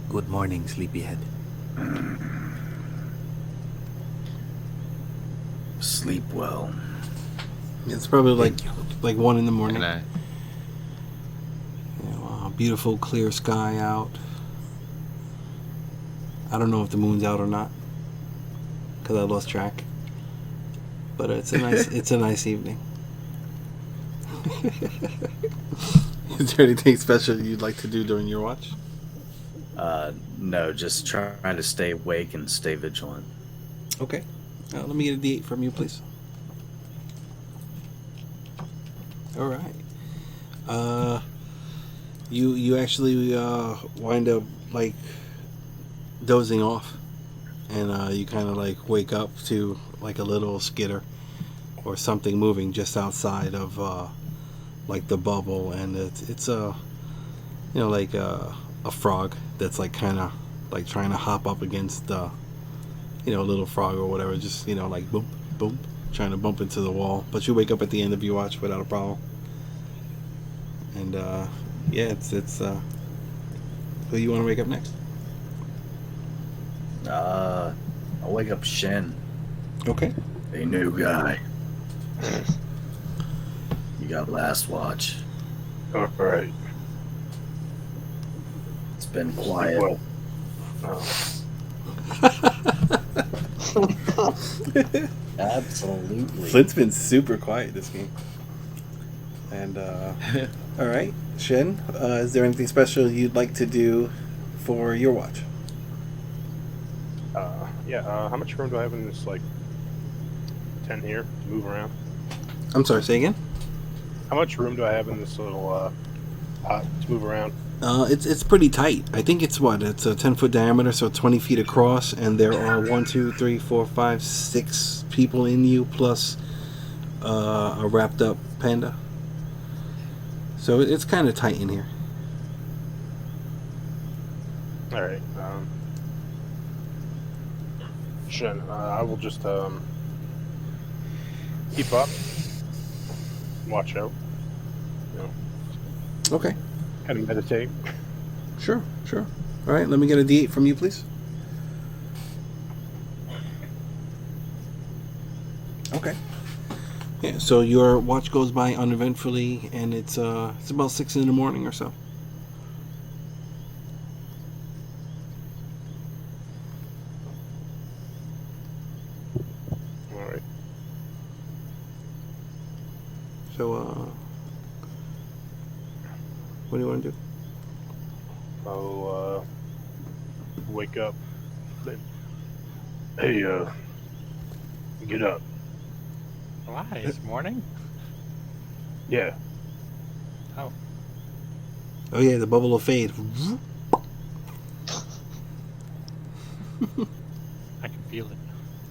Good morning, sleepyhead. Sleep well. It's probably like 1 in the morning. And Beautiful clear sky out. I don't know if the moon's out or not. because I lost track. But it's a nice evening. Is there anything special you'd like to do during your watch? No, just trying to stay awake and stay vigilant. Okay. Let me get a D8 from you, please. All right. You actually wind up like dozing off, and you kind of like wake up to like a little skitter or something moving just outside of like the bubble, and it's a like a frog that's like kind of like trying to hop up against the a little frog or whatever, just like boom boom, trying to bump into the wall. But you wake up at the end of your watch without a problem. And yeah, it's who you want to wake up next? I'll wake up Shen. Okay. Hey, new guy. You got last watch. All right. It's been quiet. Well, Absolutely. Flint's been super quiet this game. And all right, Shen, is there anything special you'd like to do for your watch? yeah. How much room do I have in this like tent here to move around? I'm sorry, say again? How much room do I have in this little hut to move around? It's pretty tight. I think it's it's a 10-foot diameter, so 20 feet across, and there are 1, 2, 3, 4, 5, 6 people in you, plus a wrapped up panda. So it's kind of tight in here. All right. Shen, I will just keep up, watch out, Okay. kind of meditate. Sure. All right, let me get a D8 from you, please. Okay. Yeah, so your watch goes by uneventfully, and it's about 6 in the morning or so. All right. So, what do you want to do? I'll wake up. Hey, get up. Why? It's morning? Yeah. Oh. Oh yeah, the bubble will fade. I can feel it.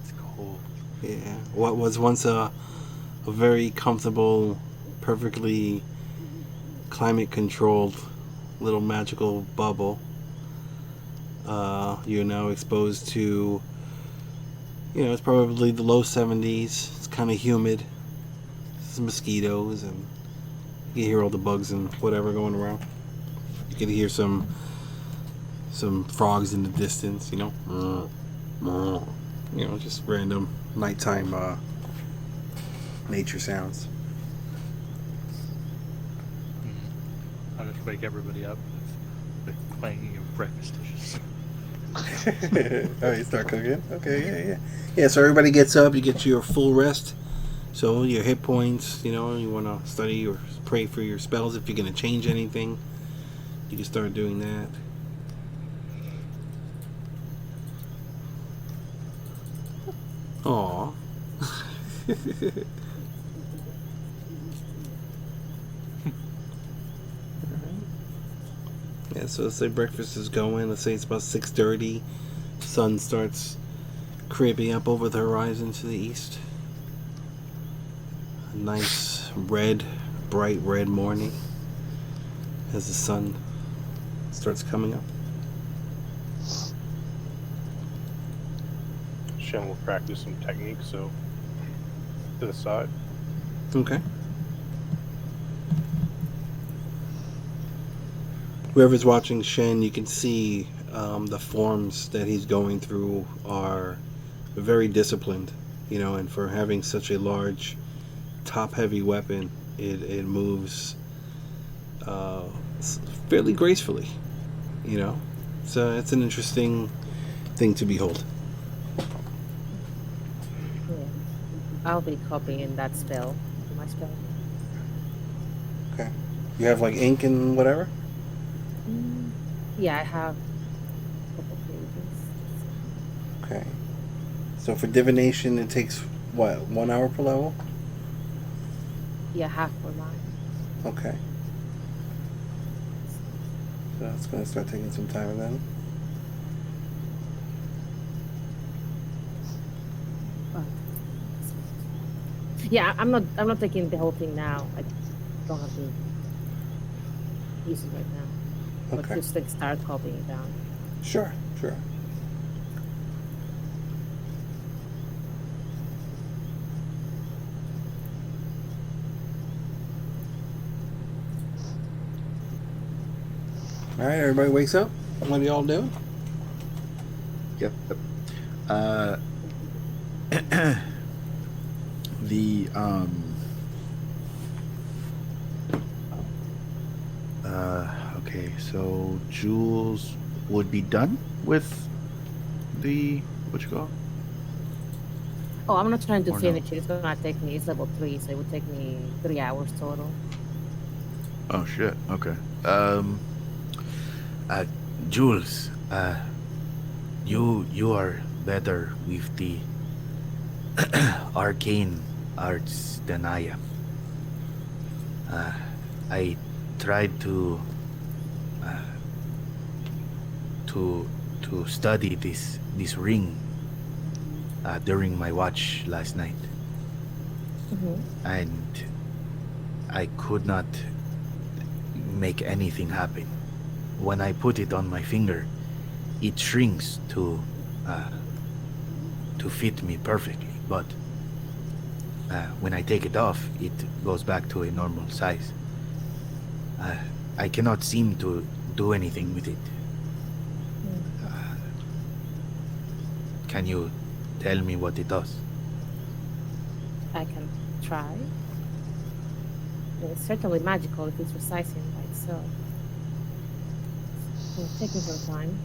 It's cold. Yeah, what was once a very comfortable, perfectly climate-controlled little magical bubble, you're now exposed to, it's probably the low 70s. It's kind of humid. There's mosquitoes, and you can hear all the bugs and whatever going around. You can hear some frogs in the distance, just random nighttime nature sounds. I'll just wake everybody up with clanging of breakfast dishes. Oh, you start cooking? Okay, yeah. So everybody gets up, you get your full rest. So your hit points, you want to study or pray for your spells. If you're going to change anything, you can start doing that. Aww. Yeah, so let's say breakfast is going. Let's say it's about 6:30. Sun starts creeping up over the horizon to the east. A nice bright red morning as the sun starts coming up. Shen will practice some techniques, so to the side. Okay. Whoever's watching Shen, you can see the forms that he's going through are very disciplined, and for having such a large, top-heavy weapon, it moves fairly gracefully, So it's an interesting thing to behold. I'll be copying that spell. My spell. Okay. You have like ink and whatever? Yeah, I have a couple pages. Okay. So for divination, it takes what, 1 hour per level? Yeah, half for mine. Okay. So that's going to start taking some time then. Yeah, I'm not taking the whole thing now. I don't have to use it right now. But Okay. just like start copying it down. Sure, sure. All right, everybody wakes up. What are y'all doing? Yep. The okay, so Jules would be done with the what you call? Oh, I'm not trying to Or no? finish it. It's gonna take me. It's level 3, so it would take me 3 hours total. Oh shit. Okay. Jules, you are better with the arcane arts than I am. I tried to study this ring during my watch last night, and I could not make anything happen. When I put it on my finger, it shrinks to fit me perfectly, but when I take it off, it goes back to a normal size. I cannot seem to do anything with it. Can you tell me what it does? I can try. It's certainly magical if it's resizing by itself. It'll take me some time.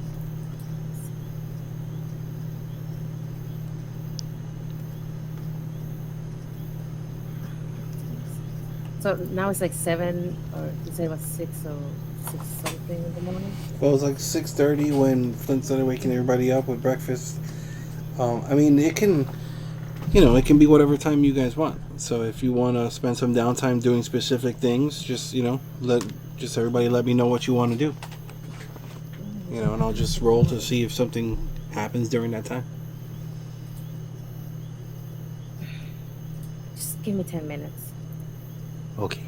So now it's like 7, or you said it was 6 or 6 something in the morning? Well, it was like 6:30 when Flint started waking everybody up with breakfast. I mean, it can be whatever time you guys want. So if you want to spend some downtime doing specific things, just, everybody let me know what you want to do. And I'll just roll to see if something happens during that time. Just give me 10 minutes. Okay.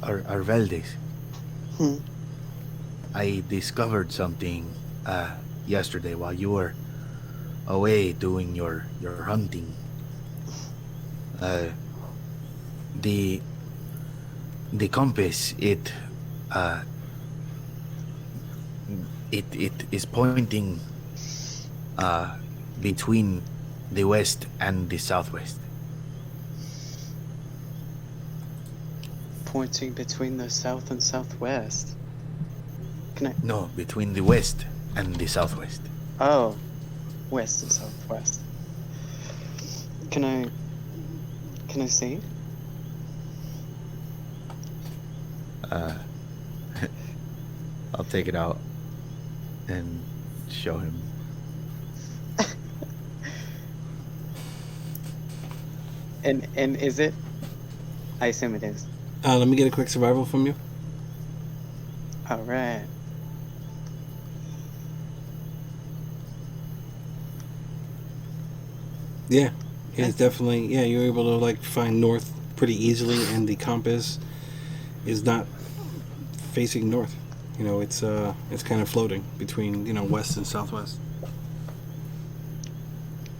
Arveldis. I discovered something yesterday while you were away doing your hunting. The compass, it is pointing between the west and the southwest. Pointing between the south and southwest. No, between the west and the southwest. Oh, west and southwest. Can I see? I'll take it out and show him. And is it? I assume it is. Let me get a quick survival from you. All right. Yeah, it's definitely, you're able to like find north pretty easily, and the compass is not facing north. It's kind of floating between, west and southwest.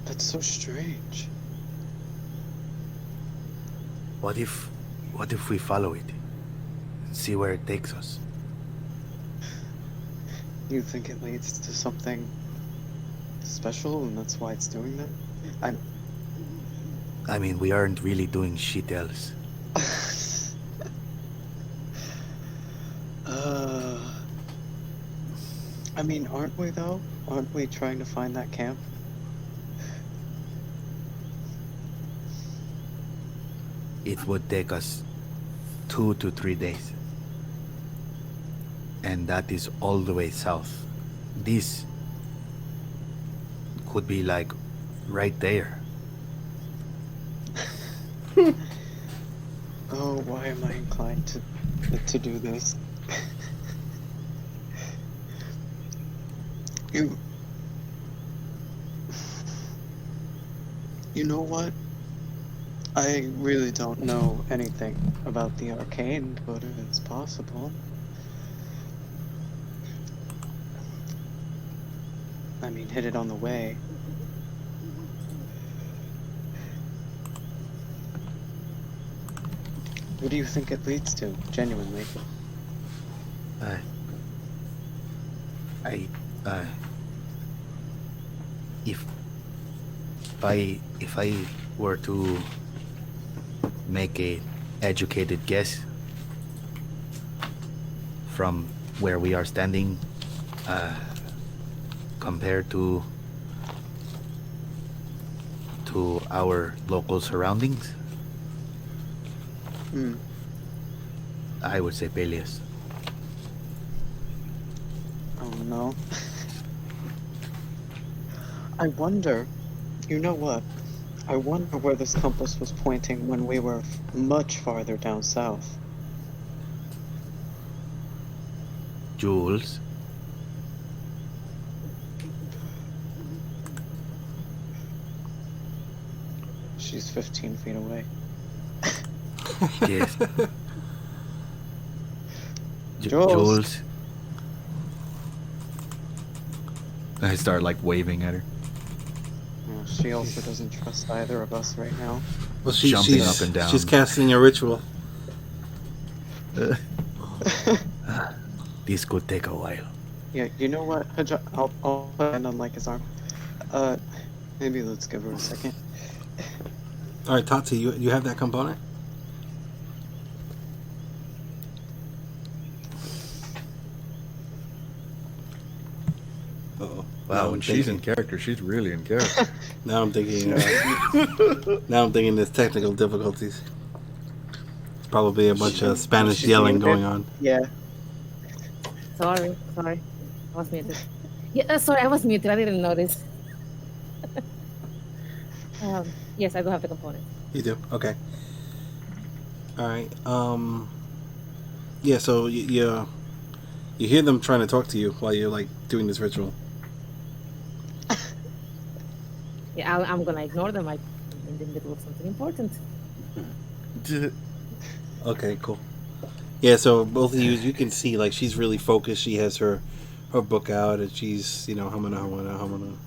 That's so strange. What if we follow it and see where it takes us? You think it leads to something special, and that's why it's doing that? I mean, we aren't really doing shit else. I mean, aren't we though? Aren't we trying to find that camp? It would take us 2 to 3 days. And that is all the way south. This could be like right there. Oh, why am I inclined to do this? You know what? I really don't know anything about the arcane, but if it's possible. I mean, hit it on the way. What do you think it leads to, genuinely? If I were to make a educated guess from where we are standing, compared to our local surroundings, I would say Peleus. Oh no. I wonder, you know what? I wonder where this compass was pointing when we were much farther down south. Jules, She's 15 feet away. yes. Jules. Jules. I start like waving at her. Oh, she also doesn't trust either of us right now. Well, Jumping she's up and down. She's casting a ritual. This could take a while. Yeah, you know what? Hasjhad, I'll put a hand on like his arm. Maybe let's give her a second. All right, Tati, you have that component? Uh-oh. Wow, when she's in character, she's really in character. Now I'm thinking. Now I'm thinking there's technical difficulties. It's probably a bunch of Spanish She's yelling muted. going on. Yeah. Sorry. I was muted. Yeah, sorry, I was muted. I didn't notice. Yes, I do have the component. You do? Okay. All right. Yeah. So you hear them trying to talk to you while you're like doing this ritual. Yeah, I'm gonna ignore them. I'm in the middle of something important. Okay. Cool. Yeah. So both of you can see like she's really focused. She has her book out and she's humana,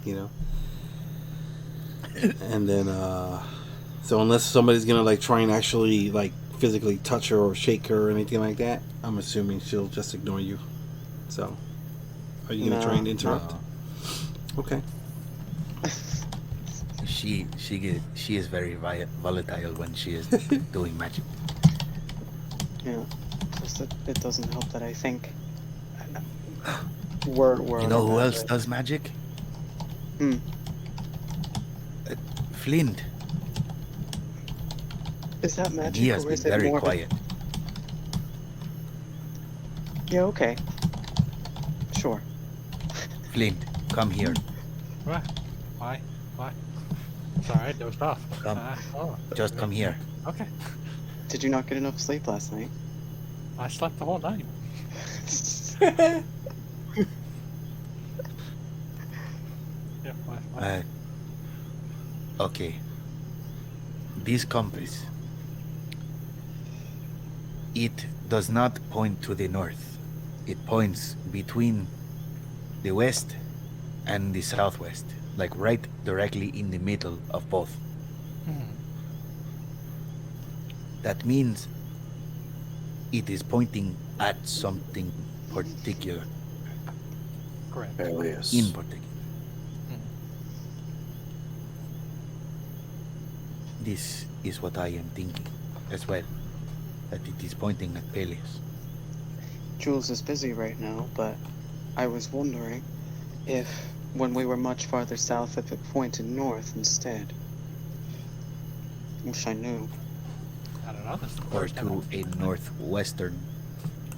you know. And then so unless somebody's gonna like try and actually like physically touch her or shake her or anything like that, I'm assuming she'll just ignore you. So are you gonna try and interrupt? Okay. She is very volatile when she is doing magic. Yeah. Just that it doesn't help that I think we're You know who else does magic? Flint. Is that And magic he has or been is it very more? quiet. Yeah, okay. Sure. Flint, come here. What? Why? Sorry, I dozed off. Come. Oh, Just come here. okay. Did you not get enough sleep last night? I slept the whole night. Yeah, why? Okay. This compass, it does not point to the north. It points between the west and the southwest, like right directly in the middle of both. That means it is pointing at something particular, Correct. Alias. in particular. This is what I am thinking as well, that it is pointing at Peleus. Jules is busy right now, but I was wondering if, when we were much farther south, if it pointed north instead. Wish I knew. I don't know. That's the Or first time to a northwestern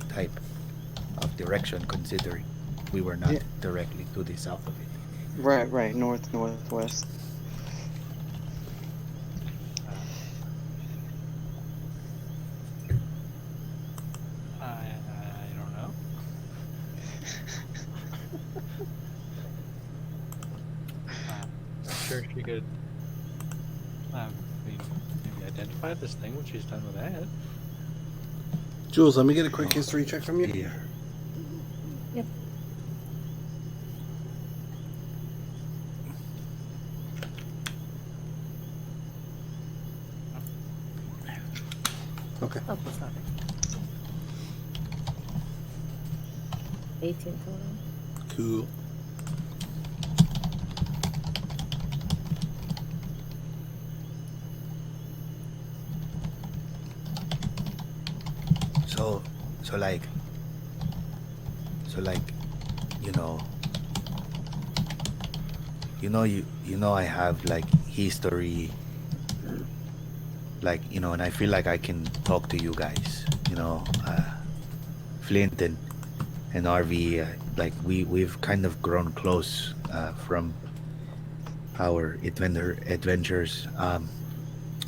type of direction, considering we were not Yeah. directly to the south of it. Right, north, northwest. I don't know. I'm sure she could. Maybe identify this thing when she's done with that. Jules, let me get a quick history check from you. Yeah. Yep. Okay. Oh, sorry. 18 total. Cool. So like, I have like history, like, and I feel like I can talk to you guys, Flint and RV, like we've kind of grown close from our adventures,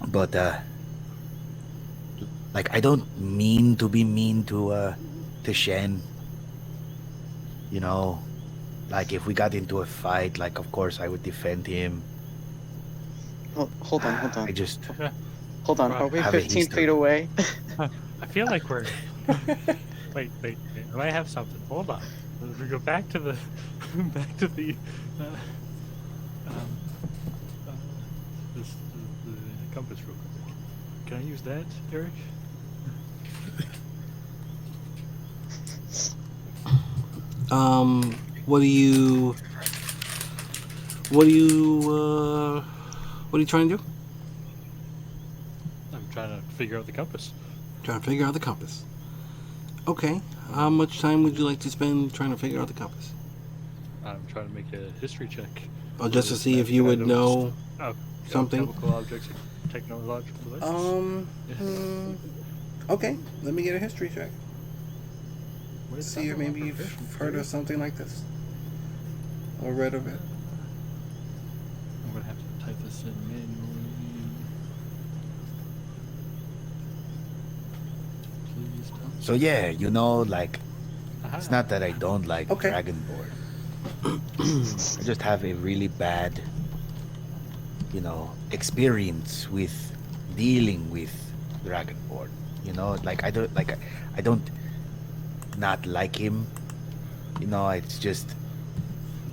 but like I don't mean to be mean to Shen. Like if we got into a fight, like of course I would defend him. Hold on. I just Hold on, are we have a 15 history. feet away? I feel like we're. Wait. I might have something. Hold on. We go back to the the compass real quick. Can I use that, Eric? What are you trying to do? I'm trying to figure out the compass. Trying to figure out the compass. Okay. How much time would you like to spend trying to figure out the compass? I'm trying to make a history check. Oh, just to see if you would know something? Chemical objects, technological devices. Okay. Let me get a history check. What is See if that? maybe you've heard of something like this. Or read of it. I'm gonna have to type this in manually. Please don't. So yeah, like Aha. it's not that I don't like Okay. Dragonborn. I just have a really bad, experience with dealing with Dragonborn. Like I don't not like him. It's just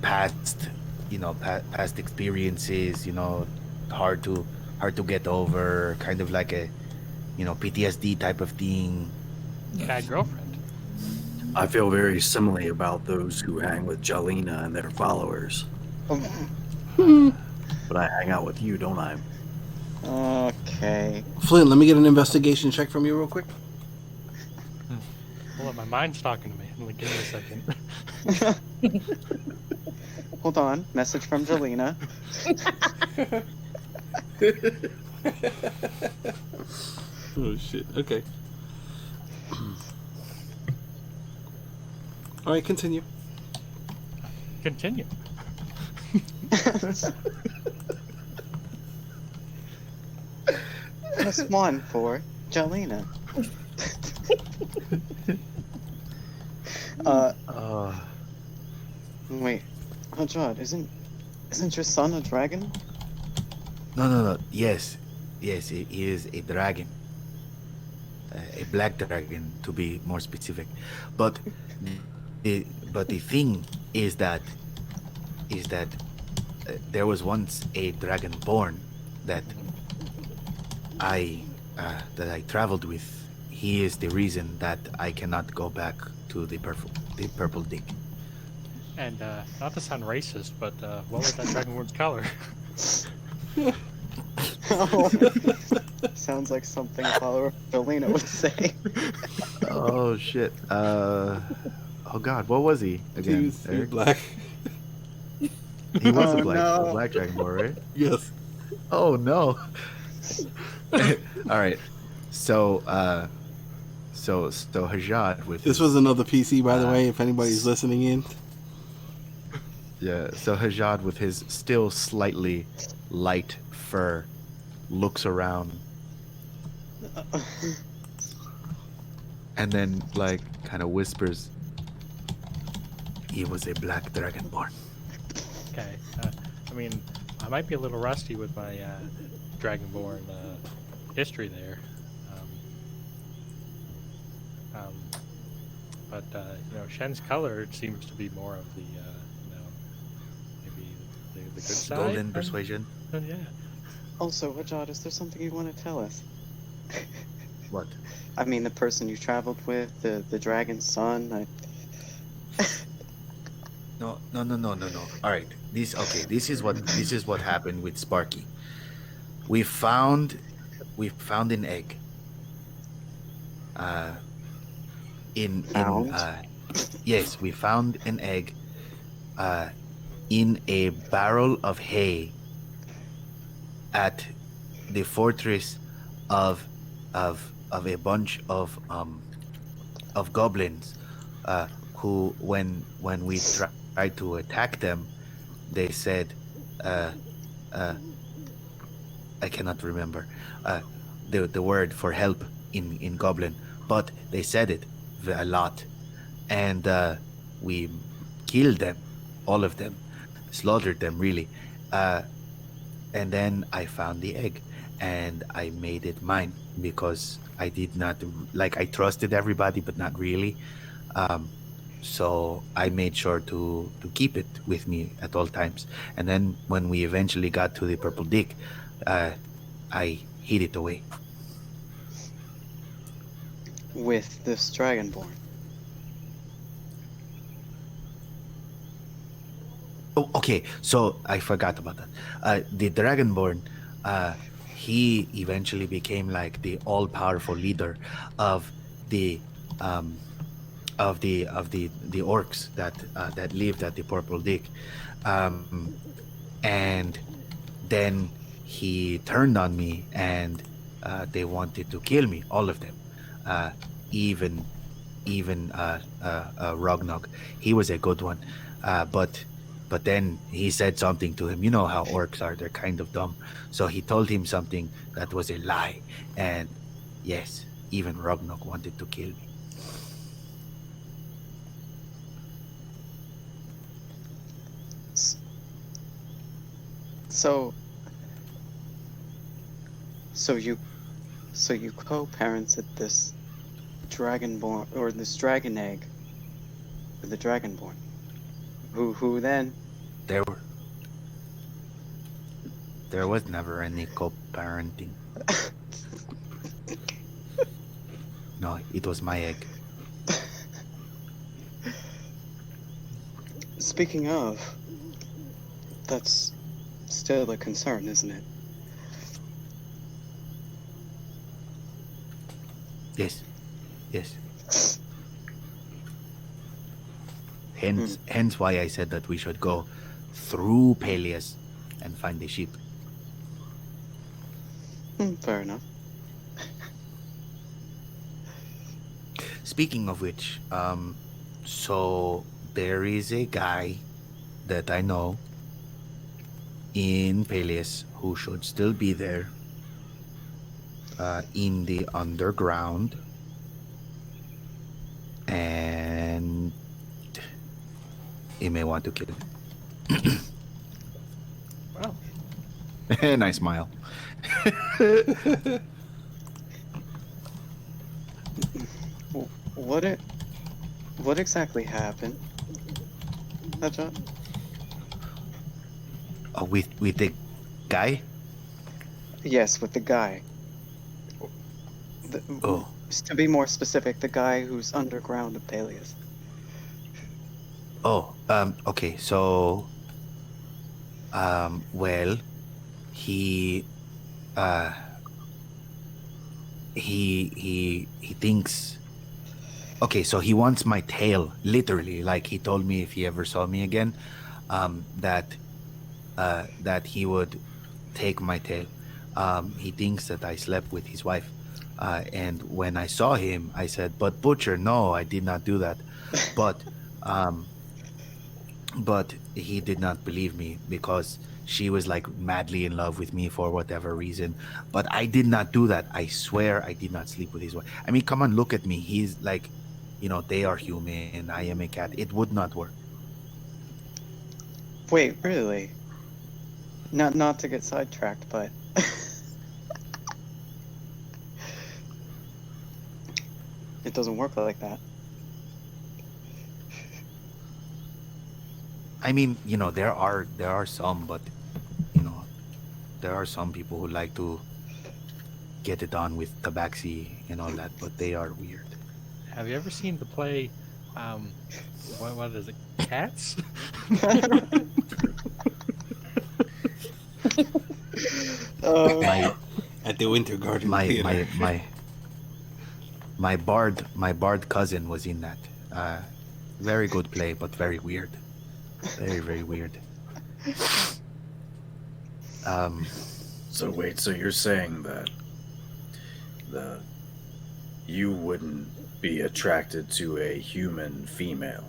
past experiences. Hard to get over. Kind of like a PTSD type of thing. Bad girlfriend. I feel very similarly about those who hang with Jelena and their followers. But I hang out with you, don't I? Okay. Flint, let me get an investigation check from you real quick. Hold on, my mind's talking to me. Like, give me a second. Hold on. Message from Jelena. Oh shit. Okay. All right, continue. Continue. +1 for Jelena. Wait. Hasjhad, isn't your son a dragon? No. Yes, he is a dragon. A black dragon, to be more specific. But the thing is that there was once a dragonborn that I traveled with. He is the reason that I cannot go back to the purple dig. And not to sound racist, but what was that dragonborn's color? Sounds like something a follower of Jelena would say. Oh shit. Oh God, what was he He again? was Eric? black. He was Oh, a no. black dragonborn, right? Yes. Oh no. All right. So so Hasjhad with This his, was another PC, by the uh, way, if anybody's listening in. so Hasjhad with his still slightly light fur looks around and then like kind of whispers, "He was a black dragonborn." Okay. I mean, I might be a little rusty with my Dragonborn history there. But Shen's color seems to be more of the, maybe the good side. Golden persuasion. Yeah. Also, Hasjhad, is there something you want to tell us? What? I mean, the person you traveled with, the dragon's son. No. All right. This is what happened with Sparky. We found an egg. Found? Yes, we found an egg in a barrel of hay at the fortress of a bunch of goblins who when we tried to attack them, they said I cannot remember the word for help in goblin, but they said it a lot, and we killed them, all of them, slaughtered them really, and then I found the egg and I made it mine because I did not I trusted everybody but not really, so I made sure to keep it with me at all times. And then when we eventually got to the purple dick, I hid it away. With this dragonborn. Oh, okay. So I forgot about that. The Dragonborn, he eventually became like the all-powerful leader of the orcs that lived at the Purple Dick, and then he turned on me, and they wanted to kill me, all of them, even Rognog. He was a good one, but then he said something to him. You know how orcs are; they're kind of dumb. So he told him something that was a lie, and yes, even Rognog wanted to kill me. So you co-parented this dragonborn, or this dragon egg with the dragonborn. Who then? There was never any co-parenting. No, it was my egg. Speaking of, that's still a concern, isn't it? Yes. Hence why I said that we should go through Peleus and find the sheep. Fair enough. Speaking of which, so there is a guy that I know in Peleus who should still be there, in the underground, and he may want to kill him. Wow. Nice smile. What exactly happened? Hasjhad? With the guy? Yes, with the guy. Oh. To be more specific, the guy who's underground of Peleus. Oh, okay, so, well, he thinks Okay, so he wants my tail, literally. Like he told me if he ever saw me again, that he would take my tail. He thinks that I slept with his wife. And when I saw him, I said, "But Butcher, no, I did not do that." But he did not believe me because she was like madly in love with me for whatever reason. But I did not do that. I swear I did not sleep with his wife. I mean, come on, look at me. He's like, they are human. I am a cat. It would not work. Wait, really? Not to get sidetracked, but it doesn't work like that. I mean, there are some, but there are some people who like to get it on with Tabaxi and all that, but they are weird. Have you ever seen the play? What is it? Cats? At the Winter Garden Theater. My bard cousin was in that. Very good play, but very weird. Very, very weird. So wait, so you're saying that you wouldn't be attracted to a human female?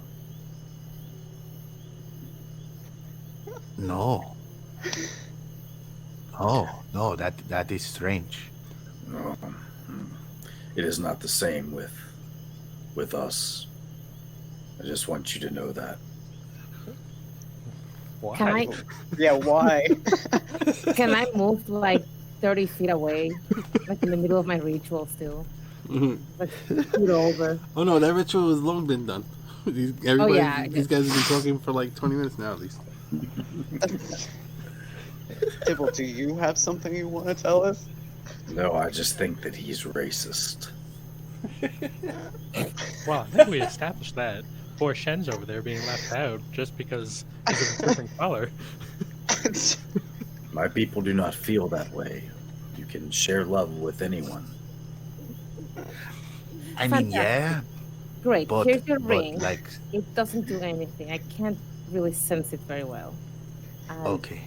No. Oh, no, that is strange. No. It is not the same with us. I just want you to know that. Why? Can I? Yeah, why? Can I move like 30 feet away, like in the middle of my ritual still? Like scoot over. Oh no, that ritual has long been done. These guys have been talking for like 20 minutes now at least. Dibbel, do you have something you want to tell us? No, I just think that he's racist. Well, I think we established that. Poor Shen's over there being left out just because he's of a different color. My people do not feel that way. You can share love with anyone. I mean, yeah. Great. But, Here's your ring. Like, It doesn't do anything. I can't really sense it very well. okay.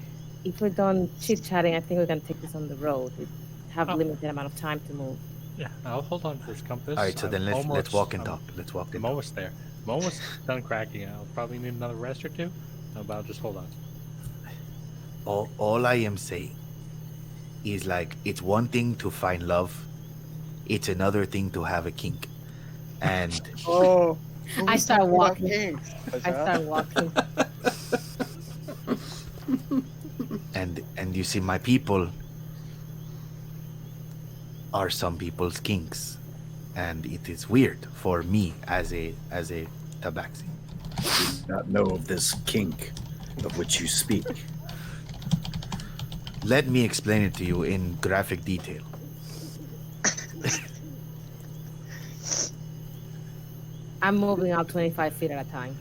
If we're done chit-chatting, I think we can take this on the road. We have a limited amount of time to move. Yeah, I'll hold on to this compass. All right, so then let's walk and talk. Let's walk and I'm talk. almost there. I'm almost done cracking. I'll probably need another rest or two, but I'll just hold on. All I am saying is like it's one thing to find love, it's another thing to have a kink, and Oh, I start walking. I I start walking. and you see, my people are some people's kinks, and it is weird for me as a Tabaxi. I do not know of this kink of which you speak. Let me explain it to you in graphic detail. I'm moving out 25 feet at a time.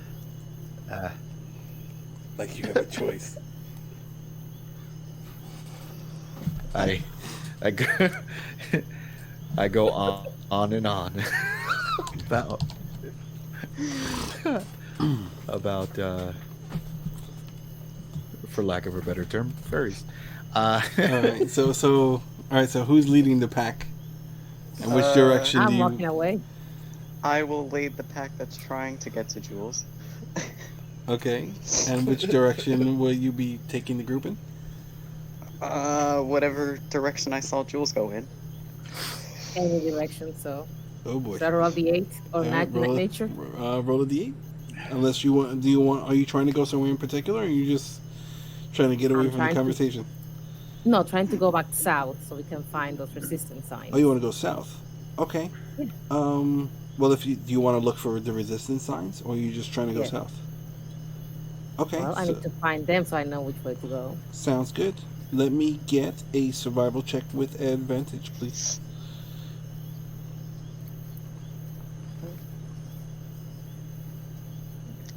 Like you have a choice. I go, I go on and on about for lack of a better term, furries. All right, so who's leading the pack? And which direction do I'm you? walking away. I will lead the pack that's trying to get to Jules. Okay, and which direction will you be taking the group in? Whatever direction I saw Jules go in. Any direction, so. Oh boy. Start roll the 8 or Roll nature. Roll a d8. Unless you want, are you trying to go somewhere in particular, or are you just trying to get away from the conversation? No, trying to go back south so we can find those resistance signs. Oh, you want to go south? Okay. Yeah. Well, do you want to look for the resistance signs, or are you just trying to go south? Okay. Well, I need to find them so I know which way to go. Sounds good. Let me get a survival check with advantage, please.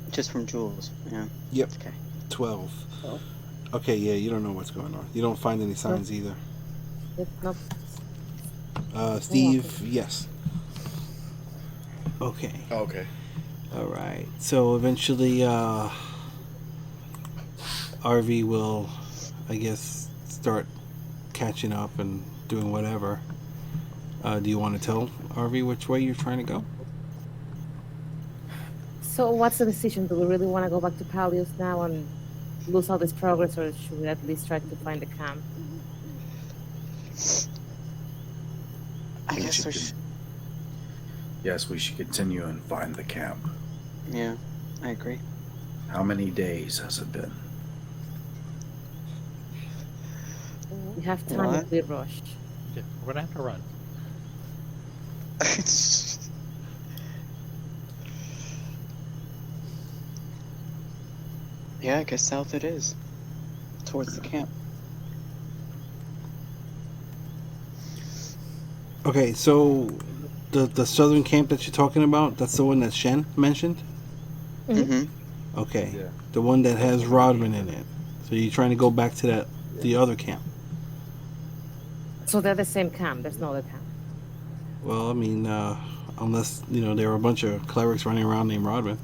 Just from Jules, yeah. Yep. Okay. 12. Oh. Okay, yeah, you don't know what's going on. You don't find any signs either. Nope. Steve, yes. Okay. Okay. All right. So eventually, RV will, I guess, start catching up and doing whatever. Do you want to tell RV which way you're trying to go? So what's the decision? Do we really want to go back to Palios now and lose all this progress, or should we at least try to find the camp? I We guess should we con- should. Yes, we should continue and find the camp. Yeah, I agree. How many days has it been? We have time What? if we rush. Yeah, we're gonna have to run. Yeah, I guess south it is. Towards the camp. Okay, so the southern camp that you're talking about, that's the one that Shen mentioned? Mm-hmm. Okay. Yeah. The one that has Rodman in it. So you're trying to go back to the other camp. So they're the same camp. There's no other camp. Well, I mean, unless, there are a bunch of clerics running around named Rodman.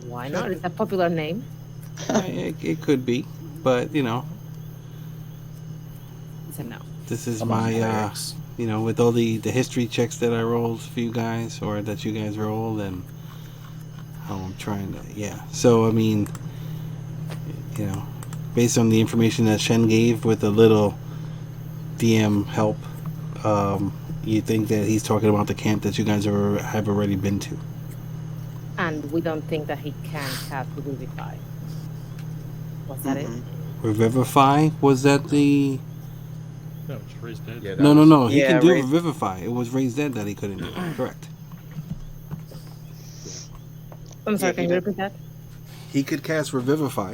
Why not? It's a popular name. It could be, but, So no. this is Come on, my, clerics. with all the history checks that I rolled for you guys, or that you guys rolled, and how I'm trying to, yeah. So, I mean, based on the information that Shen gave with a little DM help, you think that he's talking about the camp that you guys have already been to. And we don't think that he can cast Revivify. Was that it? Revivify? Was that the... No, it's raised dead. Yeah, No. He Yeah, can do Raised- Revivify. It was Raised Dead that he couldn't do. Correct. I'm sorry, Yeah, can he you did. repeat that? He could cast Revivify.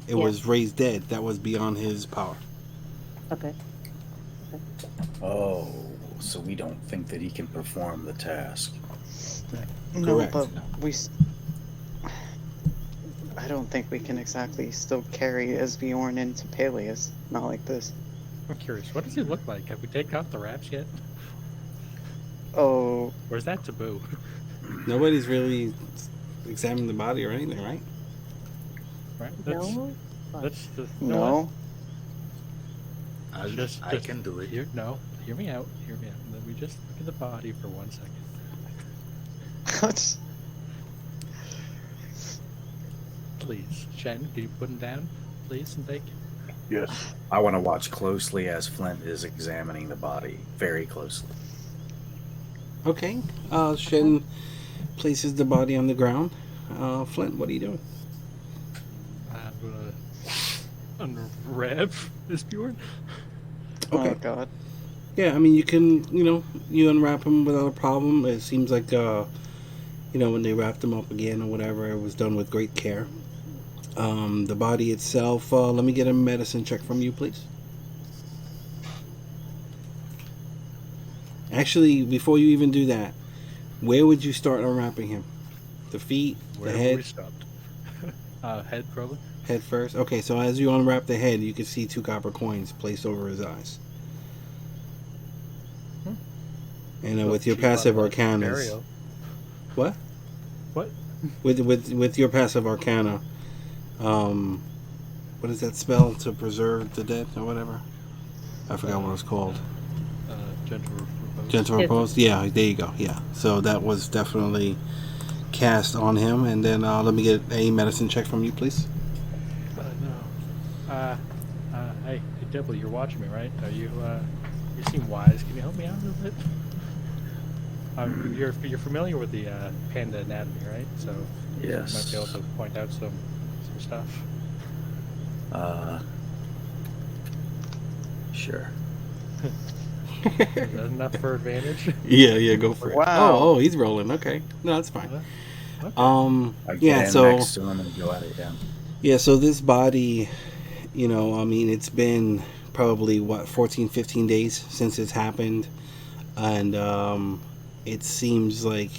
It Yeah. was Raised Dead. That was beyond his power. Okay. Oh, so we don't think that he can perform the task. No, Correct. but I don't think we can exactly still carry Esbjorn into Peleus. Not like this. I'm curious. What does he look like? Have we taken off the wraps yet? Oh, Or is that taboo? Nobody's really examined the body or anything, right? Right? No? That's the no. Just- I just- can do it. Hear me out. Let me just look at the body for 1 second. What? Please, Shen, can you put him down, please, and thank you. Yes. I want to watch closely as Flint is examining the body. Very closely. Okay. Shen places the body on the ground. Flint, what are you doing? I'm gonna unwrap this Bjorn. Okay. Oh God. Yeah, I mean, you can, you unwrap him without a problem. It seems like, when they wrapped him up again or whatever, it was done with great care. The body itself, let me get a medicine check from you, please. Actually, before you even do that, where would you start unwrapping him? The feet, Where the we head, stopped? Head, probably. head first? Okay, so as you unwrap the head, you can see 2 copper coins placed over his eyes. And Well, with your cheap passive on the arcana, burial. what? What? With your passive arcana, what is that spell to preserve the dead or whatever? I forgot what it was called. Gentle repose. Gentle repose. Yeah, there you go. Yeah. So that was definitely cast on him. And then let me get a medicine check from you, please. No. Hey, Dibbel, you're watching me, right? Are you? You seem wise. Can you help me out a little bit? You're familiar with the panda anatomy, right? So you might Yes. be able to point out some stuff. Sure. Is that enough for advantage? Yeah, go for it. Wow. Oh, he's rolling. Okay. No, that's fine. Okay. I get Yeah, in so next to him and go at it again. yeah, so this body, I mean, it's been probably 14, 15 days since it's happened, and it seems like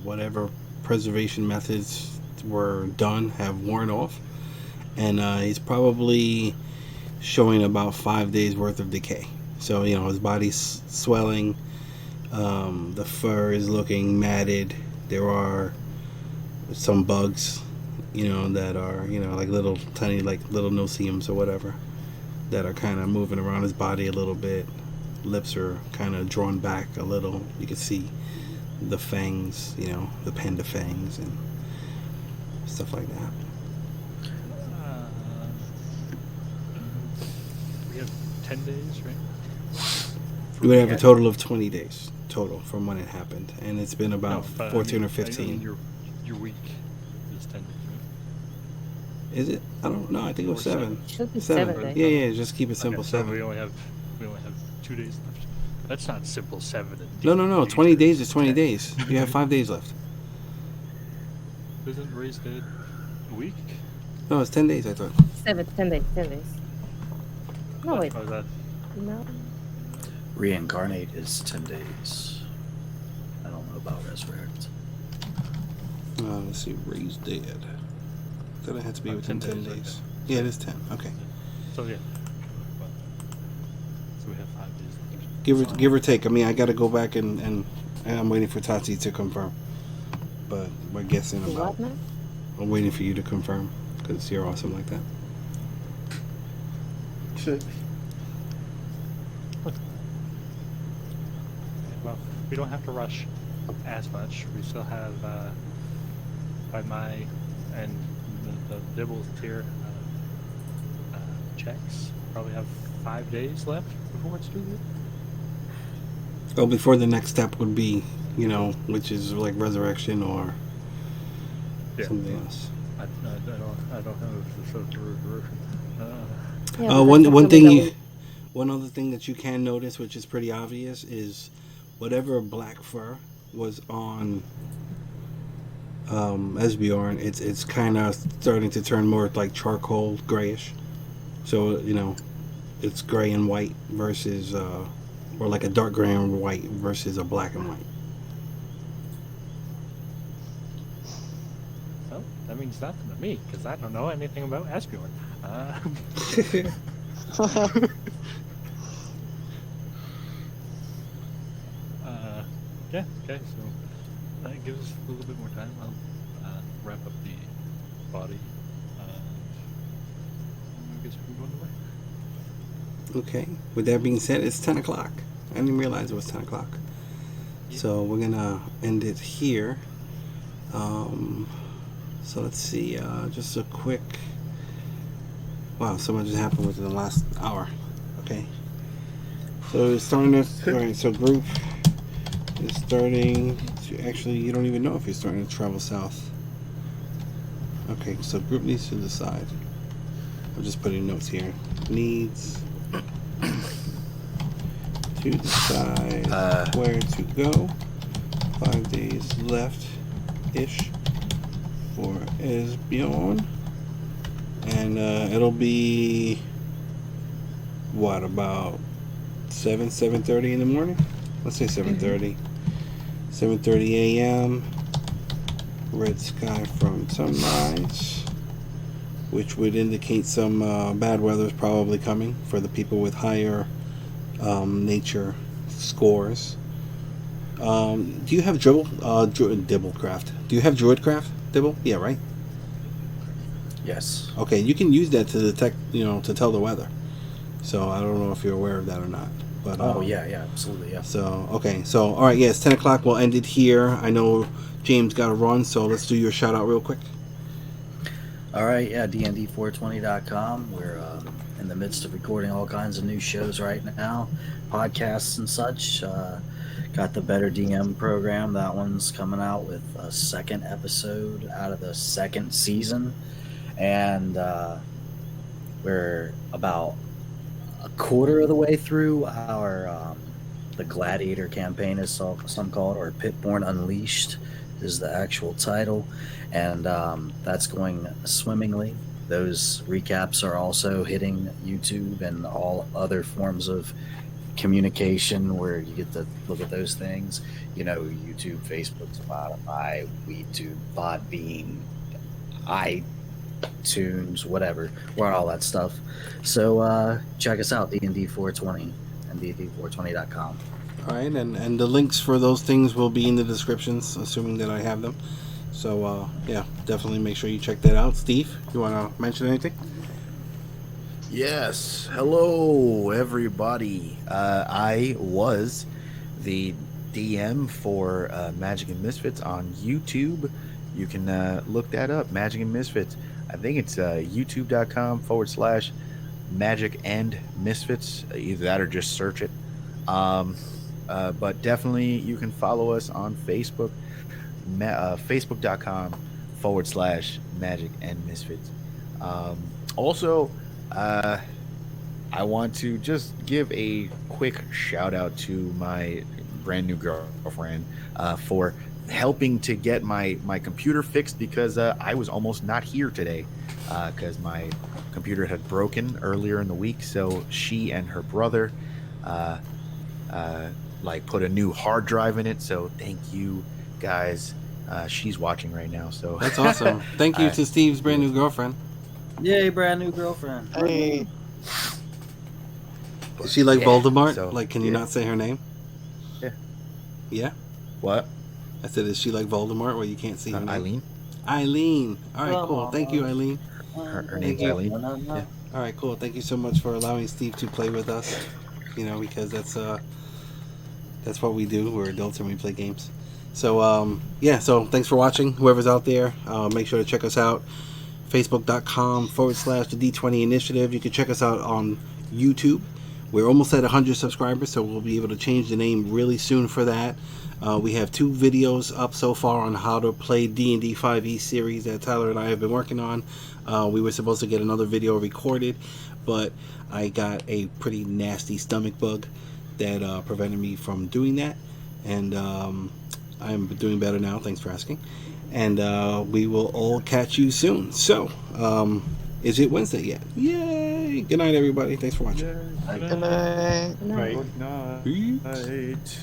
whatever preservation methods were done have worn off, and he's probably showing about 5 days worth of decay. So his body's swelling. The fur is looking matted. There are some bugs, that are, like little tiny, like little no-see-ums or whatever, that are kind of moving around his body a little bit. Lips are kind of drawn back a little. You can see the fangs, the panda fangs and stuff like that. We have 10 days, right? We would have a total of 20 days total from when it happened, and it's been about 14 or 15. Your week is 10 days, right? Is it? I don't know. I think it was 7. Should be 7. 7 days. Yeah. Just keep it simple. Okay, so 7. we only have 2 days left. That's not simple 7. No. 20 days is 20 days. You have 5 days left. Isn't raised dead a week? No, it's 10 days. I thought. 10 days. 10 days. No, wait. Oh, that No. Reincarnate is 10 days. I don't know about resurrect. Let's see. Raised dead. Thought it had to be within 10 days. Okay. Yeah, it is 10. Okay. So yeah. So we have 5 days left. Give or take. I mean, I got to go back and I'm waiting for Tati to confirm. But we're guessing about. What now? I'm waiting for you to confirm because you're awesome like that. Well, we don't have to rush as much. We still have by my and the Dibbel's tier checks. Probably have 5 days left before it's due. Well, before the next step would be, which is like resurrection or something else. I don't know if the social resurrection. Yeah, One other thing that you can notice, which is pretty obvious, is whatever black fur was on Esbjorn, it's kind of starting to turn more like charcoal grayish. So it's gray and white versus, or like a dark gray and white versus a black and white. Well, that means nothing to me because I don't know anything about Esbjorn. Yeah, okay, so that gives us a little bit more time. I'll wrap up the body. I guess we can go on the way. Okay. With that being said, it's 10 o'clock. I didn't realize it was 10 o'clock. So we're going to end it here. So let's see. Just a quick... Wow, so much has happened within the last hour. Okay. So it's starting to... Alright, so group is starting to... Actually, you don't even know if you're starting to travel south. Okay, so group needs to decide. I'm just putting notes here. Needs to decide where to go. 5 days left-ish for Esbjorn. And it'll be, what, about 7:30 in the morning? Let's say 7:30. 7:30 a.m. Red sky from sunrise, which would indicate some bad weather is probably coming for the people with higher nature scores. Do you have Dibblecraft? Do you have Druidcraft, Dibbel? Yeah, right? Yes. Okay, you can use that to detect, to tell the weather. So I don't know if you're aware of that or not. But yeah, absolutely, yeah. So, okay, so, all right, yeah, it's 10 o'clock. We'll end it here. I know James got to run, so let's do your shout out real quick. All right, yeah, DND420.com. We're in the midst of recording all kinds of new shows right now, podcasts and such. Got the Better DM program. That one's coming out with a second episode out of the second season. And we're about a quarter of the way through our the Gladiator campaign, is some call it, or Pitborn Unleashed is the actual title, and that's going swimmingly. Those recaps are also hitting YouTube and all other forms of communication where you get to look at those things. YouTube, Facebook, Spotify, WeTube, Podbean, iTunes, whatever. We're on all that stuff. So check us out, D&D 420 and D&D420.com. All right, and the links for those things will be in the descriptions, assuming that I have them. So yeah, definitely make sure you check that out. Steve, you want to mention anything? Yes. Hello, everybody. I was the DM for Magic and Misfits on YouTube. You can look that up, Magic and Misfits. I think it's youtube.com/Magic and Misfits. Either that or just search it. But definitely you can follow us on Facebook, facebook.com/Magic and Misfits. Also, I want to just give a quick shout out to my brand new girlfriend for helping to get my computer fixed, because I was almost not here today because my computer had broken earlier in the week. So she and her brother like put a new hard drive in it. So thank you guys. She's watching right now, so That's awesome. Thank you to Steve's brand new girlfriend. Yay, brand new girlfriend. Hey, Is she like Yeah, Voldemort? so, Like, can you yeah. not say her name? Yeah. Yeah? What? I said, is she like Voldemort where you can't see her name? Eileen? Eileen. All right, Come cool. Thank you, Eileen. Her Thank name's you. Eileen. No. Yeah. All right, cool. Thank you so much for allowing Steve to play with us. You know, because that's what we do. We're adults and we play games. So yeah. So thanks for watching. Whoever's out there, make sure to check us out. Facebook.com/the D20 Initiative. You can check us out on YouTube. We're almost at 100 subscribers, so we'll be able to change the name really soon for that. We have 2 videos up so far on how to play D&D 5e series that Tyler and I have been working on. We were supposed to get another video recorded, but I got a pretty nasty stomach bug that prevented me from doing that. And I'm doing better now, thanks for asking. And we will all catch you soon. So, is it Wednesday yet? Yay! Good night, everybody. Thanks for watching. good night. Right. Good night. Peace. Night.